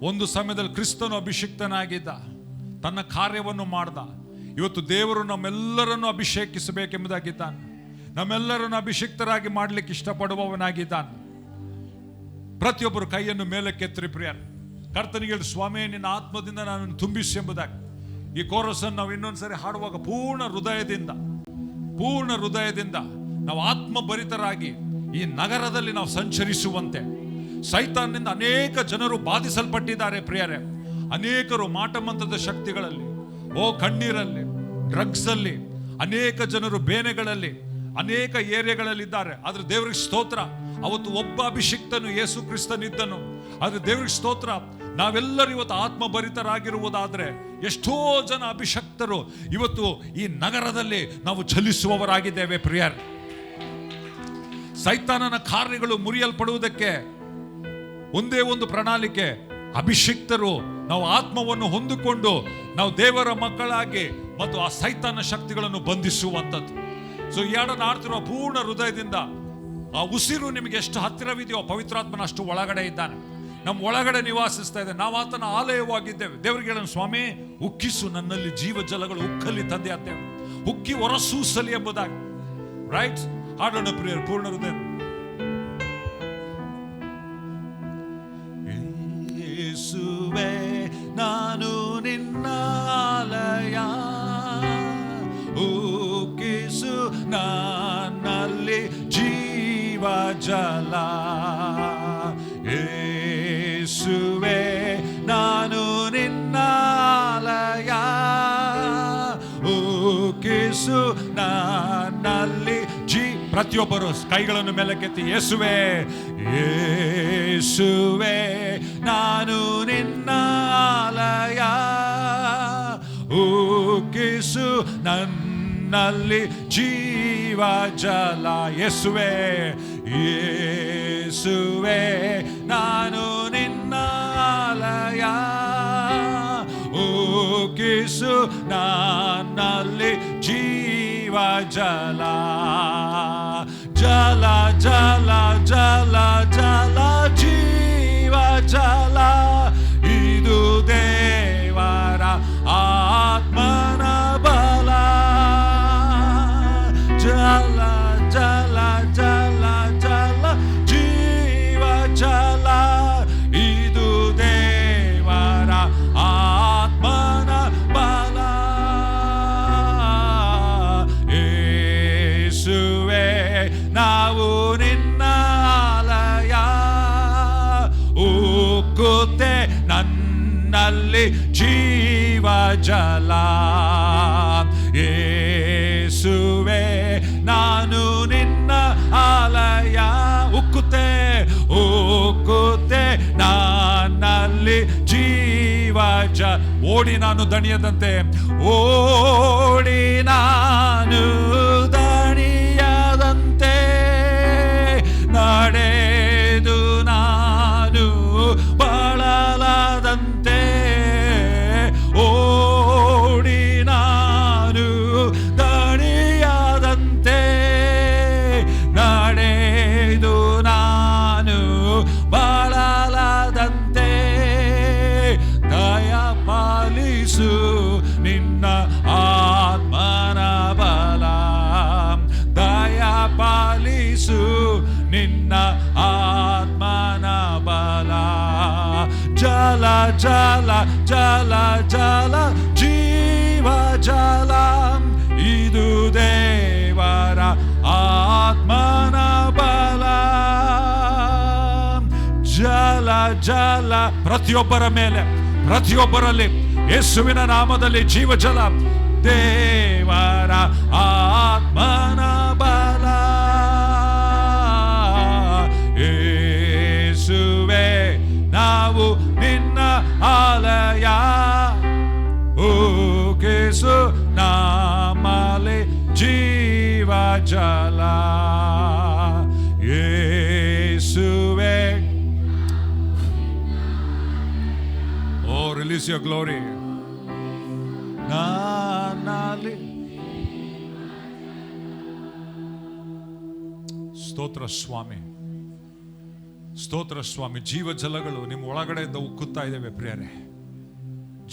ಒಂದು ಸಮಯದಲ್ಲಿ ಕ್ರಿಸ್ತನು ಅಭಿಷಿಕ್ತನಾಗಿದ್ದ, ತನ್ನ ಕಾರ್ಯವನ್ನು ಮಾಡ್ದ. ಇವತ್ತು ದೇವರು ನಮ್ಮೆಲ್ಲರನ್ನು ಅಭಿಷೇಕಿಸಬೇಕೆಂಬುದಾಗಿದ್ದಾನೆ, ನಮ್ಮೆಲ್ಲರನ್ನು ಅಭಿಷಿಕ್ತರಾಗಿ ಮಾಡಲಿಕ್ಕೆ ಇಷ್ಟಪಡುವವನಾಗಿದ್ದಾನೆ. ಪ್ರತಿಯೊಬ್ಬರು ಕೈಯನ್ನು ಮೇಲಕ್ಕೆತ್ತರಿ ಪ್ರಿಯರು, ಕರ್ತನಿಗೆ ಹೇಳಿ, ಸ್ವಾಮಿ ನಿನ್ನ ಆತ್ಮದಿಂದ ನಾನು ತುಂಬಿಸಿ ಎಂಬುದಾಗಿ. ಈ ಕೋರಸನ್ನು ನಾವು ಇನ್ನೊಂದ್ಸರಿ ಹಾಡುವಾಗ ಪೂರ್ಣ ಹೃದಯದಿಂದ ನಾವು ಆತ್ಮಭರಿತರಾಗಿ ಈ ನಗರದಲ್ಲಿ ನಾವು ಸಂಚರಿಸುವಂತೆ. ಸೈತಾನ್ನಿಂದ ಅನೇಕ ಜನರು ಬಾಧಿಸಲ್ಪಟ್ಟಿದ್ದಾರೆ ಪ್ರಿಯರೇ. ಅನೇಕರು ಮಾಟಮಂತ್ರದ ಶಕ್ತಿಗಳಲ್ಲಿ, ಕಣ್ಣೀರಲ್ಲಿ, ಡ್ರಗ್ಸ್ ಅಲ್ಲಿ, ಅನೇಕ ಜನರು ಬೇನೆಗಳಲ್ಲಿ, ಅನೇಕ ಏರಿಯಾಗಳಲ್ಲಿದ್ದಾರೆ. ಆದ್ರೆ ದೇವರಿಗೆ ಸ್ತೋತ್ರ, ಅವತ್ತು ಒಬ್ಬ ಅಭಿಷಿಕ್ತನು ಯೇಸು ಕ್ರಿಸ್ತನಿದ್ದನು. ಆದ್ರೆ ದೇವರಿಗೆ ಸ್ತೋತ್ರ, ನಾವೆಲ್ಲರೂ ಇವತ್ತು ಆತ್ಮಭರಿತರಾಗಿರುವುದಾದ್ರೆ ಎಷ್ಟೋ ಜನ ಅಭಿಷಕ್ತರು ಇವತ್ತು ಈ ನಗರದಲ್ಲಿ ನಾವು ಚಲಿಸುವವರಾಗಿದ್ದೇವೆ ಪ್ರಿಯರ್. ಸೈತಾನನ ಕಾರ್ಯಗಳು ಮುರಿಯಲ್ಪಡುವುದಕ್ಕೆ ಒಂದೇ ಒಂದು ಪ್ರಣಾಳಿಕೆ, ಅಭಿಷಿಕ್ತರು ನಾವು ಆತ್ಮವನ್ನು ಹೊಂದಿಕೊಂಡು ನಾವು ದೇವರ ಮಕ್ಕಳಾಗಿ ಮತ್ತು ಆ ಸೈತಾನ ಶಕ್ತಿಗಳನ್ನು ಬಂಧಿಸುವಂಥದ್ದು. ಸೊ ಈ ಹಾಡನ್ನು ಆಡ್ತಿರುವ ಪೂರ್ಣ ಹೃದಯದಿಂದ, ಆ ಉಸಿರು ನಿಮಗೆ ಎಷ್ಟು ಹತ್ತಿರವಿದೆಯೋ ಪವಿತ್ರಾತ್ಮನ ಅಷ್ಟು ಒಳಗಡೆ ಇದ್ದಾನೆ, ನಮ್ಮ ಒಳಗಡೆ ನಿವಾಸಿಸ್ತಾ ಇದೆ. ನಾವು ಆತನ ಆಲಯವಾಗಿದ್ದೇವೆ. ದೇವರಿಗೆ ಹೇಳೋಣ, ಸ್ವಾಮಿ ಉಕ್ಕಿಸು ನನ್ನಲ್ಲಿ ಜೀವ ಜಲಗಳು ಉಕ್ಕಲಿ ತಂದೆ ಅಂತೇವೆ, ಉಕ್ಕಿ ಹೊರಸೂಸಲಿ ಎಂಬುದಾಗಿ. ರೈಟ್, ಹಾಡೋಣ ಪ್ರಿಯರ್ ಪೂರ್ಣ ಹೃದಯ. ಜಲ. ಯೇಸುವೆ ನಾನು ನಿನ್ನ ಆಲಯ, ಉಕ್ಕಿಸು ನನ್ನಲ್ಲಿ ಪ್ರತಿಯೊಬ್ಬರು ಕೈಗಳನ್ನು ಮೇಲಕ್ಕೆತ್ತಿ, ಯೇಸುವೆ ಯೇಸುವೆ ನಾನು ನಿನ್ನ ಆಲಯ, ಉಕ್ಕಿಸು ನನ್ನಲ್ಲಿ ಜೀವ ಜಲ. ಯೇಸುವೆ ಯೇಸುವೆ ನಾನು ನಿನ್ನ ಆಲಯ, ಉಕ್ಕಿಸು ನನ್ನಲ್ಲಿ ಜೀವ ಜಲ. ಜಲ ಜಲ ಜಲ ಜಲ ಜೀವ ಜಲ, ಇದು ದೇವರ ಆತ್ಮನ ಬಲ. ಜಲ ಜಲ ಜಲ ಜಲ ಜೀವ ಜಲ, ಇದು ದೇವರ ಆತ್ಮನ ಬಲ. ಯೇಸುವೆ ನಾವು ನಿನ್ನ ಆಲಯ, ಉಕ್ಕುತ್ತೆ ನನ್ನಲ್ಲಿ ಜೀವ ಜಲ. ಯೇಸುವೆ ನಾನು ನಿನ್ನ ಆಲಯ, ಉಕ್ಕುತ್ತೆ ಉಕ್ಕುತ್ತೆ ನನ್ನಲ್ಲಿ ಜೀವ ಜಲ. ಓಡಿ ನಾನು ದಣಿಯದಂತೆ, ಓಡಿ ನಾನು ದಣಿಯದಂತೆ, ನಡೆದು ನಾನು ಬಳಲದಂತೆ, ಓಡಿ ನಾನು ದಣಿಯದಂತೆ, ನಡೆದು ನಾನು ಬಳಲದಂತೆ, ದಯ ಪಾಲಿಸು ನಿನ್ನ ಆತ್ಮನ ಬಲ, ದಯ ಪಾಲಿಸು ನಿನ್ನ ಆತ್ಮನ ಬಲ. ಜಲ ಜಲ ಜಲ ಜಲ ಜೀವ ಜಲ, ಇದು ದೇವರ ಆತ್ಮನ ಬಲ. ಜಲ ಜಲ ಪ್ರತಿಯೊಬ್ಬರ ಮೇಲೆ, ಪ್ರತಿಯೊಬ್ಬರಲ್ಲಿ ಯೇಸುವಿನ ನಾಮದಲ್ಲಿ ಜೀವ ಜಲ, ದೇವರ ಆತ್ಮನ ಬಲ. ಯೇಸುವೆ ನಾವು ನಿನ್ನ ಆಲಯ, ಉಕ್ಕಿಸು ನಮ್ಮಲ್ಲಿ ಜೀವ ಜಲ. ಯೇಸುವೆ, oh release your glory. ನನ್ನಲ್ಲಿ ಸ್ತೋತ್ರ ಸ್ವಾಮಿ, ಸ್ತೋತ್ರ ಸ್ವಾಮಿ. ಜೀವ ಜಲಗಳು ನಿಮ್ಮ ಒಳಗಡೆಯಿಂದ ಉಕ್ಕುತ್ತಾ ಇದ್ದೇವೆ ಪ್ರಿಯರೇ.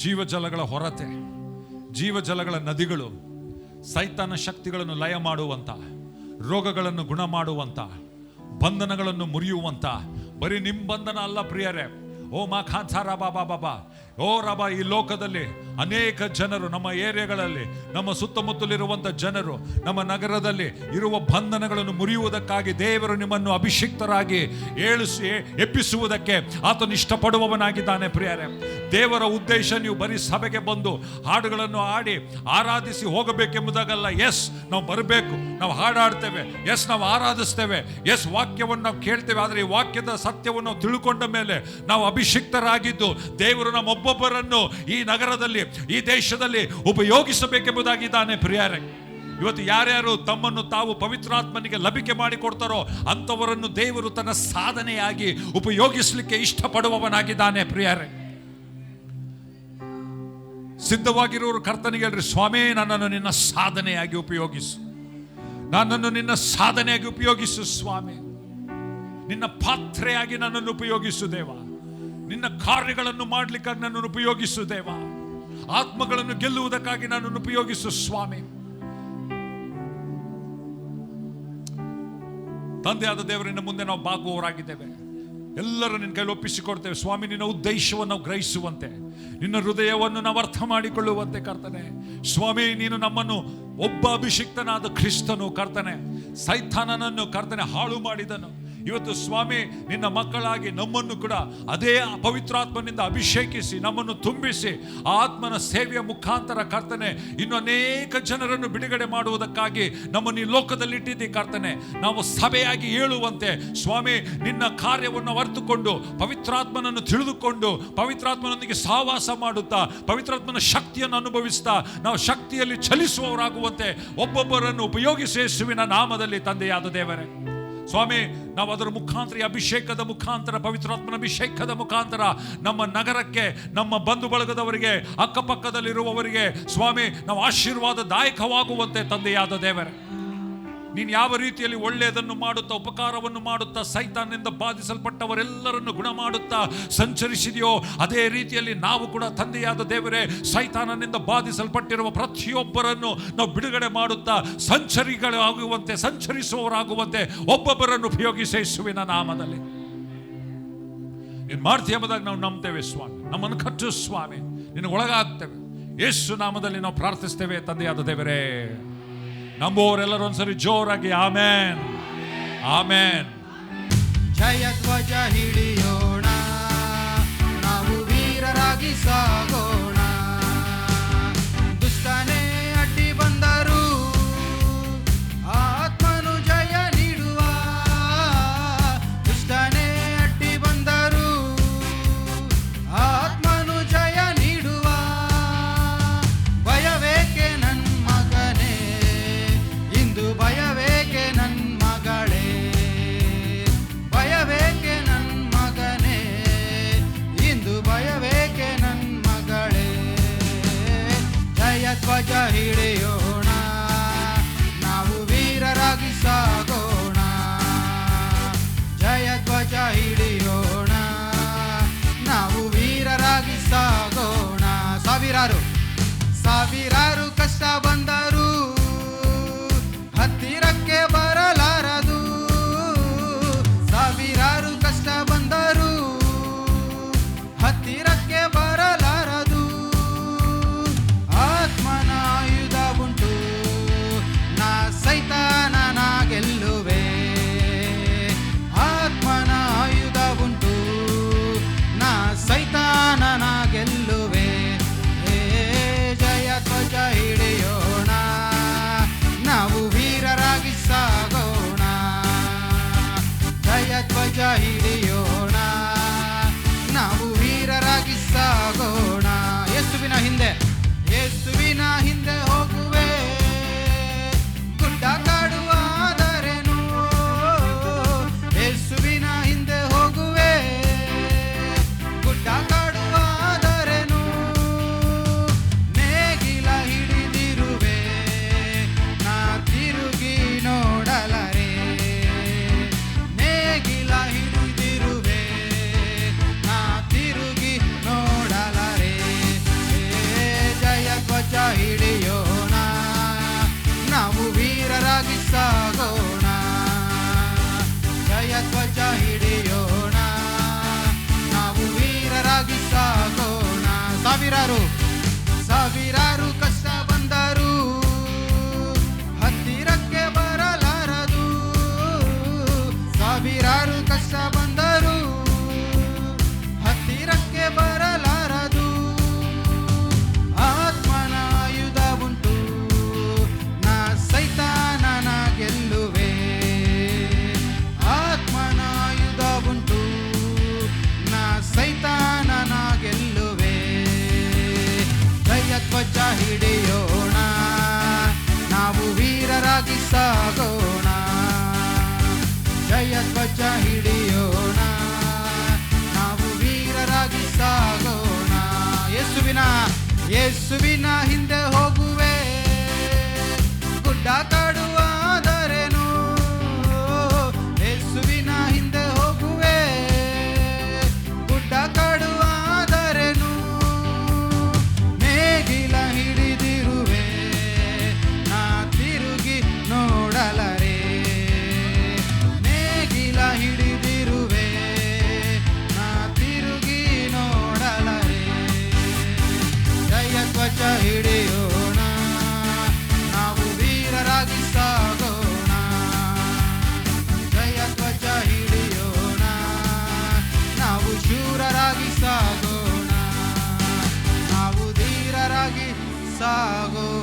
ಜೀವ ಜಲಗಳ ಹೊರತೆ, ಜೀವ ಜಲಗಳ ನದಿಗಳು ಸೈತಾನ ಶಕ್ತಿಗಳನ್ನು ಲಯ ಮಾಡುವಂತ, ರೋಗಗಳನ್ನು ಗುಣ ಮಾಡುವಂತ, ಬಂಧನಗಳನ್ನು ಮುರಿಯುವಂತ. ಬರೀ ನಿಮ್ಮ ಬಂಧನ ಅಲ್ಲ ಪ್ರಿಯರೇ. ಓ ಮಾ ಖಾನ್ಸಾರ ಬಾಬಾ ಬಾಬಾ, ಓ ರಬಾ, ಈ ಲೋಕದಲ್ಲಿ ಅನೇಕ ಜನರು, ನಮ್ಮ ಏರಿಯಾಗಳಲ್ಲಿ, ನಮ್ಮ ಸುತ್ತಮುತ್ತಲಿರುವಂಥ ಜನರು, ನಮ್ಮ ನಗರದಲ್ಲಿ ಇರುವ ಬಂಧನಗಳನ್ನು ಮುರಿಯುವುದಕ್ಕಾಗಿ ದೇವರು ನಿಮ್ಮನ್ನು ಅಭಿಷಿಕ್ತರಾಗಿ ಎಬ್ಬಿಸುವುದಕ್ಕೆ ಆತನು ಇಷ್ಟಪಡುವವನಾಗಿದ್ದಾನೆ ಪ್ರಿಯರೇ. ದೇವರ ಉದ್ದೇಶ ನೀವು ಬರೀ ಸಭೆಗೆ ಬಂದು ಹಾಡುಗಳನ್ನು ಹಾಡಿ ಆರಾಧಿಸಿ ಹೋಗಬೇಕೆಂಬುದಾಗಲ್ಲ. ಎಸ್, ನಾವು ಬರಬೇಕು, ನಾವು ಹಾಡಾಡ್ತೇವೆ, ಎಸ್ ನಾವು ಆರಾಧಿಸ್ತೇವೆ, ಎಸ್ ವಾಕ್ಯವನ್ನು ನಾವು ಕೇಳ್ತೇವೆ. ಆದರೆ ಈ ವಾಕ್ಯದ ಸತ್ಯವನ್ನು ನಾವು ತಿಳ್ಕೊಂಡ ಮೇಲೆ ನಾವು ಅಭಿಷಿಕ್ತರಾಗಿದ್ದು ದೇವರು ನಮ್ಮೊಬ್ಬೊಬ್ಬರನ್ನು ಈ ನಗರದಲ್ಲಿ, ಈ ದೇಶದಲ್ಲಿ ಉಪಯೋಗಿಸಬೇಕೆಂಬುದಾಗಿದ್ದಾನೆ ಪ್ರಿಯರೇ. ಇವತ್ತು ಯಾರ್ಯಾರು ತಮ್ಮನ್ನು ತಾವು ಪವಿತ್ರಾತ್ಮನಿಗೆ ಲಭಿಕೆ ಮಾಡಿಕೊಡ್ತಾರೋ ಅಂಥವರನ್ನು ದೇವರು ತನ್ನ ಸಾಧನೆಯಾಗಿ ಉಪಯೋಗಿಸಲಿಕ್ಕೆ ಇಷ್ಟಪಡುವವನಾಗಿದ್ದಾನೆ ಪ್ರಿಯರೇ. ಸಿದ್ಧವಾಗಿರುವರು ಕರ್ತನಿಗೆ ಹೇಳ್ರಿ, ಸ್ವಾಮಿ ನನ್ನನ್ನು ನಿನ್ನ ಸಾಧನೆಯಾಗಿ ಉಪಯೋಗಿಸು, ನನ್ನನ್ನು ನಿನ್ನ ಸಾಧನೆಯಾಗಿ ಉಪಯೋಗಿಸು ಸ್ವಾಮಿ, ನಿನ್ನ ಪಾತ್ರೆಯಾಗಿ ನನ್ನನ್ನು ಉಪಯೋಗಿಸು ದೇವ, ನಿನ್ನ ಕಾರ್ಯಗಳನ್ನು ಮಾಡಲಿಕ್ಕಾಗಿ ನನ್ನನ್ನು ಉಪಯೋಗಿಸು ದೇವ, ಆತ್ಮಗಳನ್ನು ಗೆಲ್ಲುವುದಕ್ಕಾಗಿ ನನ್ನನ್ನು ಉಪಯೋಗಿಸು ಸ್ವಾಮಿ. ತಂದೆಯಾದ ದೇವರಿನ ಮುಂದೆ ನಾವು ಬಾಗುವವರಾಗಿದ್ದೇವೆ. ಎಲ್ಲರೂ ನಿನ್ನ ಕೈಲಿ ಒಪ್ಪಿಸಿಕೊಡ್ತೇವೆ ಸ್ವಾಮಿ. ನಿನ್ನ ಉದ್ದೇಶವನ್ನು ನಾವು ಗ್ರಹಿಸುವಂತೆ, ನಿನ್ನ ಹೃದಯವನ್ನು ನಾವು ಅರ್ಥ ಮಾಡಿಕೊಳ್ಳುವಂತೆ ಕರ್ತನೆ ಸ್ವಾಮಿ, ನೀನು ನಮ್ಮನ್ನು ಒಬ್ಬ ಅಭಿಷಿಕ್ತನಾದ ಕ್ರಿಸ್ತನು ಕರ್ತನೆ ಸೈತಾನನನ್ನು ಕರ್ತನೆ ಹಾಳು ಮಾಡಿದನು. ಇವತ್ತು ಸ್ವಾಮಿ ನಿನ್ನ ಮಕ್ಕಳಾಗಿ ನಮ್ಮನ್ನು ಕೂಡ ಅದೇ ಪವಿತ್ರಾತ್ಮನಿಂದ ಅಭಿಷೇಕಿಸಿ ನಮ್ಮನ್ನು ತುಂಬಿಸಿ ಆತ್ಮನ ಸೇವೆಯ ಮುಖಾಂತರ ಕರ್ತನೆ ಇನ್ನು ಅನೇಕ ಜನರನ್ನು ಬಿಡುಗಡೆ ಮಾಡುವುದಕ್ಕಾಗಿ ನಮ್ಮನ್ನು ಈ ಲೋಕದಲ್ಲಿ ಇಟ್ಟಿದ್ದಿ ಕರ್ತನೆ. ನಾವು ಸಭೆಯಾಗಿ ಏಳುವಂತೆ ಸ್ವಾಮಿ ನಿನ್ನ ಕಾರ್ಯವನ್ನು ಅರಿತುಕೊಂಡು ಪವಿತ್ರಾತ್ಮನನ್ನು ತಿಳಿದುಕೊಂಡು ಪವಿತ್ರಾತ್ಮನೊಂದಿಗೆ ಸಹವಾಸ ಮಾಡುತ್ತಾ ಪವಿತ್ರಾತ್ಮನ ಶಕ್ತಿಯನ್ನು ಅನುಭವಿಸ್ತಾ ನಾವು ಶಕ್ತಿಯಲ್ಲಿ ಚಲಿಸುವವರಾಗುವಂತೆ ಒಬ್ಬೊಬ್ಬರನ್ನು ಉಪಯೋಗಿಸಿ ಯೇಸುವಿನ ನಾಮದಲ್ಲಿ ತಂದೆಯಾದ ದೇವರೇ ಸ್ವಾಮಿ, ನಾವು ಅದರ ಮುಖಾಂತರ ಅಭಿಷೇಕದ ಮುಖಾಂತರ ಪವಿತ್ರಾತ್ಮನ ಅಭಿಷೇಕದ ಮುಖಾಂತರ ನಮ್ಮ ನಗರಕ್ಕೆ, ನಮ್ಮ ಬಂಧು ಬಳಗದವರಿಗೆ, ಅಕ್ಕಪಕ್ಕದಲ್ಲಿರುವವರಿಗೆ ಸ್ವಾಮಿ ನಾವು ಆಶೀರ್ವಾದದಾಯಕವಾಗುವಂತೆ ತಂದೆಯಾದ ದೇವರೇ ನೀನು ಯಾವ ರೀತಿಯಲ್ಲಿ ಒಳ್ಳೆಯದನ್ನು ಮಾಡುತ್ತಾ ಉಪಕಾರವನ್ನು ಮಾಡುತ್ತಾ ಸೈತಾನನಿಂದ ಬಾಧಿಸಲ್ಪಟ್ಟವರೆಲ್ಲರನ್ನು ಗುಣ ಮಾಡುತ್ತಾ ಸಂಚರಿಸಿದೆಯೋ ಅದೇ ರೀತಿಯಲ್ಲಿ ನಾವು ಕೂಡ ತಂದೆಯಾದ ದೇವರೇ ಸೈತಾನನಿಂದ ಬಾಧಿಸಲ್ಪಟ್ಟಿರುವ ಪ್ರತಿಯೊಬ್ಬರನ್ನು ನಾವು ಬಿಡುಗಡೆ ಮಾಡುತ್ತಾ ಸಂಚರಿಸುವವರಾಗುವಂತೆ ಒಬ್ಬೊಬ್ಬರನ್ನು ಉಪಯೋಗಿಸಿ ಯೇಸುವಿನ ನಾಮದಲ್ಲಿ ನೀನು ಮಾಡ್ತೀಯ ಎಂಬುದಾಗಿ ನಾವು ನಂಬ್ತೇವೆ ಸ್ವಾಮಿ. ನಮ್ಮನ್ನು ಕಟ್ಟು ಸ್ವಾಮಿ, ನಿನಗೆ ಒಳಗಾಗ್ತೇವೆ. ಯೇಸು ನಾಮದಲ್ಲಿ ನಾವು ಪ್ರಾರ್ಥಿಸ್ತೇವೆ ತಂದೆಯಾದ ದೇವರೇ. ನಂಬುವವರೆಲ್ಲರೂ ಒಂದ್ಸರಿ ಜೋರಾಗಿ ಆಮೇನ್ ಆಮೇನ್. ಜಯ ಧ್ವಜ ಹಿಡಿಯೋಣ, ನಾವು ವೀರರಾಗಿ ಸಾಗೋಣ. ದುಷ್ಟನೇ ಅಡ್ಡಿ ಬಂದರು ಆತ್ಮನು ಜಯ ನೀಡುವ. ದುಷ್ಟನೇ ಅಡ್ಡಿ ಬಂದರು ಆತ್ಮನು ಜಯ ನೀಡುವ. ಭಯವೇಕೆ ನನ್ನ ಮಗನೇ, ಇಂದು ಭಯವೇಕೆ ನನ್ನ ಮಗಳೇ. ಭಯವೇಕೆ ನನ್ನ ಮಗನೇ, ಇಂದು ಭಯವೇಕೆ ನನ್ನ ಮಗಳೇ. ಜಯ ಧ್ವಜ ಹಿಡಿಯೋಣ, ನಾವು ವೀರರಾಗಿ ಸಾಗೋಣ. ಜಯ ಧ್ವಜ ಹಿಡಿಯೋಣ, ನಾವು ವೀರರಾಗಿ ಸಾಗೋಣ. ಸಾವಿರಾರು ಕಷ್ಟ ಬಂದರು ಹತ್ತಿರಕ್ಕೆ ಬರಲಾರದು. ಸಾವಿರಾರು ಕಷ್ಟ ಬಂದರು ಹತ್ತಿರಕ್ಕೆ ಬರಲಾರದು. ಆತ್ಮನ ಆಯುಧ ಉಂಟು, ನಾ ಸೈತಾನನ ಗೆಲ್ಲುವೆ. ಆತ್ಮನ ಆಯುಧ ಉಂಟು, ನಾ ಸೈತಾನನ ಗೆಲ್ಲುವೆ. ಜಯ ಧ್ವಜ ಹಿಡಿಯೋಣ, ನಾವು ವೀರರಾಗಿ ಸಾಗೋಣ. ಜಯ ಧ್ವಜ ಹಿಡಿಯೋಣ, ನಾವು ವೀರರಾಗಿ ಸಾಗೋಣ. ಯೇಸುವಿನ ಹಿಂದೆ ಹೋಗುವೆ, ಗುಡ್ಡ ಕಾಡುವಾದರೇನು. ಯೇಸುವಿನ ಹಿಂದೆ ಹೋಗುವೆ, ಗುಡ್ಡ ಕಾಡುವಾದರೇನು. ನೇಗಿಲ ಹಿಡಿದಿರುವೆ, ನಾ ತಿರುಗಿ ನೋಡಲರೆ. ನೇಗಿಲ ಹಿಡಿದಿರುವೆ, ನಾ ತಿರುಗಿ ನೋಡಲರೆ. ಜಯ ಧ್ವಜ ಹಿಡಿಯೋಣ, ನಾವು ವೀರರಾಗಿ ಸಾಗೋಣ. ಜಯ ಧ್ವಜ ಹಿಡಿಯೋಣ, ನಾವು ವೀರರಾಗಿ ಸಾಗೋಣ. ಸಾವಿರಾರು ಕಷ್ಟ ಬಂದರು ಹತ್ತಿರಕ್ಕೆ ಬರಲಾರದು. ಸಾವಿರಾರು ಕಷ್ಟ ಬಂದರು ಹತ್ತಿರಕ್ಕೆ ಬರಲಾರದು. ಆತ್ಮನ ಆಯುಧ ಉಂಟು, ನಾ ಸೈತಾನನ ಗೆಲ್ಲುವೆ. ಆತ್ಮನ ಆಯುಧ ಉಂಟು, ನಾ ಸೈತಾನನ ಗೆಲ್ಲುವೆ. ಜಯ ಧ್ವಜ ಹಿಡಿಯೋಣ, ನಾವು ವೀರರಾಗಿ ಸಾಗೋಣ. ಜಯ ಧ್ವಜ ಹಿಡಿಯೋಣ, ನಾವು ವೀರರಾಗಿ ಸಾಗೋಣ. ಯೇಸುವಿನ ಹಿಂದೆ ಹೋಗುವೆ, ಗುಡ್ಡ ಕಾಡುವಾದರೇನು. ಯೇಸುವಿನ ಹಿಂದೆ ಹೋಗುವೆ, ಗುಡ್ಡ ಕಾಡುವಾದರೇನು. ನೇಗಿಲ ಹಿಡಿದಿರುವೆ, ನಾ ತಿರುಗಿ ನೋಡಲರೆ. ನೇಗಿಲ ಹಿಡಿದಿರುವೆ, ನಾ ತಿರುಗಿ ನೋಡಲರೆ. ಜಯ ಧ್ವಜ ಹಿಡಿಯೋಣ, ನಾವು ಸಾಗು